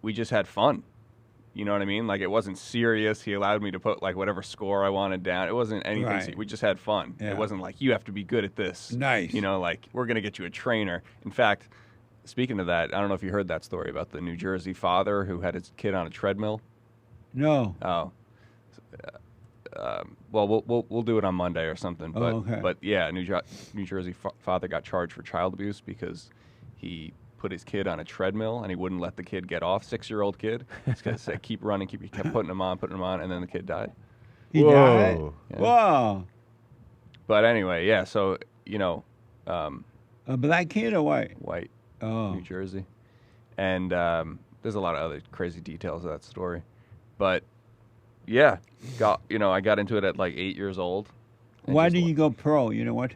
we just had fun. You know what I mean? Like, it wasn't serious. He allowed me to put like whatever score I wanted down. It wasn't anything. Right. We just had fun. Yeah. It wasn't like you have to be good at this. Nice. Like we're gonna get you a trainer. In fact, speaking of that, I don't know if you heard that story about the New Jersey father who had his kid on a treadmill. No. Oh. Well, we'll do it on Monday or something. But okay. But yeah, New Jersey father got charged for child abuse because he put his kid on a treadmill and he wouldn't let the kid get off. 6-year-old kid. He's gonna say keep running, he kept putting him on, and then the kid died. He died? Yeah. Wow. But anyway, yeah. So a black kid or white? White. Oh. New Jersey. And there's a lot of other crazy details of that story. But yeah, I got into it at like 8 years old. Why did you go pro? You know what?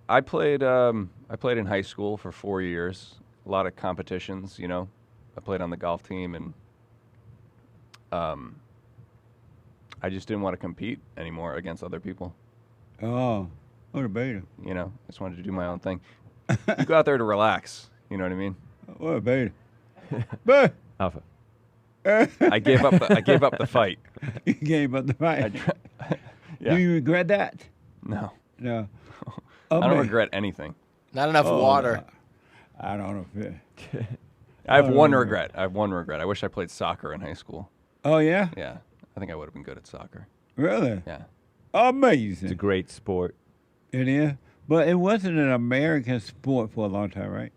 I played in high school for 4 years. A lot of competitions, I played on the golf team, and I just didn't want to compete anymore against other people. Oh, what a beta. I just wanted to do my own thing. You go out there to relax. You know what I mean? What a beta. But Alpha. I gave up the fight. You gave up the fight. Yeah. Do you regret that? No. No. I don't regret anything. Not enough water. I don't know if it. I have one regret. I wish I played soccer in high school. Oh, yeah? Yeah. I think I would have been good at soccer. Really? Yeah. Amazing. It's a great sport. It is? But it wasn't an American sport for a long time, right?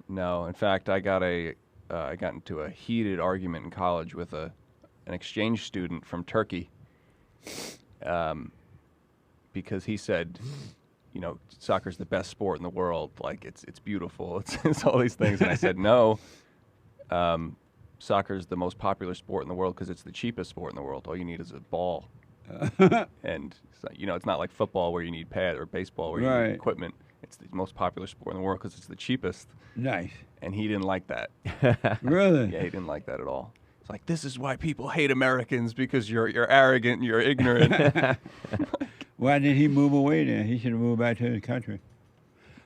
No. In fact, I got into a heated argument in college with an exchange student from Turkey, because he said, soccer's the best sport in the world. Like it's beautiful. It's all these things. And I said, no, soccer's the most popular sport in the world because it's the cheapest sport in the world. All you need is a ball. And it's not like football where you need pads or baseball where you need equipment. It's the most popular sport in the world because it's the cheapest. Nice. And he didn't like that. Really? Yeah, he didn't like that at all. It's like, this is why people hate Americans, because you're arrogant and you're ignorant. Why did he move away then? He should have moved back to his country.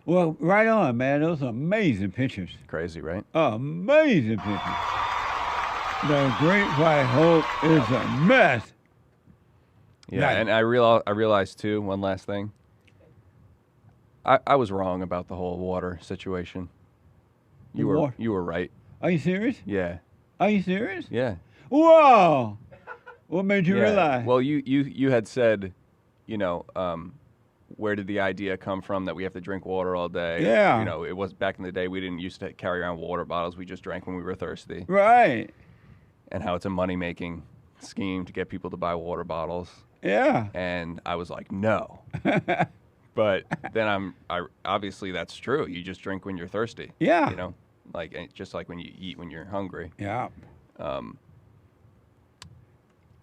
Well, right on, man. Those are amazing pictures. Crazy, right? Amazing pictures. The Great White Hope is a mess. Yeah, Nice. and I realized too, one last thing. I was wrong about the whole water situation. You were right. Are you serious? Yeah. Are you serious? Yeah. Whoa! What made you Yeah. realize? Well, you had said, where did the idea come from that we have to drink water all day? Yeah. You know, it was back in the day we didn't used to carry around water bottles. We just drank when we were thirsty. Right. And how it's a money-making scheme to get people to buy water bottles. Yeah. And I was like, no. But then obviously that's true. You just drink when you're thirsty. Yeah. You know, like just like when you eat when you're hungry. Yeah.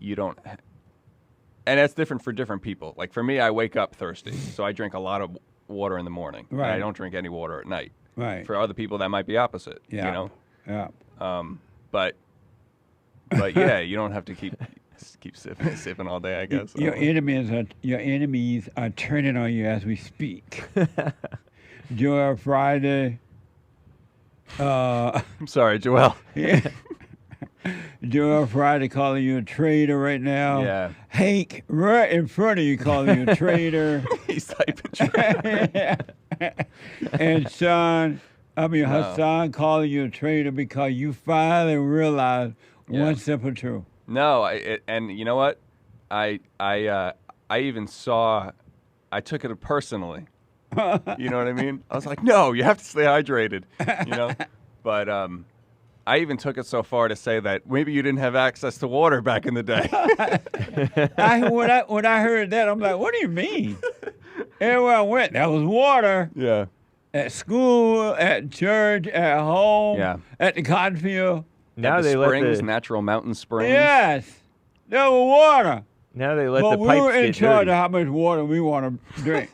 You don't, and that's different for different people. Like for me, I wake up thirsty, so I drink a lot of water in the morning. Right. And I don't drink any water at night. Right. For other people, that might be opposite. Yeah. You know. Yeah. But yeah, you don't have to keep sipping all day, I guess. Your enemies are turning on you as we speak. Joel Friday. I'm sorry, Joel. Yeah. Joel Friday calling you a traitor right now. Yeah. Hank right in front of you calling you a traitor. He's typing traitor. And Hassan calling you a traitor because you finally realized one simple truth. No, and you know what? I even saw, I took it personally. You know what I mean? I was like, no, you have to stay hydrated. You know, but I even took it so far to say that maybe you didn't have access to water back in the day. When I heard that, I'm like, what do you mean? Everywhere I went, there was water. Yeah. At school, at church, at home, at the cotton field. Now the they springs, let natural mountain springs. Yes, there was water. Now they let but the we pipes were in get charge dirty. of how much water we want to drink.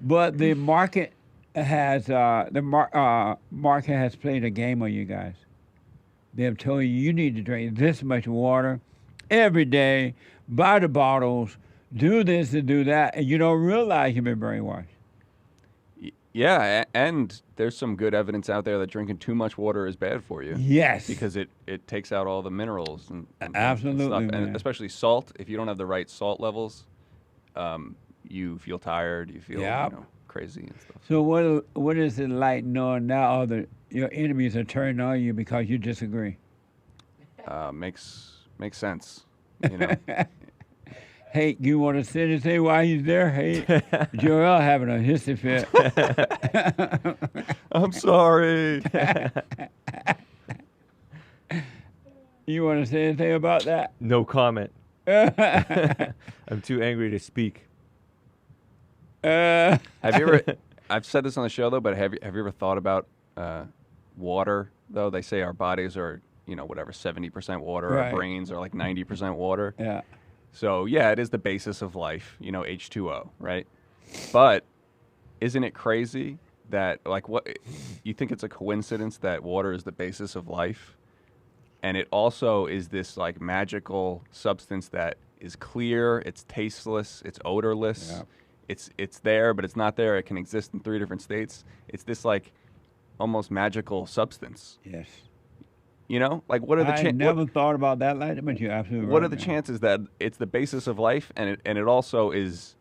But the market has market has played a game on you guys. They have told you need to drink this much water every day, buy the bottles, do this and do that, and you don't realize you've been brainwashed. Yeah, and there's some good evidence out there that drinking too much water is bad for you. Yes. Because it takes out all the minerals and Absolutely, stuff. man. And especially salt. If you don't have the right salt levels, you feel tired, you feel crazy and stuff. So what is it like knowing now your enemies are turning on you because you disagree? Makes sense. You know. Hey, you want to sit and say why he's there? Hey, Joel having a hissy fit. I'm sorry. You want to say anything about that? No comment. I'm too angry to speak. Have you ever? I've said this on the show though, but have you ever thought about water? Though they say our bodies are, 70% water. Right. Our brains are like 90% water. Yeah. So yeah, it is the basis of life. H2O, right? But isn't it crazy that what you think it's a coincidence that water is the basis of life, and it also is this magical substance that is clear, it's tasteless, it's odorless. Yeah. It's there, but it's not there. It can exist in 3 different states. It's this almost magical substance. Yes. What are the chances? I never thought about that like that, but you're absolutely right. What are the chances that it's the basis of life and it also is,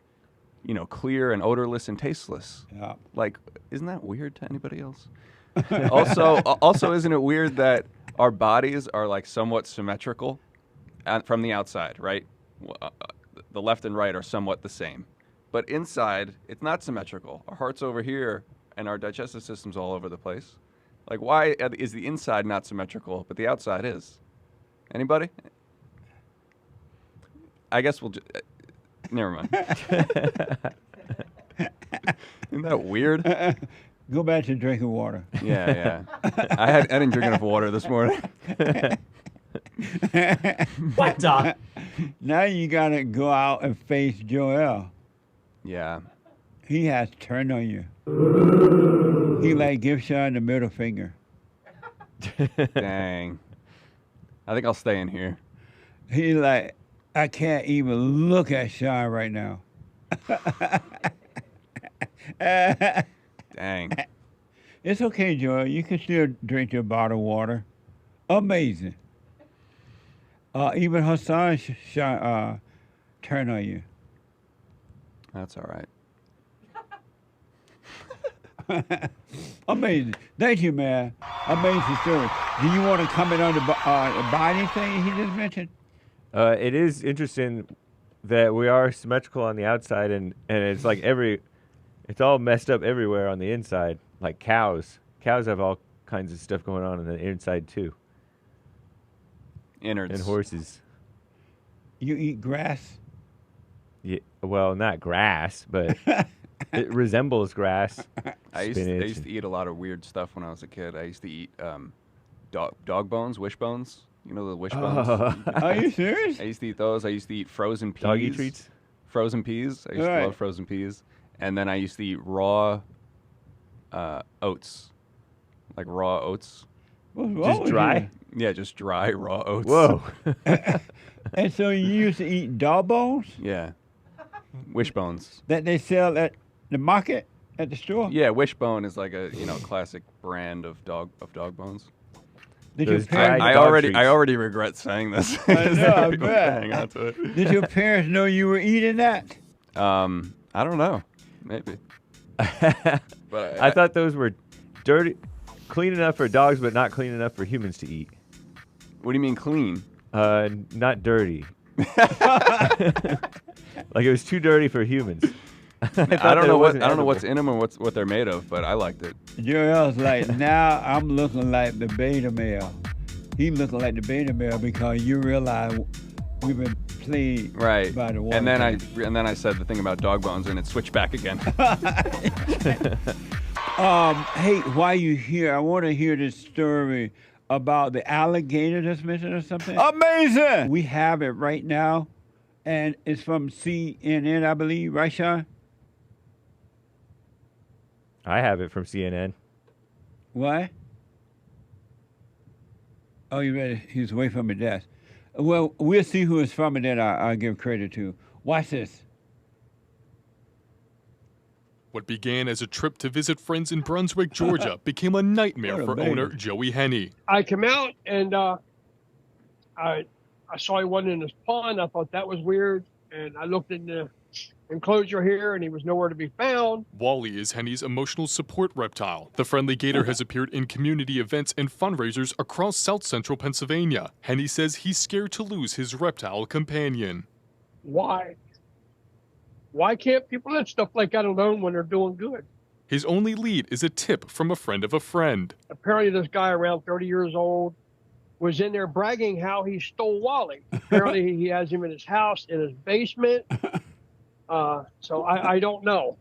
clear and odorless and tasteless? Yeah. Isn't that weird to anybody else? also, isn't it weird that our bodies are somewhat symmetrical from the outside, right? The left and right are somewhat the same. But inside, it's not symmetrical. Our heart's over here, and our digestive system's all over the place. Why is the inside not symmetrical, but the outside is? Anybody? I guess we'll just... never mind. Isn't that weird? Go back to drinking water. Yeah. I didn't drink enough water this morning. What the? Now you got to go out and face Joel. Yeah. He has turned on you. He give Sean the middle finger. Dang. I think I'll stay in here. He I can't even look at Sean right now. Dang. It's okay, Joel. You can still drink your bottled water. Amazing. Even Hassan turn on you. That's all right. Amazing. Thank you, man. Amazing story. Do you want to comment on the Biden thing he just mentioned? It is interesting. that we are symmetrical on the outside, and it's like it's all messed up everywhere on the inside. Like cows. Cows have all kinds of stuff going on the inside too. Innards. And horses. You eat grass? Yeah, well, not grass, but it resembles grass. I used to eat a lot of weird stuff when I was a kid. I used to eat dog bones, wishbones. You know the wishbones? Are you serious? I used to eat those. I used to eat frozen peas. Doggy treats? Frozen peas. I used to love frozen peas. And then I used to eat raw oats. Like raw oats. What's wrong with dry? Yeah, just dry raw oats. Whoa. And so you used to eat dog bones? Yeah. Wishbones. That they sell at the market at the store? Yeah, Wishbone is like a classic brand of dog bones. Did your parents, I already regret saying this. I know, I People bet. hang on to it. Did your parents know you were eating that? I don't know. Maybe. But I thought those were dirty, clean enough for dogs, but not clean enough for humans to eat. What do you mean clean? Not dirty. Like it was too dirty for humans. I don't know what's in them or what they're made of, but I liked it. Joel's like, now I'm looking like the beta male. He looking like the beta male because you realize we've been played Right. by the water. And then I said the thing about dog bones, and it switched back again. Hey, while you here, I want to hear this story about the alligator that's missing or something. Amazing! We have it right now, and it's from CNN, I believe, right, Sean? I have it from CNN. What? Oh, you ready? He's away from his desk. Well, we'll see who it's from, and then I'll give credit to. Watch this. What began as a trip to visit friends in Brunswick, Georgia, became a nightmare for owner Joey Henney. I came out and I saw he wasn't in his pond. I thought that was weird, and I looked in the enclosure here, and he was nowhere to be found. Wally is Henny's emotional support reptile. The friendly gator has appeared in community events and fundraisers across South Central Pennsylvania. Henny says he's scared to lose his reptile companion. Why? Why can't people let stuff like that alone when they're doing good? His only lead is a tip from a friend of a friend. Apparently this guy around 30 years old was in there bragging how he stole Wally. Apparently he has him in his house, in his basement. So I don't know.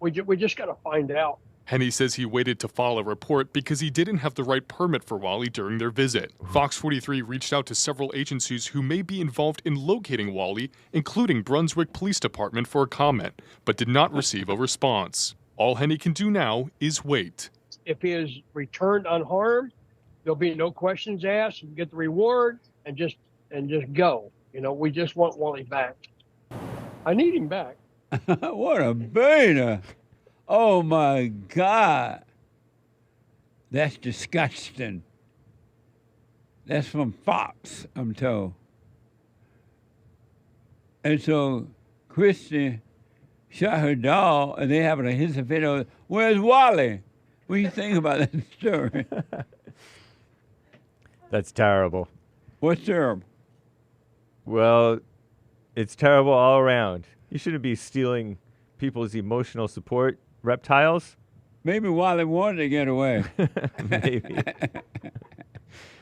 We just got to find out. Henny says he waited to file a report because he didn't have the right permit for Wally during their visit. Fox 43 reached out to several agencies who may be involved in locating Wally, including Brunswick Police Department, for a comment, but did not receive a response. All Henny can do now is wait. If he is returned unharmed, there'll be no questions asked. You get the reward and just go. You know, we just want Wally back. I need him back. What a beta. Oh, my God. That's disgusting. That's from Fox, I'm told. And so Kristi shot her dog, and they having a hissing fit over, where's Wally? What do you think about that story? That's terrible. What's terrible? Well, it's terrible all around. You shouldn't be stealing people's emotional support reptiles. Maybe Wally wanted to get away. Maybe.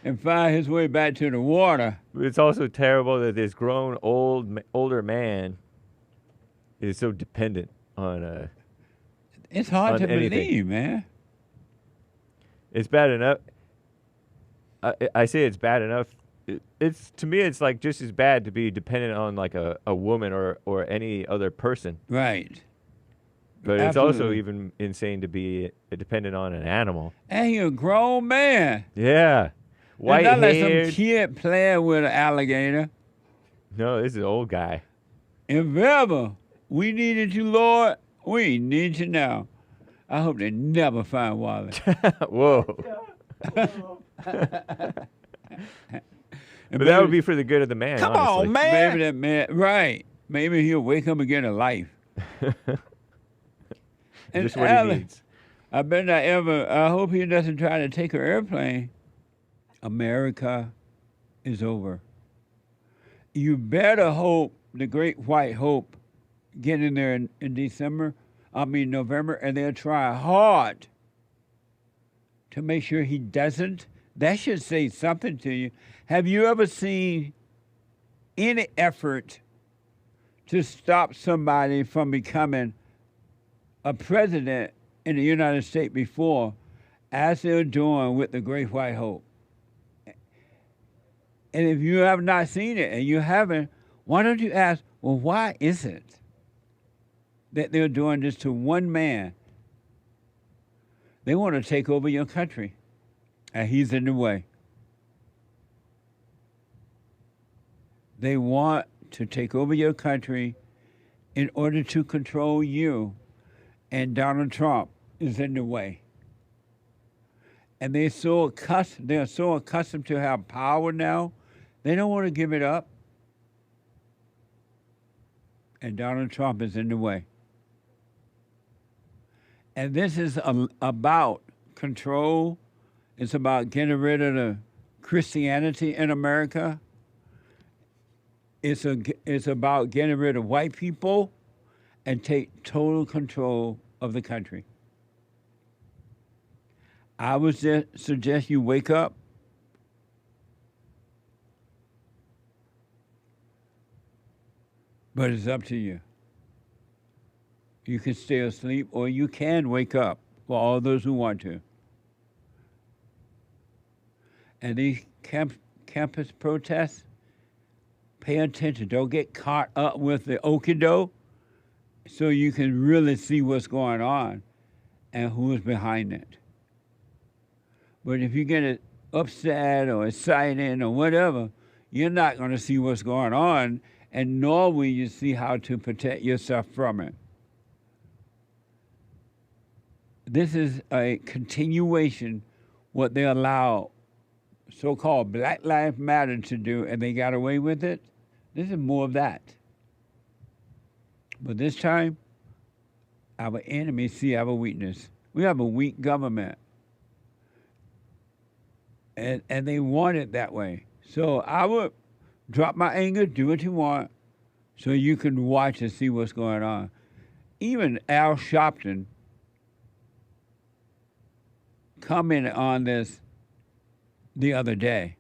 And find his way back to the water. But it's also terrible that this grown older man is so dependent on It's hard to anything. believe, man. It's bad enough. I say it's bad enough. It's to me, it's like just as bad to be dependent on like a woman or any other person. Right. But Absolutely. it's also even insane to be dependent on an animal. And you're a grown man. Yeah. It's not like some White-haired. kid playing with an alligator. No, this is an old guy. If ever we needed you, Lord, we need you now. I hope they never find Wally. Whoa. But that would be for the good of the man. Come honestly. on, man. Maybe that man, right. Maybe he'll wake up again to life. Just what he needs. I hope he doesn't try to take an airplane. America is over. You better hope the Great White Hope get in there in November, and they'll try hard to make sure he doesn't. That should say something to you. Have you ever seen any effort to stop somebody from becoming a president in the United States before, as they're doing with the Great White Hope? And if you have not seen it, and you haven't, why don't you ask, well, why is it that they're doing this to one man? They want to take over your country, and he's in the way. They want to take over your country in order to control you, and Donald Trump is in the way. And they're so accustomed to have power now, they don't want to give it up. And Donald Trump is in the way. And this is about control. It's about getting rid of the Christianity in America. It's about getting rid of white people and take total control of the country. I would suggest you wake up. But it's up to you. You can stay asleep or you can wake up, for all those who want to. And these campus protests, pay attention. Don't get caught up with the okie-doke, so you can really see what's going on and who is behind it. But if you get upset or excited or whatever, you're not going to see what's going on, and nor will you see how to protect yourself from it. This is a continuation what they allow so-called Black Lives Matter to do, and they got away with it. This is more of that. But this time, our enemies see our weakness. We have a weak government. And they want it that way. So I would drop my anger, do what you want, so you can watch and see what's going on. Even Al Sharpton commented on this the other day.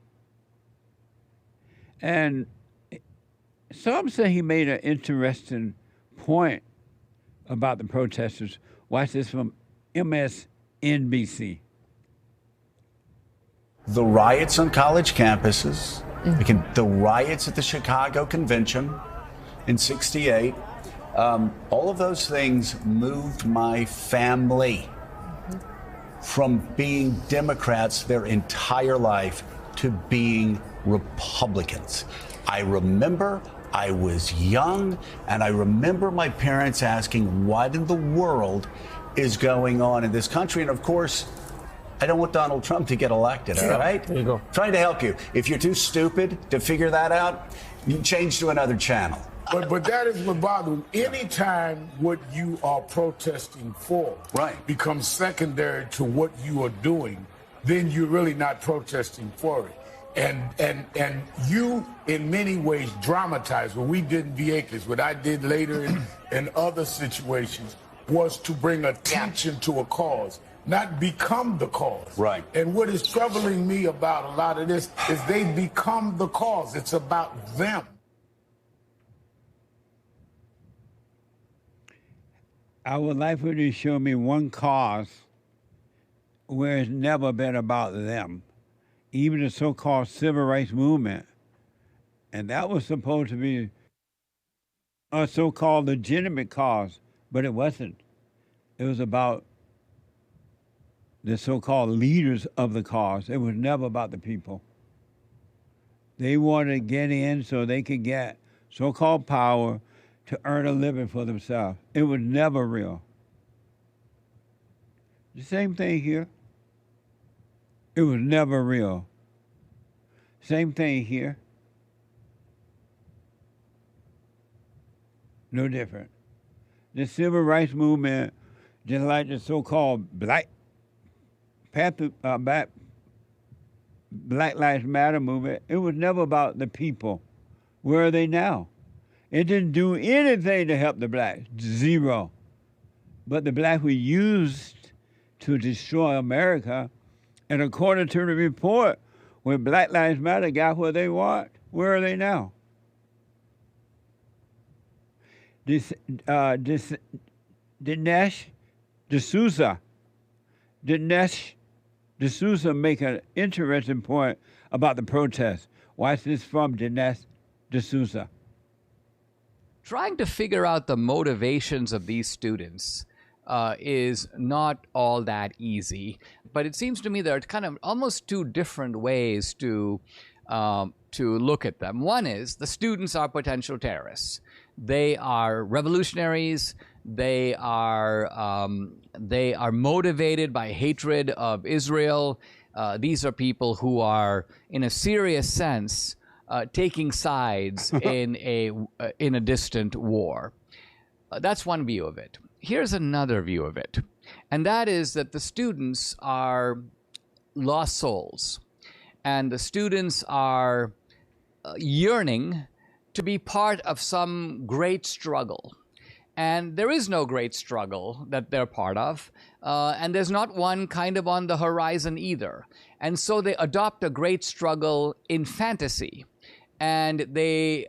And some say he made an interesting point about the protesters. Watch this from MSNBC. The riots on college campuses, the riots at the Chicago Convention in '68, all of those things moved my family from being Democrats their entire life to being Republicans. I remember I was young, and I remember my parents asking, what in the world is going on in this country? And of course, I don't want Donald Trump to get elected, all right? There you go. Trying to help you. If you're too stupid to figure that out, you change to another channel. But that is what bothers me. Anytime what you are protesting for becomes secondary to what you are doing, then you're really not protesting for it. And you, in many ways, dramatize what we did in Vieques, what I did later in other situations, was to bring attention to a cause, not become the cause. Right. And what is troubling me about a lot of this is they become the cause. It's about them. I would like for you to show me one cause where it's never been about them. Even the so-called civil rights movement. And that was supposed to be a so-called legitimate cause, but it wasn't. It was about the so-called leaders of the cause. It was never about the people. They wanted to get in so they could get so-called power to earn a living for themselves. It was never real. The same thing here. It was never real. Same thing here. No different. The civil rights movement, just like the so-called Black Lives Matter movement, it was never about the people. Where are they now? It didn't do anything to help the blacks. Zero. But the blacks were used to destroy America. And according to the report, when Black Lives Matter got where they want, where are they now? Dinesh D'Souza make an interesting point about the protest. Watch this from Dinesh D'Souza. Trying to figure out the motivations of these students is not all that easy, but it seems to me there are kind of almost two different ways to look at them. One is the students are potential terrorists. They are revolutionaries. They are motivated by hatred of Israel. These are people who are, in a serious sense, taking sides in a distant war. That's one view of it. Here's another view of it, and that is that the students are lost souls, and the students are yearning to be part of some great struggle. And there is no great struggle that they're part of, and there's not one kind of on the horizon either. And so they adopt a great struggle in fantasy, and they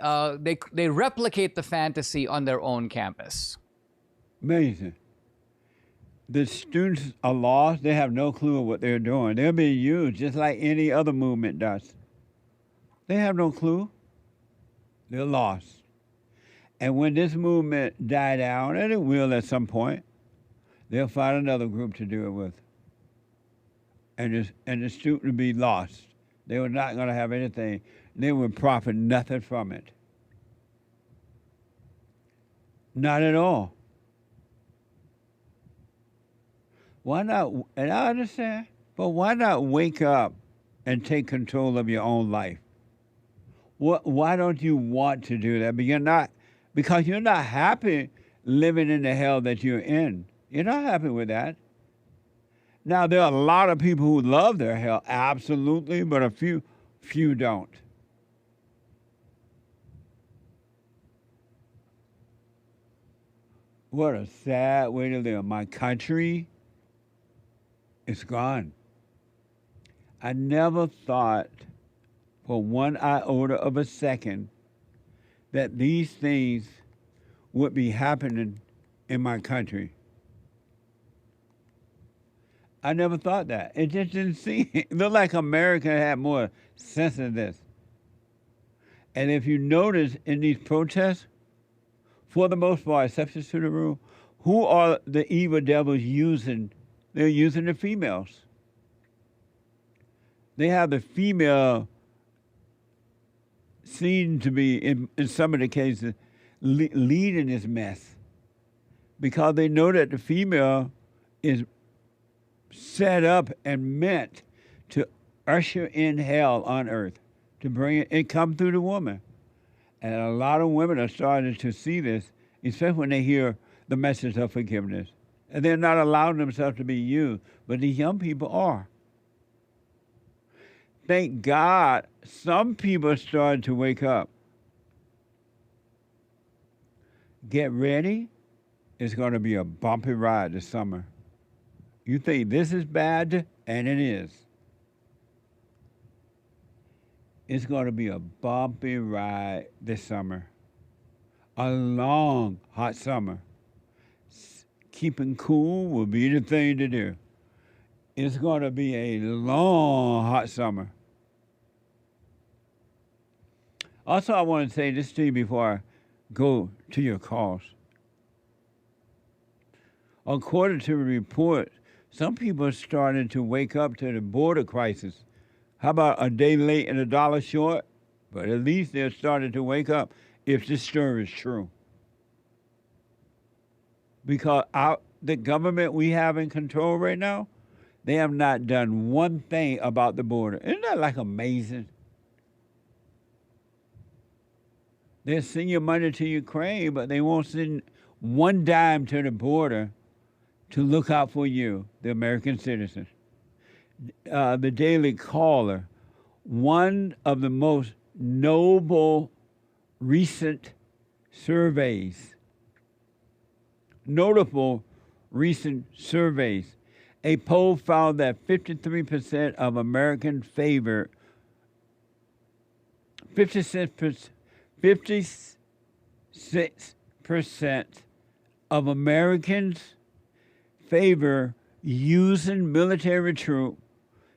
replicate the fantasy on their own campus. Amazing. The students are lost. They have no clue of what they're doing. They're being used just like any other movement does. They have no clue. They're lost. And when this movement die down, and it will at some point, they'll find another group to do it with. And the student will be lost. They were not going to have anything. They would profit nothing from it. Not at all. Why not? And I understand, but why not wake up and take control of your own life? Why don't you want to do that? Because you're not happy living in the hell that you're in. You're not happy with that. Now, there are a lot of people who love their hell, absolutely, but a few don't. What a sad way to live. My country is gone. I never thought for one iota of a second that these things would be happening in my country. I never thought that. It just didn't seem. It looked like America had more sense than this. And if you notice in these protests, for the most part, exceptions to the rule, who are the evil devils using? They're using the females. They have the female seen to be, in some of the cases, leading this mess. Because they know that the female is set up and meant to usher in hell on earth, to bring it come through the woman. And a lot of women are starting to see this, especially when they hear the message of forgiveness. And they're not allowing themselves to be used, but these young people are. Thank God some people are starting to wake up. Get ready. It's going to be a bumpy ride this summer. You think this is bad, and it is. It's going to be a bumpy ride this summer. A long, hot summer. Keeping cool will be the thing to do. It's going to be a long, hot summer. Also, I want to say this to you before I go to your calls. According to a report, some people are starting to wake up to the border crisis. How about a day late and a dollar short? But at least they're starting to wake up if this story is true. Because the government we have in control right now, they have not done one thing about the border. Isn't that like amazing? They're sending money to Ukraine, but they won't send one dime to the border to look out for you, the American citizens. The Daily Caller, one of the most noble recent surveys. Notable recent surveys. A poll found that 53% of Americans favor 56% of Americans favor using military troops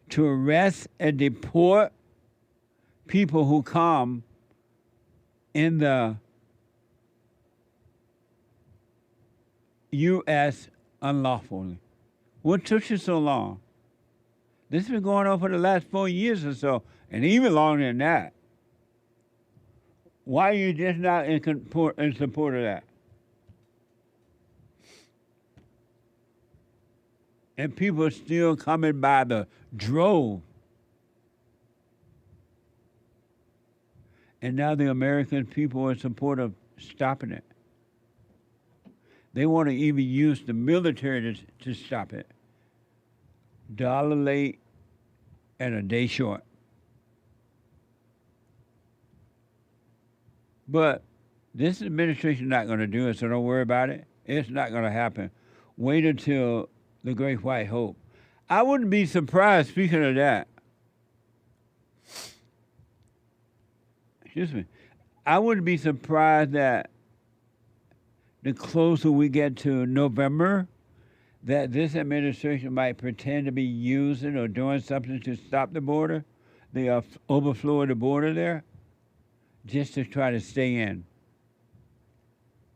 to arrest and deport people who come in the U.S. unlawfully. What took you so long? This has been going on for the last 4 years or so, and even longer than that. Why are you just not in support of that? And people are still coming by the drove. And now the American people are in support of stopping it. They want to even use the military to stop it. Dollar late and a day short. But this administration is not going to do it, so don't worry about it. It's not going to happen. Wait until the Great White Hope. I wouldn't be surprised, speaking of that. Excuse me. I wouldn't be surprised that the closer we get to November, that this administration might pretend to be using or doing something to stop the border, the overflow of the border there, just to try to stay in,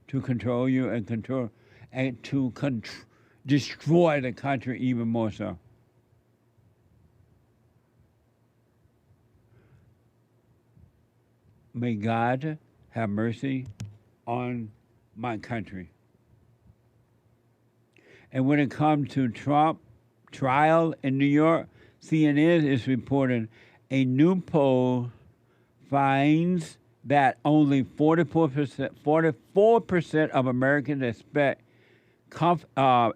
to control you and to destroy the country even more so. May God have mercy on my country. And when it comes to Trump trial in New York, CNN is reporting a new poll finds that only 44% of Americans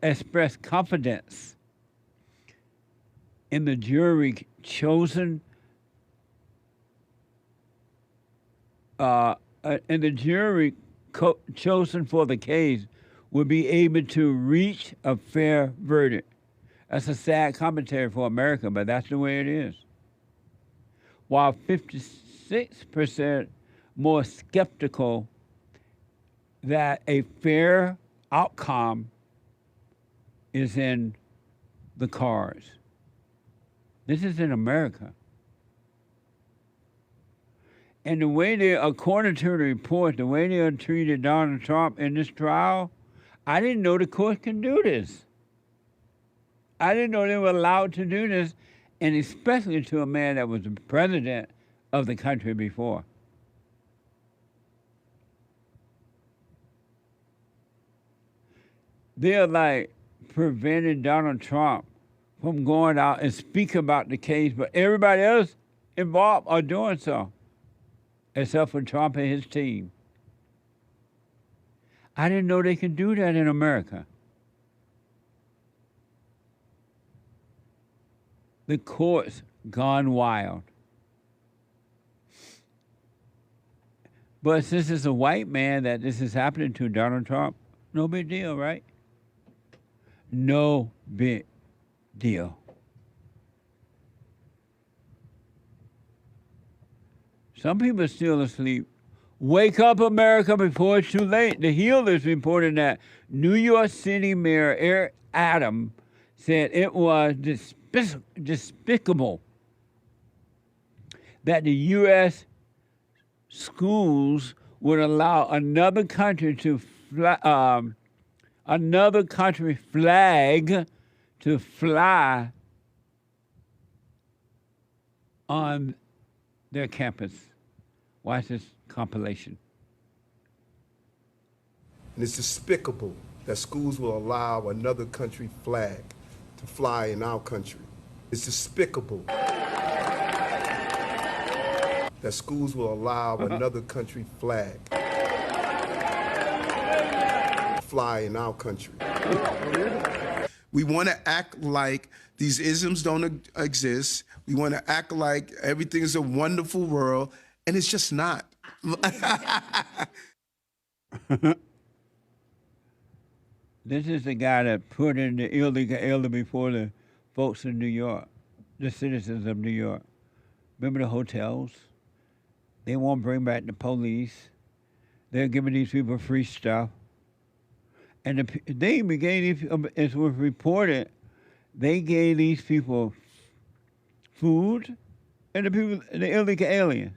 express confidence in the jury chosen chosen for the case will be able to reach a fair verdict. That's a sad commentary for America, but that's the way it is. While 56% more skeptical that a fair outcome is in the cards. This is in America. And the way they, according to the report, the way they treated Donald Trump in this trial, I didn't know the court can do this. I didn't know they were allowed to do this, and especially to a man that was the president of the country before. They're like preventing Donald Trump from going out and speaking about the case, but everybody else involved are doing so, except for Trump and his team. I didn't know they could do that in America. The court's gone wild. But since it's a white man that this is happening to, Donald Trump, no big deal, right? No big deal. Some people are still asleep. Wake up, America, before it's too late. The Hill is reporting that New York City Mayor Eric Adams said it was despicable that the U.S. schools would allow another country flag to fly on their campus. Watch this compilation. And it's despicable that schools will allow another country flag to fly in our country. It's despicable that schools will allow another country flag to fly in our country. We want to act like these isms don't exist. We want to act like everything is a wonderful world, and it's just not. This is the guy that put in the illegal alien before the folks in New York, the citizens of New York. Remember the hotels? They won't bring back the police. They're giving these people free stuff. And they even gave these, as was reported, they gave these people food, and the illegal aliens.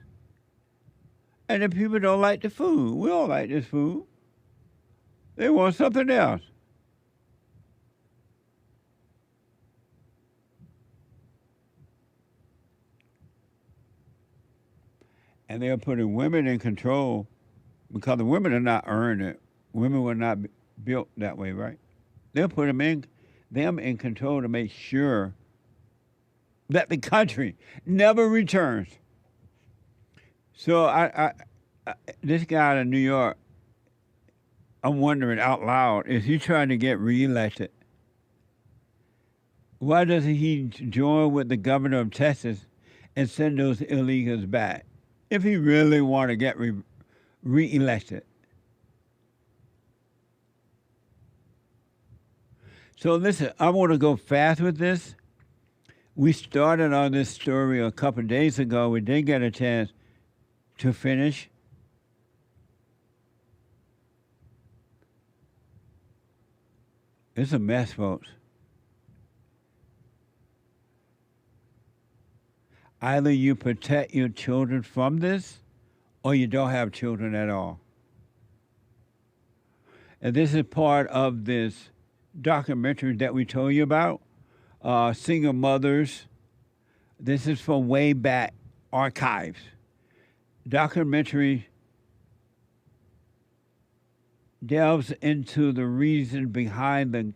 And the people don't like the food. We don't like this food. They want something else. And they're putting women in control because the women are not earning it. Women were not built that way, right? They'll put them in control to make sure that the country never returns. So this guy in New York, I'm wondering out loud, is he trying to get reelected? Why doesn't he join with the governor of Texas and send those illegals back if he really want to get reelected? So listen, I want to go fast with this. We started on this story a couple of days ago. We didn't get a chance to finish. It's a mess, folks. Either you protect your children from this, or you don't have children at all. And this is part of this documentary that we told you about, Single Mothers. This is from way back archives. Documentary delves into the reason behind the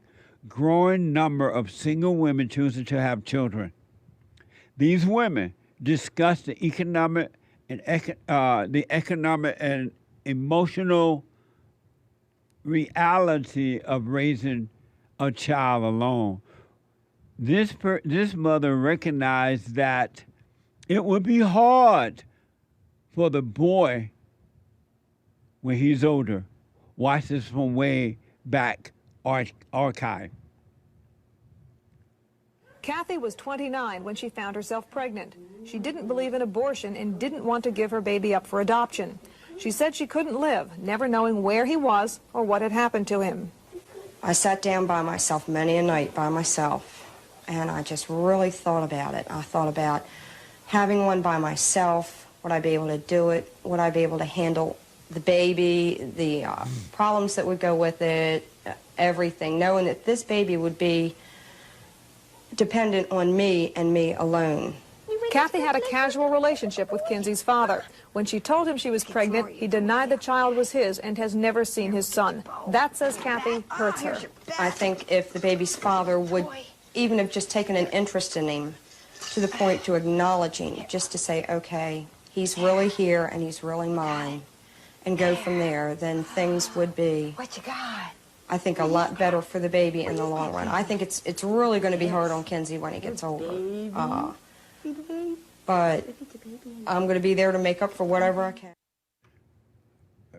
growing number of single women choosing to have children. These women discuss the economic and emotional reality of raising a child alone. This mother recognized that it would be hard for the boy when he's older. Watch this from way back archive. Kathy was 29 when she found herself pregnant. She didn't believe in abortion and didn't want to give her baby up for adoption. She said she couldn't live, never knowing where he was or what had happened to him. I sat down by myself many a night by myself, and I just really thought about it. I thought about having one by myself. Would I be able to do it? Would I be able to handle the baby, the problems that would go with it, everything, knowing that this baby would be dependent on me and me alone. Kathy had a casual relationship with Kinsey's father. When she told him she was pregnant, he denied the child was his and has never seen his son. That, says Kathy, hurts her. I think if the baby's father would even have just taken an interest in him to the point to acknowledging, just to say, okay, he's really here and he's really mine, and go from there, then things would be, I think, a lot better for the baby in the long run. I think it's really going to be hard on Kinsey when he gets older. But I'm going to be there to make up for whatever I can.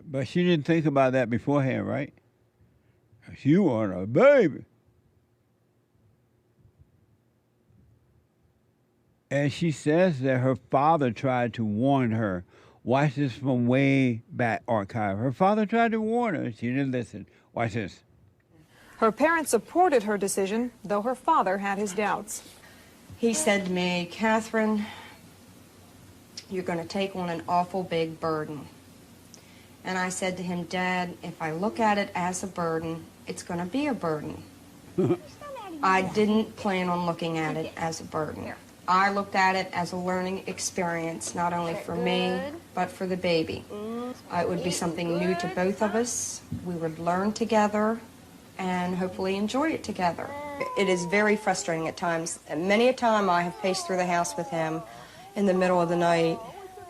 But she didn't think about that beforehand, right? She wanted a baby. And she says that her father tried to warn her. Watch this from way back archive. Her father tried to warn her. She didn't listen. Watch this. Her parents supported her decision, though her father had his doubts. He said to me, Catherine, you're going to take on an awful big burden. And I said to him, Dad, if I look at it as a burden, it's going to be a burden. I didn't plan on looking at it as a burden. I looked at it as a learning experience, not only for me, but for the baby. It would be something new to both of us. We would learn together and hopefully enjoy it together. It is very frustrating at times. Many a time I have paced through the house with him in the middle of the night,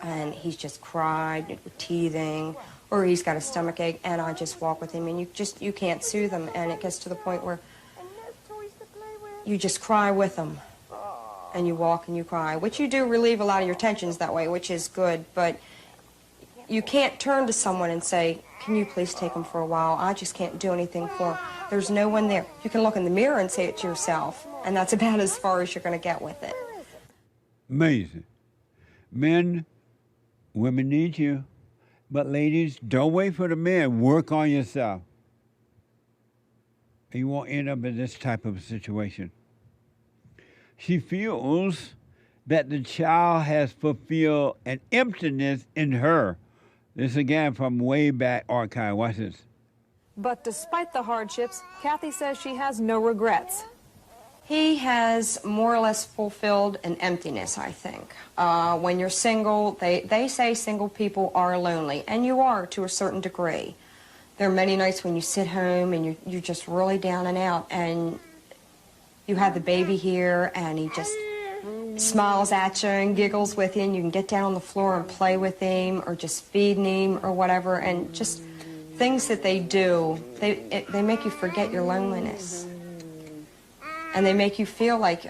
and he's just cried, teething, or he's got a stomach ache, and I just walk with him, and you can't soothe him, and it gets to the point where you just cry with him, and you walk and you cry, which you do relieve a lot of your tensions that way, which is good, but you can't turn to someone and say, can you please take him for a while? I just can't do anything for him. There's no one there. You can look in the mirror and say it to yourself, and that's about as far as you're going to get with it. Amazing. Men, women need you. But ladies, don't wait for the men. Work on yourself. You won't end up in this type of situation. She feels that the child has fulfilled an emptiness in her. This again from way back archive. Watch this. But despite the hardships, Kathy says she has no regrets. He has more or less fulfilled an emptiness, I think. When you're single, they say single people are lonely, and you are to a certain degree. There are many nights when you sit home and you're just really down and out, and you have the baby here, and he just smiles at you and giggles with you, and you can get down on the floor and play with him or just feed him or whatever, and just things that they do, they make you forget your loneliness. And they make you feel like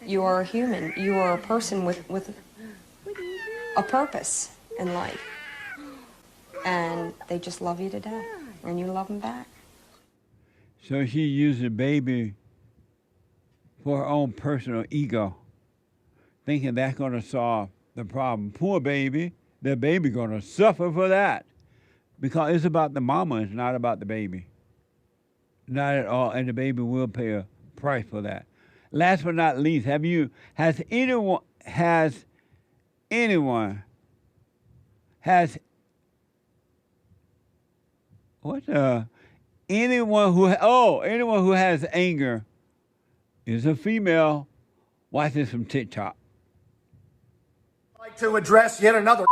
you are a human. You are a person with a purpose in life. And they just love you to death. And you love them back. So she used the baby for her own personal ego, thinking that's going to solve the problem. Poor baby. The baby going to suffer for that. Because it's about the mama. It's not about the baby. Not at all. And the baby will pay a price for that. Last but not least, has anyone who has anger is a female. Watch this from TikTok. I'd like to address yet another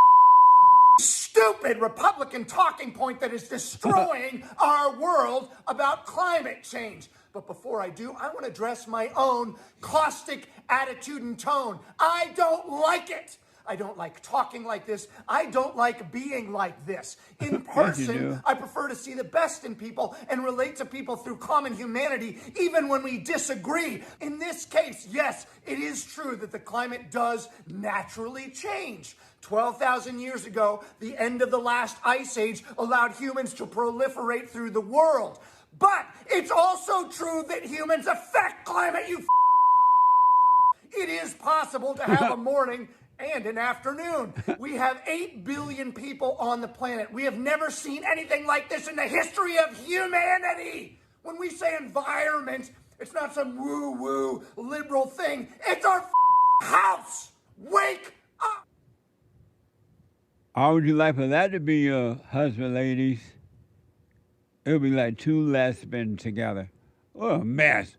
stupid Republican talking point that is destroying our world about climate change. But before I do, I want to address my own caustic attitude and tone. I don't like it. I don't like talking like this. I don't like being like this. In person, I prefer to see the best in people and relate to people through common humanity, even when we disagree. In this case, yes, it is true that the climate does naturally change. 12,000 years ago, the end of the last ice age allowed humans to proliferate through the world. But it's also true that humans affect climate, It is possible to have a morning and an afternoon. We have 8 billion people on the planet. We have never seen anything like this in the history of humanity. When we say environment, it's not some woo-woo liberal thing. It's our house. Wake up. How would you like for that to be your husband, ladies? It would be like two lesbians together. What a mess.